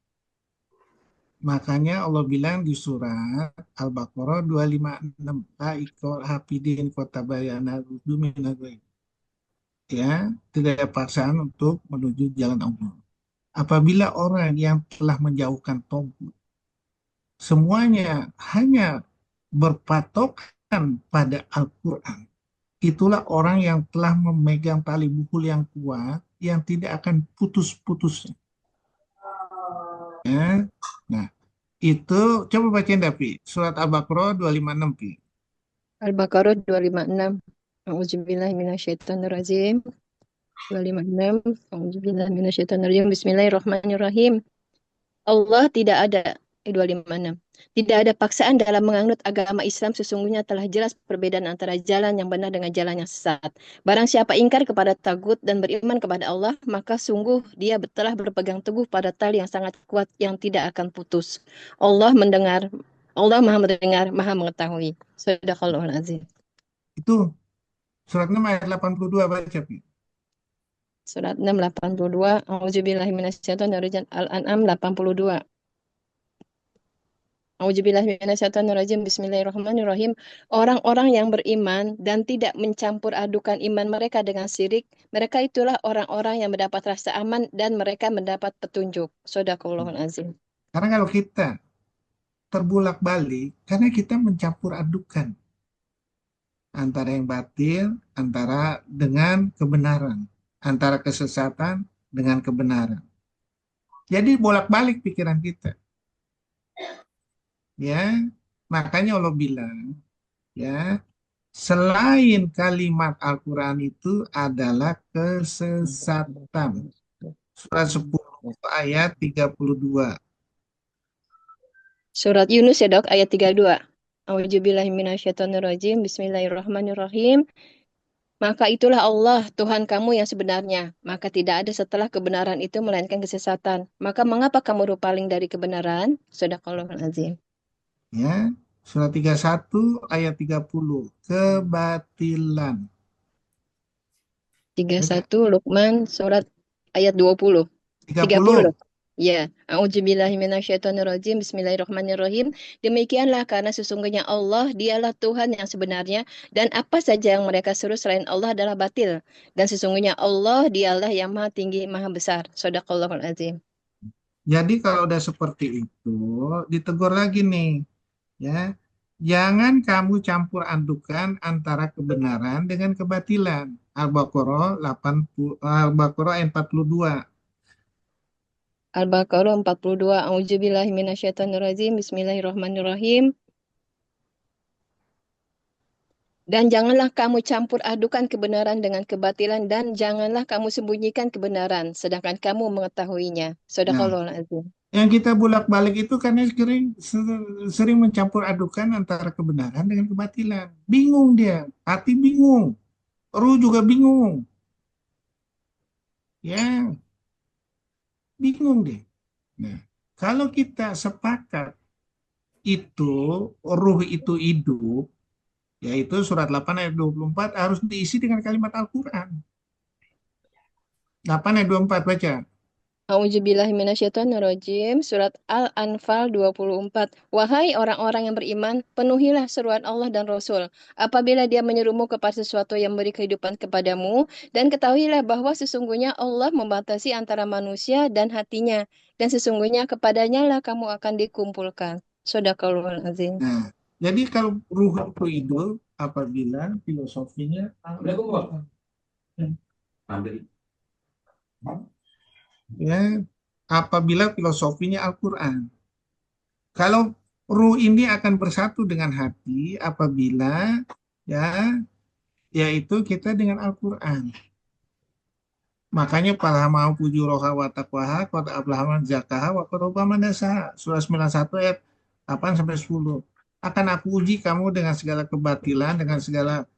Speaker 3: Makanya Allah bilang di surat Al-Baqarah 256, Laikol hafidin kota bayana ya, tidak ada paksaan untuk menuju jalan Allah. Apabila orang yang telah menjauhkan togut, semuanya hanya berpatokan pada Al-Quran, itulah orang yang telah memegang tali buhul yang kuat yang tidak akan putus-putusnya. Ya. Nah, itu coba bacain Dapi, surat Al-Baqarah 256 Pi.
Speaker 2: Al-Baqarah 256. A'udzubillahi minasyaitonirrajim. 256. A'udzubillahi minasyaitonirrajim. Bismillahirrahmanirrahim. Allah tidak ada 256. Tidak ada paksaan dalam menganut agama Islam, sesungguhnya telah jelas perbedaan antara jalan yang benar dengan jalan yang sesat. Barang siapa ingkar kepada tagut dan beriman kepada Allah, maka sungguh dia telah berpegang teguh pada tali yang sangat kuat yang tidak akan putus. Allah mendengar, Allah Maha mendengar, Maha mengetahui. Shadaqallahul azim.
Speaker 3: Itu surat 6 ayat 82 baca Pi.
Speaker 2: Surat 682. A'udzubillahi minasyaitonirrajim. Al-An'am 82. Auzubillahiminasyaitonirrajim. Bismillahirrahmanirrahim. Orang-orang yang beriman dan tidak mencampur adukan iman mereka dengan syirik, mereka itulah orang-orang yang mendapat rasa aman dan mereka mendapat petunjuk. Shadaqallahul azim.
Speaker 3: Karena kalau kita terbulak-balik, karena kita mencampur adukan antara yang batil, antara dengan kebenaran, antara kesesatan dengan kebenaran. Jadi bolak-balik pikiran kita. Ya, makanya Allah bilang, ya, selain kalimat Al-Quran itu adalah kesesatan. Surat 10 ayat 32.
Speaker 2: Surat Yunus ya dok, ayat 32. Auzubillahiminasyaitonirrajim. Bismillahirrahmanirrahim. Maka itulah Allah, Tuhan kamu yang sebenarnya. Maka tidak ada setelah kebenaran itu melainkan kesesatan. Maka mengapa kamu berpaling dari kebenaran? Shadaqallahul azim.
Speaker 3: Ya, surat 31 ayat 30. Kebatilan.
Speaker 2: 31 Luqman surat ayat 20. 30. Ya, Auzubillahiminasyaitonirrajim. Bismillahirrahmanirrahim. Demikianlah karena sesungguhnya Allah dialah Tuhan yang sebenarnya dan apa saja yang mereka suruh selain Allah adalah batil. Dan sesungguhnya Allah dialah yang maha tinggi, maha besar. Shadaqallahul azim.
Speaker 3: Jadi kalau udah seperti itu, ditegur lagi nih, ya. Jangan kamu campur adukan antara kebenaran dengan kebatilan. Al-Baqarah 80, Al-Baqarah ayat 42.
Speaker 2: Al-Baqarah 42. Auzubillahiminasyaitonirrajim. Bismillahirrahmanirrahim. Dan janganlah kamu campur adukan kebenaran dengan kebatilan dan janganlah kamu sembunyikan kebenaran sedangkan kamu mengetahuinya. Shadaqallahul azim.
Speaker 3: Yang kita bolak-balik itu karena sering mencampur adukan antara kebenaran dengan kebatilan. Bingung dia, hati bingung, ruh juga bingung. Ya, bingung deh. Nah, kalau kita sepakat itu, ruh itu hidup, yaitu surat 8 ayat 24 harus diisi dengan kalimat Al-Quran. 8 ayat 24 baca.
Speaker 2: Auzubillahiminasyaitonirrajim. Surat Al-Anfal 24. Wahai orang-orang yang beriman, penuhilah seruan Allah dan Rasul. Apabila dia menyerumu kepada sesuatu yang memberi kehidupan kepadamu, dan ketahuilah bahwa sesungguhnya Allah membatasi antara manusia dan hatinya, dan sesungguhnya kepadanya lah kamu akan dikumpulkan. Shadaqallahul azim.
Speaker 3: Nah, jadi kalau ruh itu hidup, apabila filosofinya ya, apabila filosofinya Al-Quran. Kalau ruh ini akan bersatu dengan hati apabila ya, yaitu kita dengan Al-Quran. Makanya palhamau fujuraha wa taqwaha qad aflaha man zakkaha wa qad khaba man dassaha. Surah 91 ayat 8 sampai 10. Akan aku uji kamu dengan segala kebatilan, dengan segala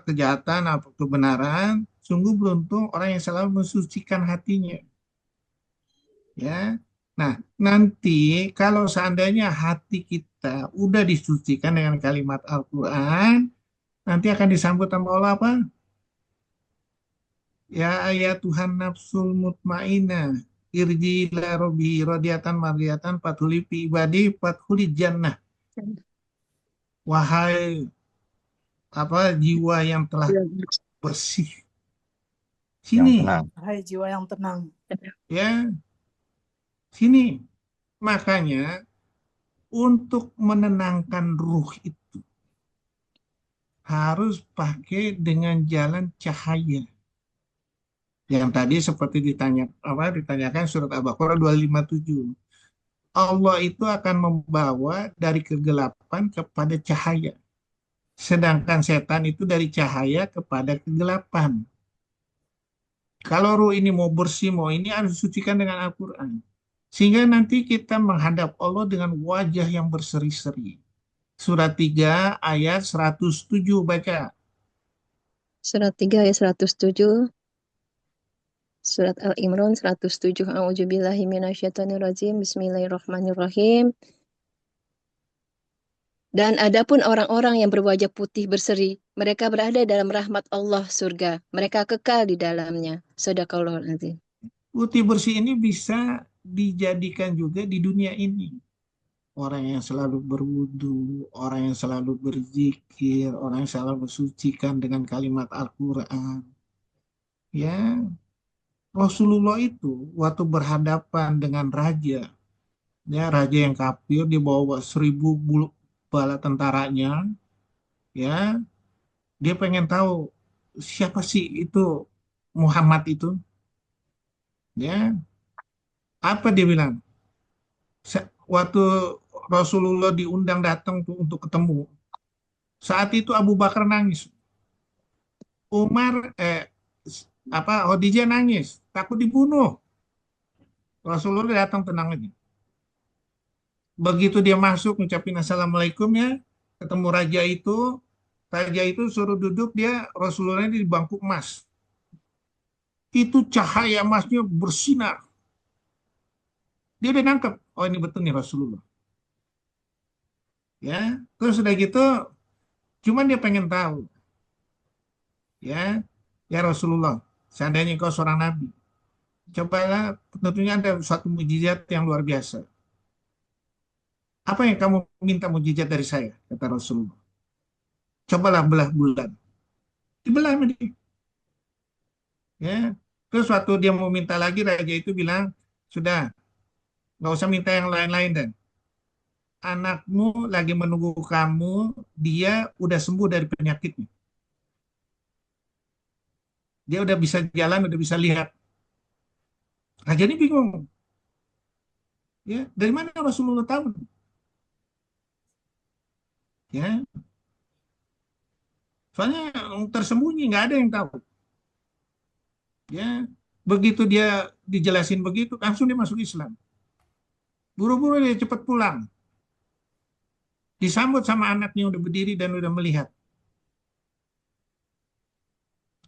Speaker 3: kejahatan, kebenaran. Sungguh beruntung orang yang selalu mensucikan hatinya. Ya. Nah, nanti kalau seandainya hati kita udah disucikan dengan kalimat Al-Quran, nanti akan disambut sama Allah apa? Ya ayat Tuhan nafsul mutmainah, irji ila robbi radiyatan mardiyatan fathuli fi ibadi fathuli jannah. Wahai jiwa yang telah bersih. Sini.
Speaker 12: Wahai jiwa yang tenang.
Speaker 3: Ya. Sini. Makanya untuk menenangkan ruh itu harus pakai dengan jalan cahaya. Yang tadi seperti ditanyakan surat Al-Baqarah 257. Allah itu akan membawa dari kegelapan kepada cahaya. Sedangkan setan itu dari cahaya kepada kegelapan. Kalau ruh ini mau bersih, mau ini harus disucikan dengan Al-Quran. Sehingga nanti kita menghadap Allah dengan wajah yang berseri-seri. Surat 3 ayat 107 baca.
Speaker 2: Surat 3 ayat 107. Surat Al-Imran 107. A'udzubillahi minasyaitonirrajim. Bismillahirrahmanirrahim. Dan adapun orang-orang yang berwajah putih berseri, mereka berada dalam rahmat Allah surga. Mereka kekal di dalamnya. Shadaqallahul azim.
Speaker 3: Putih bersih ini bisa dijadikan juga di dunia ini. orang yang selalu berwudu, orang yang selalu berzikir, orang yang selalu mensucikan dengan kalimat Al-Quran. Ya, Rasulullah itu waktu berhadapan dengan raja, ya raja yang kafir, dia bawa 1.000 bala tentaranya, ya dia pengen tahu siapa sih itu Muhammad itu, ya apa dia bilang? Waktu Rasulullah diundang datang tuh untuk ketemu, saat itu Abu Bakar nangis, Umar Khadijah nangis, takut dibunuh. Rasulullah datang tenang aja. Begitu dia masuk ngucapin assalamualaikum ya, ketemu raja itu suruh duduk, dia Rasulullah di bangku emas. Itu cahaya emasnya bersinar. Dia udah nangkep, oh ini betul nih Rasulullah. Ya, terus udah gitu, cuman dia pengen tahu, ya Rasulullah, seandainya engkau seorang nabi, cobalah, tentunya ada suatu mujizat yang luar biasa. Apa yang kamu minta mujizat dari saya? Kata Rasulullah. Cobalah belah bulan. Dibelah sama dia. Ya. Terus waktu dia mau minta lagi, raja itu bilang, sudah, nggak usah minta yang lain-lain dan anakmu lagi menunggu kamu, dia udah sembuh dari penyakitnya. Dia udah bisa jalan, udah bisa lihat. Raja ini bingung. Ya, dari mana Rasulullah tahu? Ya, soalnya tersembunyi, nggak ada yang tahu. Ya, begitu dia dijelasin begitu, langsung dia masuk Islam. Buru-buru dia cepat pulang. Disambut sama anaknya udah berdiri dan udah melihat.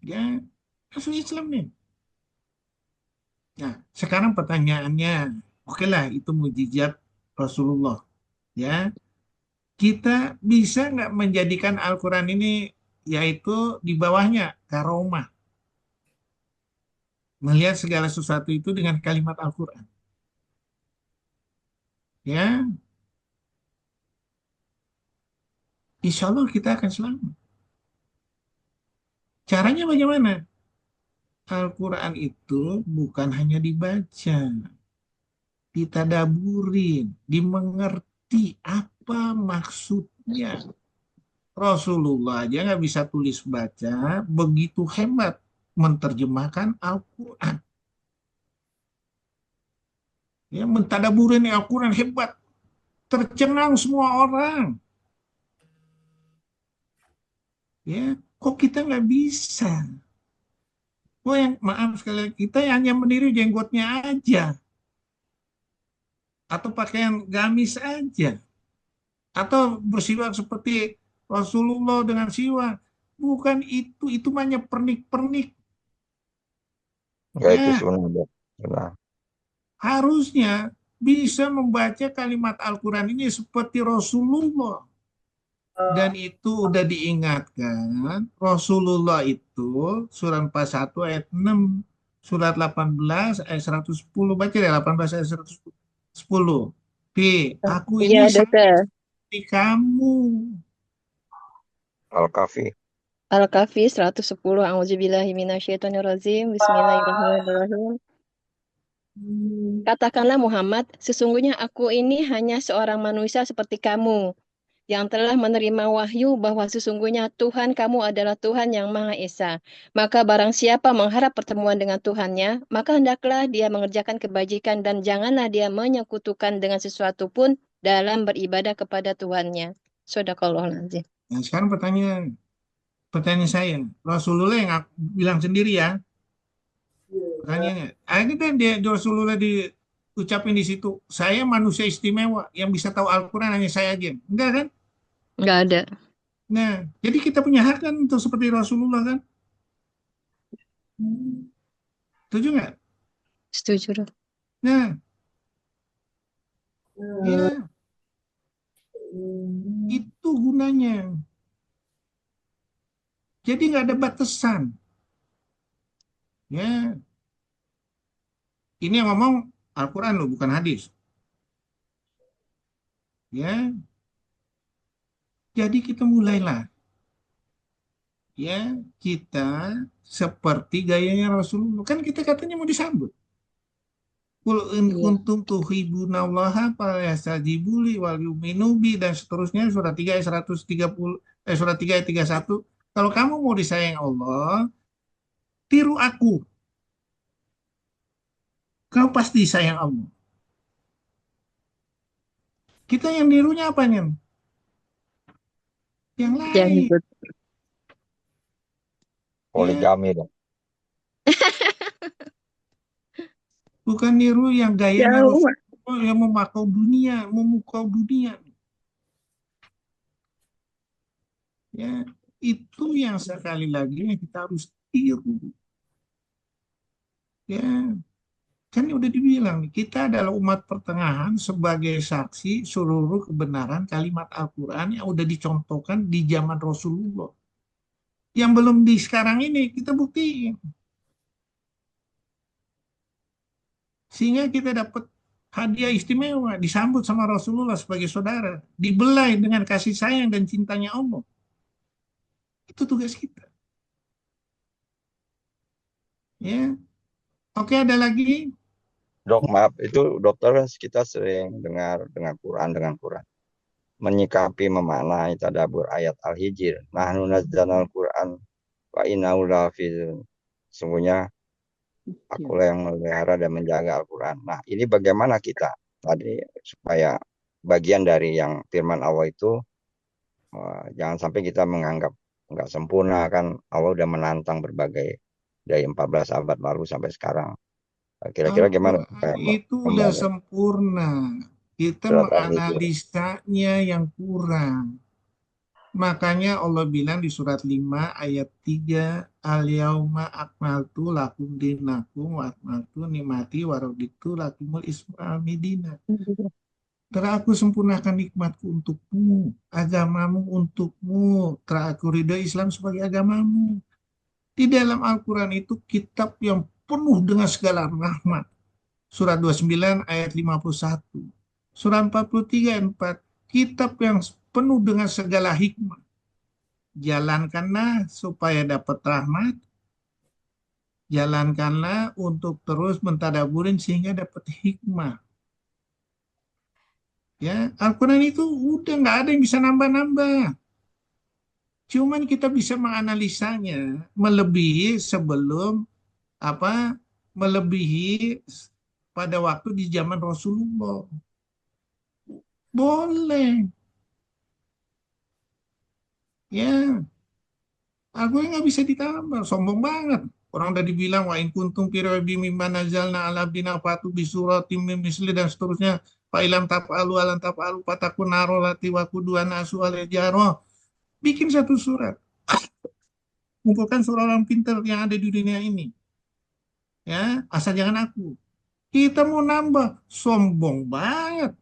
Speaker 3: Ya, masuk Islam nih. Nah, sekarang pertanyaannya, oke lah itu mujizat Rasulullah. Ya, kita bisa nggak menjadikan Al-Quran ini yaitu di bawahnya karomah. Melihat segala sesuatu itu dengan kalimat Al-Quran. Ya, insya Allah kita akan selamat. Caranya bagaimana? Al-Quran itu bukan hanya dibaca, ditadaburin, dimengerti apa maksudnya. Rasulullah aja nggak bisa tulis baca, begitu hebat menerjemahkan Al-Quran. Ya, mentadaburin Al-Quran hebat, tercengang semua orang. Ya, kok kita nggak bisa? Oh yang maaf sekali, kita hanya meniru jenggotnya aja, atau pakaian gamis aja, atau bersiwak seperti Rasulullah dengan siwak. Bukan itu hanya pernik-pernik.
Speaker 8: Ya itu
Speaker 3: Ya,
Speaker 8: sunnah, Dok. Sunnah.
Speaker 3: harusnya bisa membaca kalimat Al-Quran ini seperti Rasulullah. Dan itu udah diingatkan, Rasulullah itu surat 41 ayat 6, surat 18 ayat 110, baca deh 18 ayat 110. Aku
Speaker 2: Iya,
Speaker 3: ini sama
Speaker 2: dokter.
Speaker 3: seperti kamu.
Speaker 8: Al-Kafi.
Speaker 2: Al-Kahfi 110. A'udzubillahi minasyaitonirrajim. Bismillahirrahmanirrahim. Katakanlah Muhammad, sesungguhnya aku ini hanya seorang manusia seperti kamu, yang telah menerima wahyu bahwa sesungguhnya Tuhan kamu adalah Tuhan yang Maha Esa. Maka barang siapa mengharap pertemuan dengan Tuhannya, maka hendaklah dia mengerjakan kebajikan dan janganlah dia menyekutukan dengan sesuatu pun dalam beribadah kepada Tuhannya. Shadaqallahul-Azim.
Speaker 3: Nah, sekarang pertanyaan saya, Rasulullah yang aku bilang sendiri ya, pertanyaannya, akhirnya kan dia Rasulullah diucapin di situ, saya manusia istimewa yang bisa tahu Al-Quran hanya saya aja, enggak kan?
Speaker 2: Nggak ada.
Speaker 3: Nah, jadi kita punya hak kan untuk seperti Rasulullah kan? Setuju nggak?
Speaker 2: Setuju, Dok.
Speaker 3: Nah, ya itu gunanya. Jadi nggak ada batasan. Ya, ini yang ngomong Al-Quran loh, bukan hadis. Ya, jadi kita mulailah ya kita seperti gayanya Rasulullah. Kan kita katanya mau disambut. Qul in
Speaker 2: Iya.
Speaker 3: kuntum tuhibbunallaha fayastajibu li wal yu'minu bi dan seterusnya surat 3 ayat 130 surat 3 ayat 31. Kalau kamu mau disayang Allah, tiru aku. Kau pasti sayang Allah. Kita yang nirunya apanya? Yang
Speaker 2: Yang
Speaker 3: lain.
Speaker 2: ikut.
Speaker 3: Ya,
Speaker 8: Poligami dong.
Speaker 3: bukan niru yang gayanya
Speaker 2: Jauh.
Speaker 3: Rasulullah yang memukau dunia. Ya, itu yang sekali lagi yang kita harus tiru. Ya, kan udah dibilang nih, kita adalah umat pertengahan sebagai saksi seluruh kebenaran kalimat Al-Quran yang udah dicontohkan di zaman Rasulullah. Yang belum di sekarang ini kita buktiin. Sehingga kita dapat hadiah istimewa, disambut sama Rasulullah sebagai saudara, dibelai dengan kasih sayang dan cintanya Allah. Itu tugas kita. Ya, oke, ada lagi?
Speaker 8: Dok, maaf, itu dokter kan kita sering dengar dengan Quran. Menyikapi memaknai tadabbur ayat Al-Hijr. Nahnu nazzalnal Quran wa innahu lahafizun. Sesungguhnya akulah yang memelihara dan menjaga Al-Quran. Nah, ini bagaimana kita tadi supaya bagian dari yang firman Allah itu jangan sampai kita menganggap nggak sempurna, kan Allah udah menantang berbagai dari 14 abad lalu sampai sekarang. Kira-kira gimana?
Speaker 3: Al-Quran itu udah sempurna. Kita
Speaker 8: Surat Al-Hijr.
Speaker 3: menganalisanya yang kurang. Makanya Allah bilang di surat 5 ayat 3, Al-yauma akmaltu lakum dinakum wa akmaltu nimati wa raditu lakumul islam dina. Telah aku sempurnakan nikmatku untukmu, agamamu untukmu, telah aku ridho Islam sebagai agamamu. Di dalam Al-Quran itu kitab yang penuh dengan segala rahmat. Surat 29 ayat 51. Surat 43 ayat 4. Kitab yang penuh dengan segala hikmah. Jalankanlah supaya dapat rahmat. Jalankanlah untuk terus mentadaburin sehingga dapat hikmah. Ya, Al-Quran itu udah nggak ada yang bisa nambah-nambah. Cuman kita bisa menganalisanya melebihi sebelum melebihi pada waktu di zaman Rasulullah. Boleh. Ya, aku nggak bisa ditambah, sombong banget. Orang udah dibilang wa in kuntum fi raibin mimma nazzalna ala abdina fatu bi suratim min misli dan seterusnya. Fa ilam taf'alu alan taf'alu fatakun narolati wa kuduana su'al jaro. Bikin satu surat. Kumpulkan surah orang pintar yang ada di dunia ini. Ya, asal jangan aku. Kita mau nambah, sombong banget.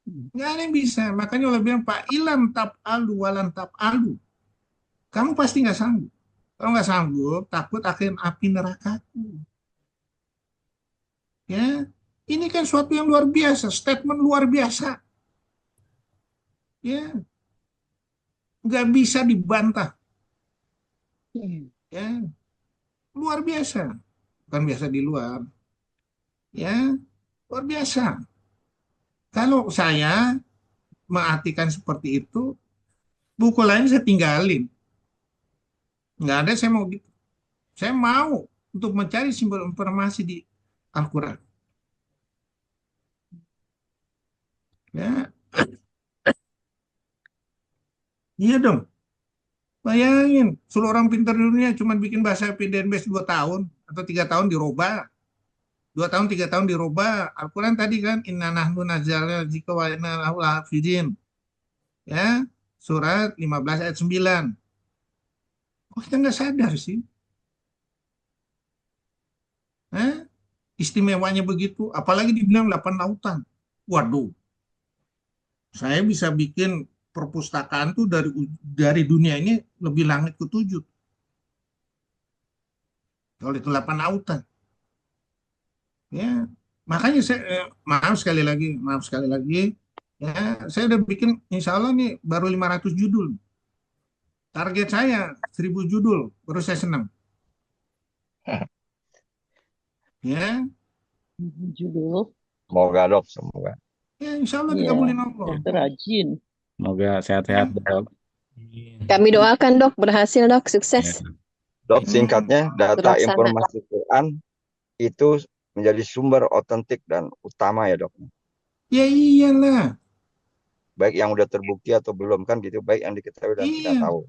Speaker 3: Nggak ada yang bisa. Makanya Allah bilang, Pak ilam taf'alu walan taf'alu. Kamu pasti nggak sanggup. Kalau nggak sanggup, takut akan api nerakaku. Ya, ini kan suatu yang luar biasa, statement luar biasa. Ya, nggak bisa dibantah. Ya, luar biasa. Bukan biasa di luar. Ya, luar biasa. Kalau saya mengartikan seperti itu, buku lain saya tinggalin. Nggak ada, saya mau gitu. Saya mau untuk mencari simbol informasi di Al-Quran. Ya, iya dong. Bayangin, seluruh orang pintar di dunia cuma bikin bahasa PDNBS 2 tahun atau 3 tahun dirubah. 2 tahun, 3 tahun dirubah. Al-Quran tadi kan, inna nahnu nazzalna dzikra wa inna lahu lahafidhin. Ya, surat 15 ayat 9. Kok kita nggak sadar sih? Istimewanya begitu, apalagi dibilang 8 lautan. Waduh, saya bisa bikin perpustakaan tuh dari dunia ini lebih langit ke-7. Kalau itu 8 lautan. Ya, Makanya saya maaf sekali lagi, ya saya udah bikin, insya Allah nih baru 500 judul. Target saya 1000 judul, baru saya senang. Ya,
Speaker 10: Judul.
Speaker 8: Semoga dok, semoga.
Speaker 3: ya insya Allah
Speaker 10: Iya,
Speaker 3: dikabulin Allah.
Speaker 10: rajin.
Speaker 13: Semoga sehat-sehat dok.
Speaker 2: Kami doakan dok, berhasil dok, sukses.
Speaker 13: Ya.
Speaker 8: Dok, singkatnya data
Speaker 2: Terlaksana.
Speaker 8: informasi Quran itu menjadi sumber otentik dan utama ya dok.
Speaker 3: Ya iyalah.
Speaker 8: Baik yang udah terbukti atau belum kan gitu, baik yang diketahui dan tidak
Speaker 3: Iya.
Speaker 8: tahu.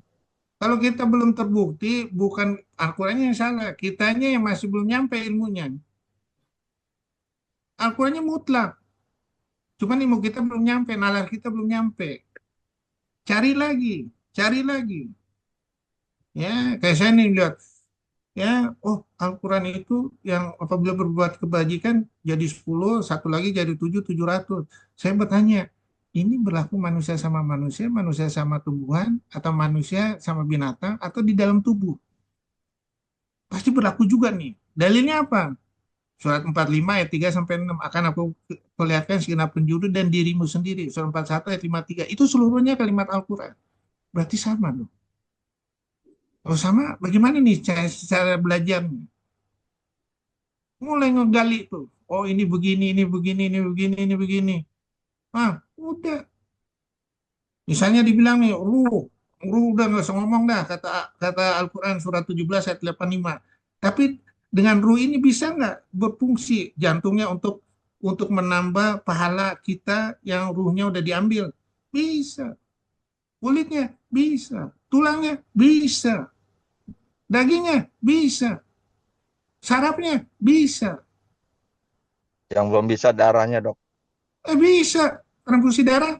Speaker 3: Kalau kita belum terbukti, bukan Al-Qurannya yang salah, kitanya yang masih belum nyampe ilmunya. Al-Qurannya mutlak, cuman ilmu kita belum nyampe, nalar kita belum nyampe. Cari lagi, cari lagi. Ya, kayak saya nih lihat, ya, oh Al-Quran itu yang apabila berbuat kebajikan jadi 10, satu lagi jadi 7, 700. Saya bertanya, ini berlaku manusia sama tumbuhan, atau manusia sama binatang, atau di dalam tubuh? Pasti berlaku juga nih. Dalilnya apa? Surat 45 ayat 3 sampai 6 akan aku perlihatkan segenap penjuru dan dirimu sendiri. Surat 41 ayat 53. Itu seluruhnya kalimat Al-Quran. Berarti sama loh. Kalau sama, bagaimana nih cara belajarnya? Mulai ngegali tuh. Oh ini begini, ini begini, ini begini, ini begini. Ah, udah. Misalnya dibilang nih, ruh udah nggak usah ngomong dah, kata Al-Quran surat 17 ayat 85. Tapi dengan ruh ini bisa nggak berfungsi jantungnya untuk menambah pahala kita yang ruhnya udah diambil? Bisa. Kulitnya bisa. Tulangnya bisa. Dagingnya bisa. Sarafnya bisa.
Speaker 8: Yang belum bisa darahnya dok.
Speaker 3: Bisa. Transfusi darah.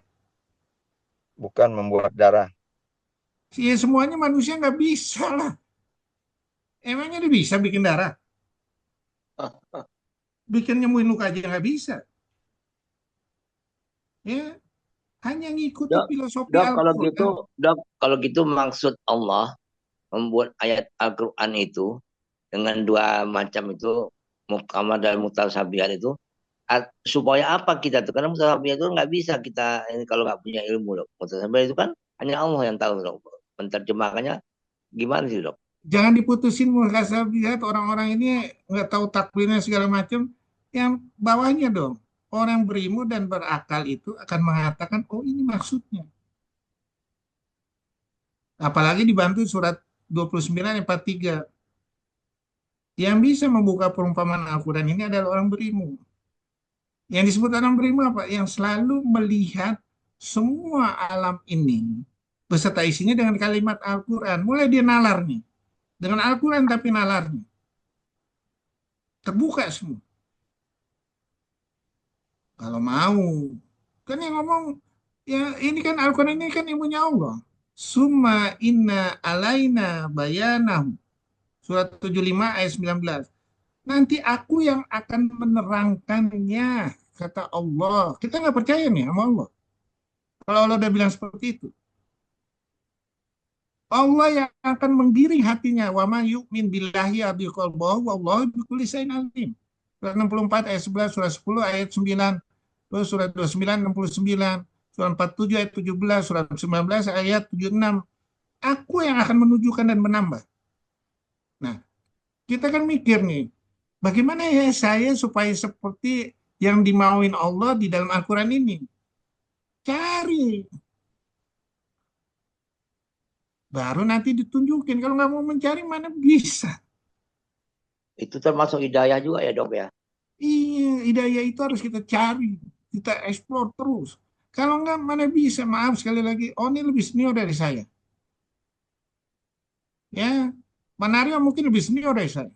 Speaker 8: Bukan membuat darah.
Speaker 3: Ya semuanya manusia nggak bisa lah. Emangnya dia bisa bikin darah? Bikin nyembuhin luka aja nggak bisa. Ya, hanya ngikuti
Speaker 14: Dok,
Speaker 3: filosofi
Speaker 14: dok kalau
Speaker 3: Al-Quran.
Speaker 14: gitu, dok kalau gitu maksud Allah membuat ayat Al-Quran itu dengan dua macam itu, muhkamat dan mutasyabihat itu, supaya apa kita tuh? Karena mutasyabihat itu nggak bisa kita ini kalau nggak punya ilmu dok. Mutasyabihat itu kan hanya Allah yang tahu dok. Menerjemahkannya gimana sih dok?
Speaker 3: Jangan diputusin muhkasabihat, orang-orang ini nggak tahu takwilnya segala macam. Yang bawahnya dong, orang berilmu dan berakal itu akan mengatakan, oh ini maksudnya. Apalagi dibantu surat 29 ayat 43. Yang bisa membuka perumpamaan Al-Quran ini adalah orang berilmu. Yang disebut orang berilmu apa? Yang selalu melihat semua alam ini beserta isinya dengan kalimat Al-Quran. Mulai dia nalar nih. Dengan Al-Quran tapi nalarnya. Terbuka semua. Kalau mau. Kan yang ngomong, ya ini kan Al-Quran ini kan ilmunya Allah. Summa inna alaina bayanahu. Surat 75 ayat 19. Nanti aku yang akan menerangkannya, kata Allah. Kita nggak percaya nih sama Allah. Kalau Allah udah bilang seperti itu. Allah yang akan menggiring hatinya. Wa ma yu'min billahi abi qalbahu wallahu bikulli syai'in alim. Surat 64 ayat 11, surat 10 ayat 9, terus surat 29 69, surat 47 ayat 17, surat 19 ayat 76. Aku yang akan menunjukkan dan menambah. Nah, kita kan mikir nih, bagaimana ya saya supaya seperti yang dimauin Allah di dalam Al-Quran ini? Cari. Baru nanti ditunjukin. Kalau nggak mau mencari, mana bisa.
Speaker 14: Itu termasuk hidayah juga ya dok ya?
Speaker 3: Iya, hidayah itu harus kita cari. Kita eksplor terus. Kalau nggak, mana bisa. Maaf sekali lagi, oh ini lebih senior dari saya. Ya, Manario mungkin lebih senior dari saya.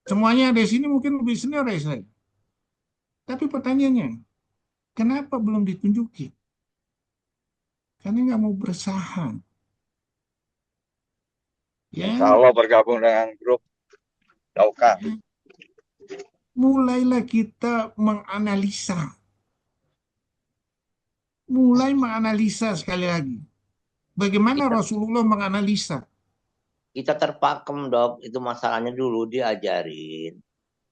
Speaker 3: Semuanya di sini mungkin lebih senior dari saya. Tapi pertanyaannya, kenapa belum ditunjukin? Karena nggak mau berusaha. Ya.
Speaker 8: Insya Allah bergabung dengan grup Dauka.
Speaker 3: Mulailah kita menganalisa. Mulai menganalisa sekali lagi. Bagaimana Rasulullah menganalisa?
Speaker 14: Kita terpakem dok, itu masalahnya dulu diajarin.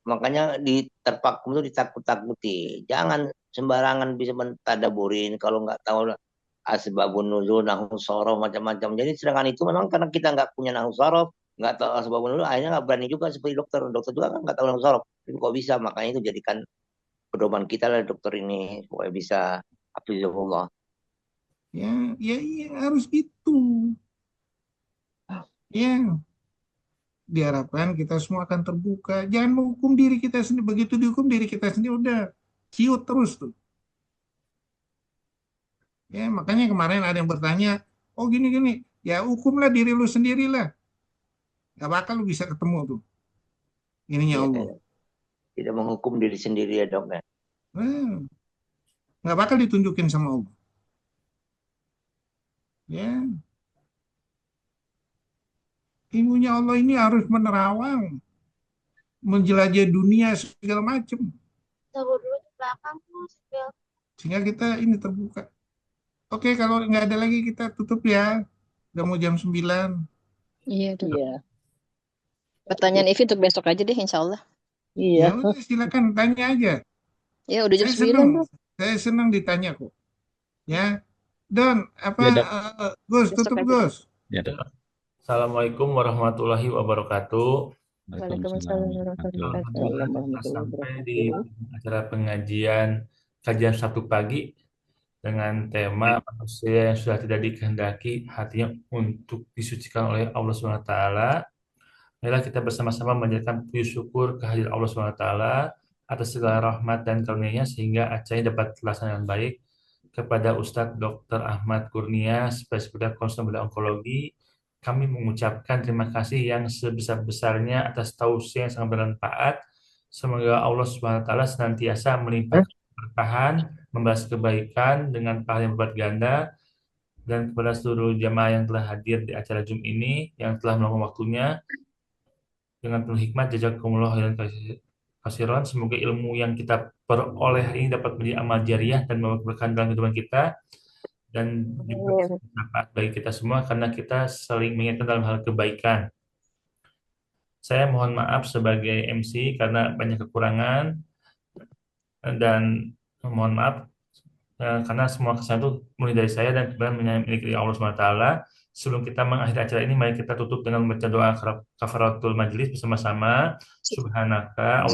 Speaker 14: Makanya di terpakum itu ditakut-takuti. Jangan sembarangan bisa mentadaburin kalau nggak tahu asbabun nuzul, nahwu sorof, macam-macam. Jadi sedangkan itu memang karena kita nggak punya nahwu sorof, nggak tahu asbabun nuzul, akhirnya nggak berani juga seperti dokter. Dokter juga kan nggak tahu nahwu sorof. Itu kok bisa? Makanya itu jadikan pedoman kita lah dokter ini supaya bisa hafizahullah.
Speaker 3: Ya, harus gitu. Ya, diharapkan kita semua akan terbuka. Jangan menghukum diri kita sendiri. Begitu dihukum diri kita sendiri udah ciut terus tuh. Ya, makanya kemarin ada yang bertanya, oh gini-gini, ya hukumlah diri lu sendirilah. Gak bakal lu bisa ketemu tuh. Ininya Allah.
Speaker 14: Tidak menghukum diri sendiri ya dok ya.
Speaker 3: Gak bakal ditunjukin sama Allah. Ya. Ilmunya Allah ini harus menerawang, menjelajah dunia segala macam. Sehingga kita ini terbuka. Oke, kalau nggak ada lagi kita tutup ya. Udah mau jam 9.
Speaker 2: Iya, dok. Pertanyaan Ivi untuk besok aja deh, insya Allah.
Speaker 3: Iya. Ya udah, silakan tanya aja.
Speaker 2: Ya udah jam 9 dok.
Speaker 3: Saya senang ditanya kok. Ya, Don, Gus, tutup Gus.
Speaker 13: Ya, dok.
Speaker 4: Assalamualaikum warahmatullahi wabarakatuh.
Speaker 2: Waalaikumsalam warahmatullahi wabarakatuh.
Speaker 4: Sampai di acara pengajian kajian Sabtu pagi dengan tema manusia yang sudah tidak dikehendaki hatinya untuk disucikan oleh Allah SWT. Marilah kita bersama-sama menjadikan puji syukur kehadiran Allah SWT atas segala rahmat dan karunia-Nya sehingga acara ini dapat terlaksana dengan baik. Kepada Ustadz Dr. Ahmad Kurnia, Spesialis Konsultan Bidang Onkologi, kami mengucapkan terima kasih yang sebesar-besarnya atas tausiah yang sangat bermanfaat. Semoga Allah SWT senantiasa melimpahkan keberkahan, membalas kebaikan dengan pahala yang berlipat ganda, dan kepada seluruh jamaah yang telah hadir di acara Zoom ini, yang telah meluangkan waktunya dengan penuh hikmat, jazakumullah khairan kasiron. Semoga ilmu yang kita peroleh ini dapat menjadi amal jariah dan membawa keberkahan dalam kehidupan kita, dan juga bermanfaat bagi kita semua karena kita saling mengingatkan dalam hal kebaikan. Saya mohon maaf sebagai MC karena banyak kekurangan, dan mohon maaf karena semua kesalahan itu mulai dari saya dan kebenaran milik Allah SWT. Sebelum kita mengakhiri acara ini, mari kita tutup dengan membaca doa kafaratul majlis bersama-sama. Subhanaka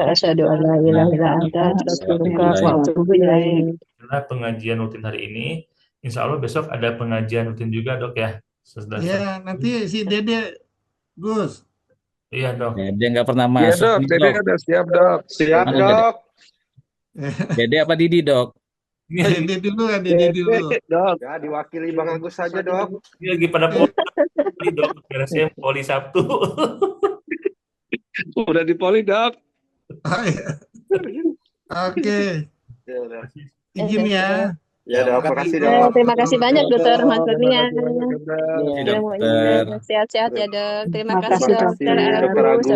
Speaker 2: asyhadu an la ilaha illa anta astaghfiruka wa atubu ilaik.
Speaker 4: Pengajian rutin hari ini, insya Allah besok ada pengajian rutin juga dok ya.
Speaker 3: Iya, nanti si Dede, Gus.
Speaker 4: Iya dok.
Speaker 13: Dede nggak pernah
Speaker 8: Iya
Speaker 13: masuk.
Speaker 8: dok, Dede udah siap dok. Siap dok.
Speaker 13: Dede apa Didi dok?
Speaker 3: Dede dulu ya, Dede dulu.
Speaker 8: Dok. Ya, diwakili Bang Agus saja dok.
Speaker 4: Ini lagi pada poli dok, saya poli Sabtu.
Speaker 8: Udah di poli dok.
Speaker 3: Oke. Izin ya.
Speaker 8: Ya dok, makasih dok.
Speaker 2: Terima kasih banyak dokter Ahmad Kurnia. Sehat-sehat ya dok. Terima kasih dokter Agus,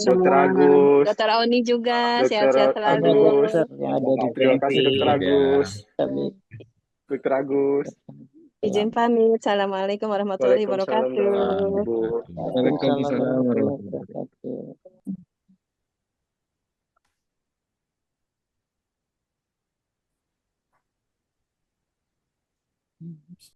Speaker 8: dokter Agus,
Speaker 2: dokter Oni juga. Sehat-sehat selalu.
Speaker 8: Terima kasih dokter Agus. Dokter Agus.
Speaker 2: Izin pamit. Assalamualaikum warahmatullahi wabarakatuh.
Speaker 8: Waalaikumsalam warahmatullahi wabarakatuh.